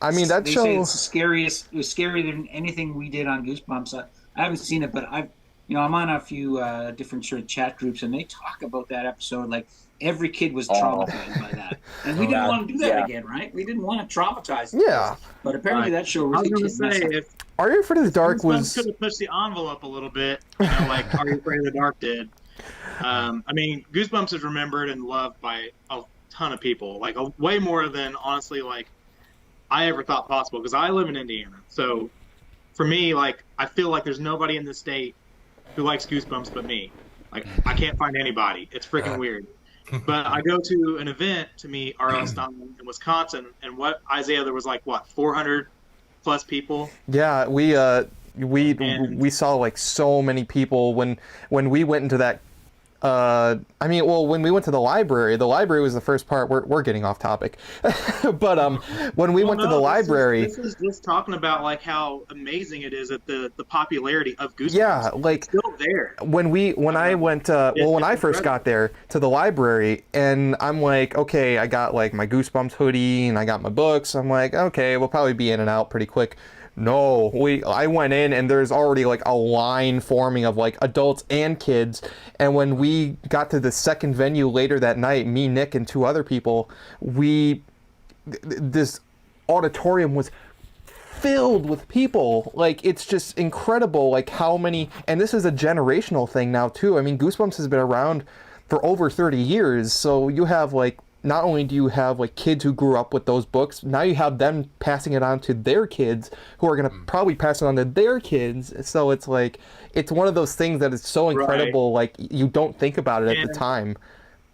[SPEAKER 1] I mean, that show.
[SPEAKER 7] Say it's scariest. It was scarier than anything we did on Goosebumps. I haven't seen it, but I'm on a few different sort of chat groups, and they talk about that episode like every kid was traumatized by that, and we didn't want to do that again, right? We didn't want to traumatize them.
[SPEAKER 1] Yeah,
[SPEAKER 7] but apparently that show really.
[SPEAKER 6] I was going to say, if
[SPEAKER 1] Are You Afraid of the Dark was
[SPEAKER 6] could have pushed the envelope a little bit, like Are You Afraid of the Dark did. I mean, Goosebumps is remembered and loved by a ton of people, like way more than honestly like I ever thought possible, because I live in Indiana. So for me, like, I feel like there's nobody in the state who likes Goosebumps but me. Like, I can't find anybody. It's freaking weird. But I go to an event to meet RL Stine in Wisconsin, and there was like 400 plus people.
[SPEAKER 1] Yeah, we saw like so many people when we went into that. When we went to the library was the first part. We're getting off topic, but when we went to the library,
[SPEAKER 6] this is just talking about like how amazing it is at the popularity of Goosebumps.
[SPEAKER 1] Yeah, like
[SPEAKER 6] it's still there.
[SPEAKER 1] When I first got there to the library, and I'm like, okay, I got like my Goosebumps hoodie and I got my books. I'm like, okay, we'll probably be in and out pretty quick. No, I went in and there's already like a line forming of like adults and kids. And when we got to the second venue later that night, me, Nick, and two other people, this auditorium was filled with people. Like, it's just incredible, like how many, and this is a generational thing now too. I mean, Goosebumps has been around for over 30 years. So you have like, not only do you have like kids who grew up with those books, now you have them passing it on to their kids who are going to probably pass it on to their kids. So it's like, it's one of those things that is so incredible. Like, you don't think about it at the time,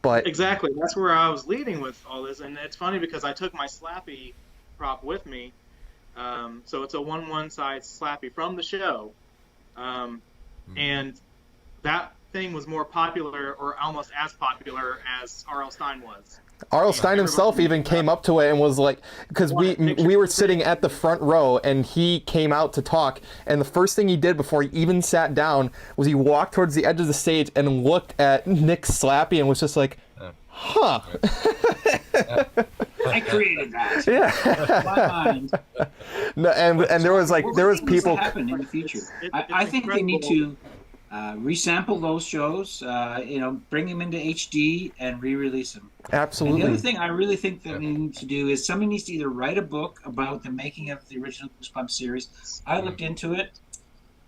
[SPEAKER 1] but
[SPEAKER 6] exactly. That's where I was leading with all this. And it's funny because I took my Slappy prop with me. So it's a 1/1 size Slappy from the show. And that thing was more popular, or almost as popular as RL Stine was.
[SPEAKER 1] RL Stine himself even came up to it and was like, because we were sitting at the front row and he came out to talk, and the first thing he did before he even sat down was he walked towards the edge of the stage and looked at Nick's Slappy and was just like, huh.
[SPEAKER 7] I created that.
[SPEAKER 1] Yeah.
[SPEAKER 7] My mind.
[SPEAKER 1] No, and there was like, there was people.
[SPEAKER 7] Happen in the future. I think they need to. resample those shows, bring them into HD and re-release them.
[SPEAKER 1] Absolutely.
[SPEAKER 7] And the other thing I really think that we need to do is somebody needs to either write a book about the making of the original Goosebumps series. I looked into it.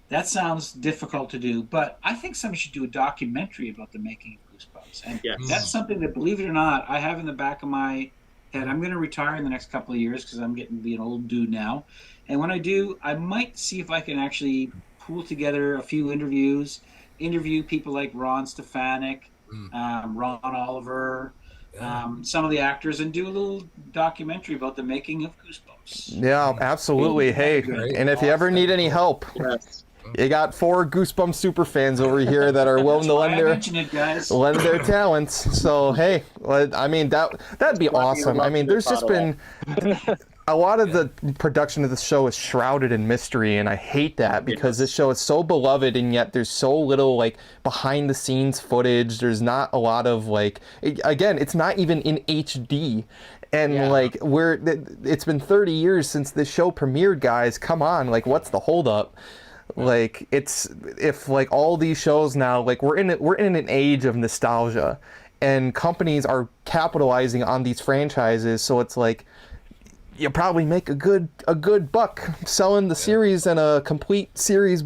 [SPEAKER 7] That sounds difficult to do, but I think somebody should do a documentary about the making of Goosebumps. And that's something that, believe it or not, I have in the back of my head. I'm going to retire in the next couple of years because I'm getting to be an old dude now. And when I do, I might see if I can actually pull together a few interviews, interview people like Ron Stefanik, Ron Oliver, some of the actors, and do a little documentary about the making of Goosebumps.
[SPEAKER 1] Yeah, absolutely. Hey, and if you ever need any help, you got 4 Goosebumps super fans over here that are willing to lend their talents. So hey, I mean that'd be awesome. I mean, there's just been a lot of the production of the show is shrouded in mystery, and I hate that because this show is so beloved, and yet there's so little like behind the scenes footage. There's not a lot of again, it's not even in HD. And it's been 30 years since this show premiered, guys. Come on, what's the holdup? If all these shows now, we're in an age of nostalgia, and companies are capitalizing on these franchises, so it's you probably make a good buck selling the series and a complete series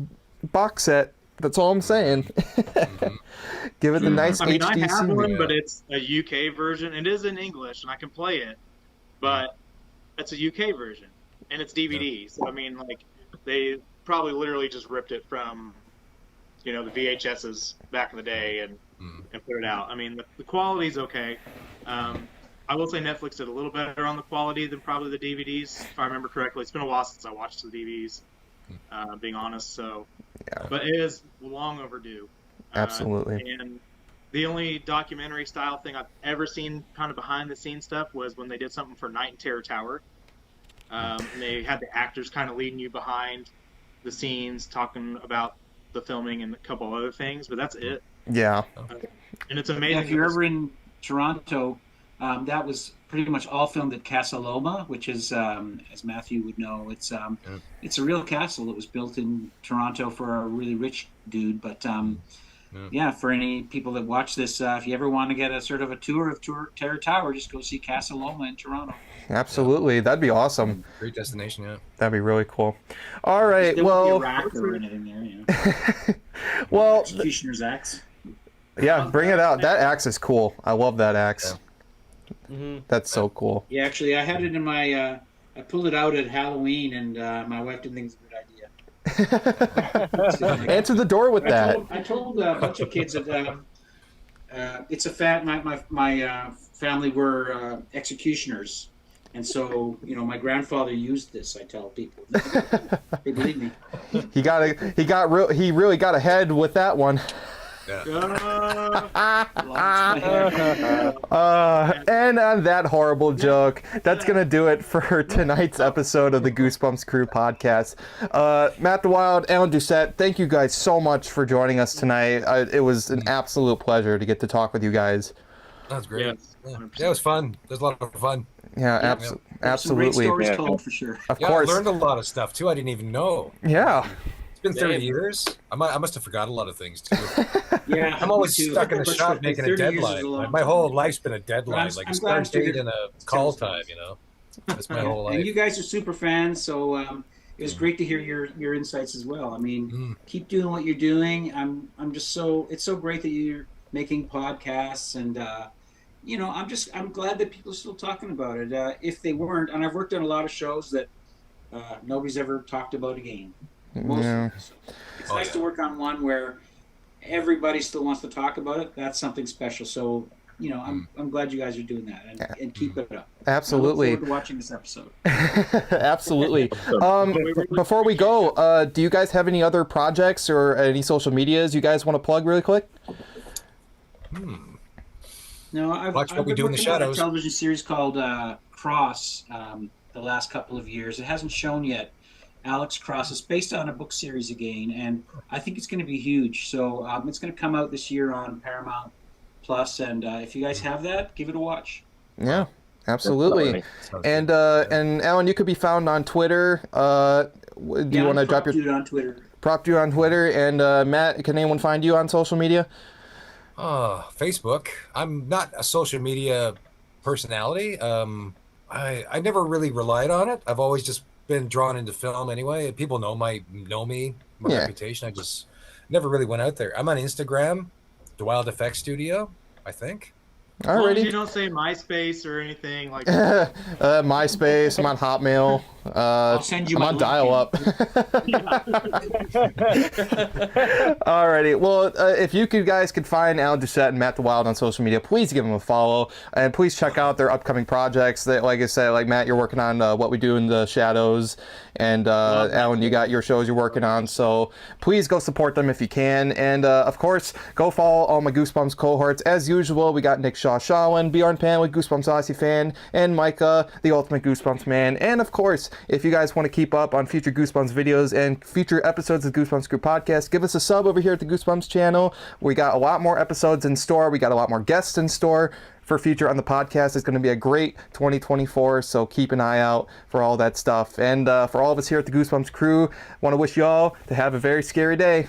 [SPEAKER 1] box set. That's all I'm saying. Give it the nice HD.
[SPEAKER 6] I have one, but it's a UK version. It is in English, and I can play it, but it's a UK version, and it's DVD. So I mean, they probably literally just ripped it from, the VHSs back in the day and put it out. I mean, the quality's okay. I will say Netflix did a little better on the quality than probably the DVDs, if I remember correctly. It's been a while since I watched the DVDs, being honest. So, but it is long overdue.
[SPEAKER 1] Absolutely.
[SPEAKER 6] And the only documentary style thing I've ever seen, kind of behind the scenes stuff, was when they did something for Night in Terror Tower. And they had the actors kind of leading you behind the scenes, talking about the filming and a couple other things, but that's it.
[SPEAKER 1] Yeah.
[SPEAKER 6] And it's amazing.
[SPEAKER 7] If you're ever in Toronto, that was pretty much all filmed at Casa Loma, which is, as Matthew would know, it's a real castle that was built in Toronto for a really rich dude. But for any people that watch this, if you ever want to get a sort of a tour of Terror Tower, just go see Casa Loma in Toronto.
[SPEAKER 1] Absolutely, that'd be awesome.
[SPEAKER 2] Great destination, yeah.
[SPEAKER 1] That'd be really cool. All right,
[SPEAKER 7] there well. Be a rack or anything there,
[SPEAKER 1] well,
[SPEAKER 7] Executioner's axe.
[SPEAKER 1] Yeah, bring it out. That axe is cool. I love that axe.
[SPEAKER 4] Yeah.
[SPEAKER 1] That's so cool.
[SPEAKER 7] Yeah, actually, I had it in my. I pulled it out at Halloween, and my wife didn't think it was a good idea.
[SPEAKER 1] Answer the door with that.
[SPEAKER 7] I told a bunch of kids that it's a fact. My family were executioners, and so my grandfather used this. I tell people, they believe me.
[SPEAKER 1] He really got ahead with that one.
[SPEAKER 2] Yeah.
[SPEAKER 1] And on that horrible joke, that's going to do it for tonight's episode of the Goosebumps Crew Podcast. Matt DeWilde, Alan Doucette, thank you guys so much for joining us tonight. It was an absolute pleasure to get to talk with you guys.
[SPEAKER 2] That was great. Yeah, it was fun. There's a lot of fun.
[SPEAKER 1] Yeah, absolutely.
[SPEAKER 7] Some great stories told, for sure.
[SPEAKER 1] Of course.
[SPEAKER 2] I learned a lot of stuff, too. I didn't even know.
[SPEAKER 1] Yeah.
[SPEAKER 2] It's been 30 years. I must have forgot a lot of things too.
[SPEAKER 7] Yeah,
[SPEAKER 2] I'm always stuck in the shop making a deadline. My whole life's been a deadline, like a start date and a call time. That's my whole life.
[SPEAKER 7] And you guys are super fans, so it was great to hear your insights as well. I mean, keep doing what you're doing. It's so great that you're making podcasts, and I'm glad that people are still talking about it. If they weren't, and I've worked on a lot of shows that nobody's ever talked about again. It's nice to work on one where everybody still wants to talk about it. That's something special. So, I'm glad you guys are doing that and keep it up.
[SPEAKER 1] Absolutely.
[SPEAKER 7] I look forward to watching this episode.
[SPEAKER 1] Absolutely. Before we go, do you guys have any other projects or any social medias you guys want to plug really quick?
[SPEAKER 7] No, I've been working on a television series called Cross the last couple of years. It hasn't shown yet. Alex Cross. It's based on a book series again, and I think it's going to be huge. So it's going to come out this year on Paramount Plus, and if you guys have that, give it a watch.
[SPEAKER 1] Yeah, absolutely. And Alan, you could be found on Twitter. Do you want to drop your
[SPEAKER 7] dude on Twitter?
[SPEAKER 1] Prop you on Twitter. And Matt, can anyone find you on social media?
[SPEAKER 2] Facebook. I'm not a social media personality. I never really relied on it. I've always just been drawn into film anyway. People know me, my reputation. I just never really went out there. I'm on Instagram, DeWilde Effects Studio, I think.
[SPEAKER 6] As long as you don't say MySpace or anything like
[SPEAKER 1] MySpace, I'm on Hotmail.
[SPEAKER 7] I'll send you
[SPEAKER 1] I'm
[SPEAKER 7] my
[SPEAKER 1] on dial-up. Alrighty. Well, if you guys could find Alan Doucette and Matt DeWilde on social media, please give them a follow. And please check out their upcoming projects. That, like I said, like Matt, you're working on What We Do in the Shadows. And Alan, you got your shows you're working on. So please go support them if you can. And of course, go follow all my Goosebumps cohorts. As usual, we got Nick Shawin, Bjorn Pan with Goosebumps Aussie fan, and Micah, the ultimate Goosebumps man. And of course, if you guys want to keep up on future Goosebumps videos and future episodes of Goosebumps Crew Podcast, give us a sub over here at the Goosebumps channel. We got a lot more episodes in store. We got a lot more guests in store for future on the podcast. It's going to be a great 2024, so keep an eye out for all that stuff. And for all of us here at the Goosebumps Crew, want to wish y'all to have a very scary day.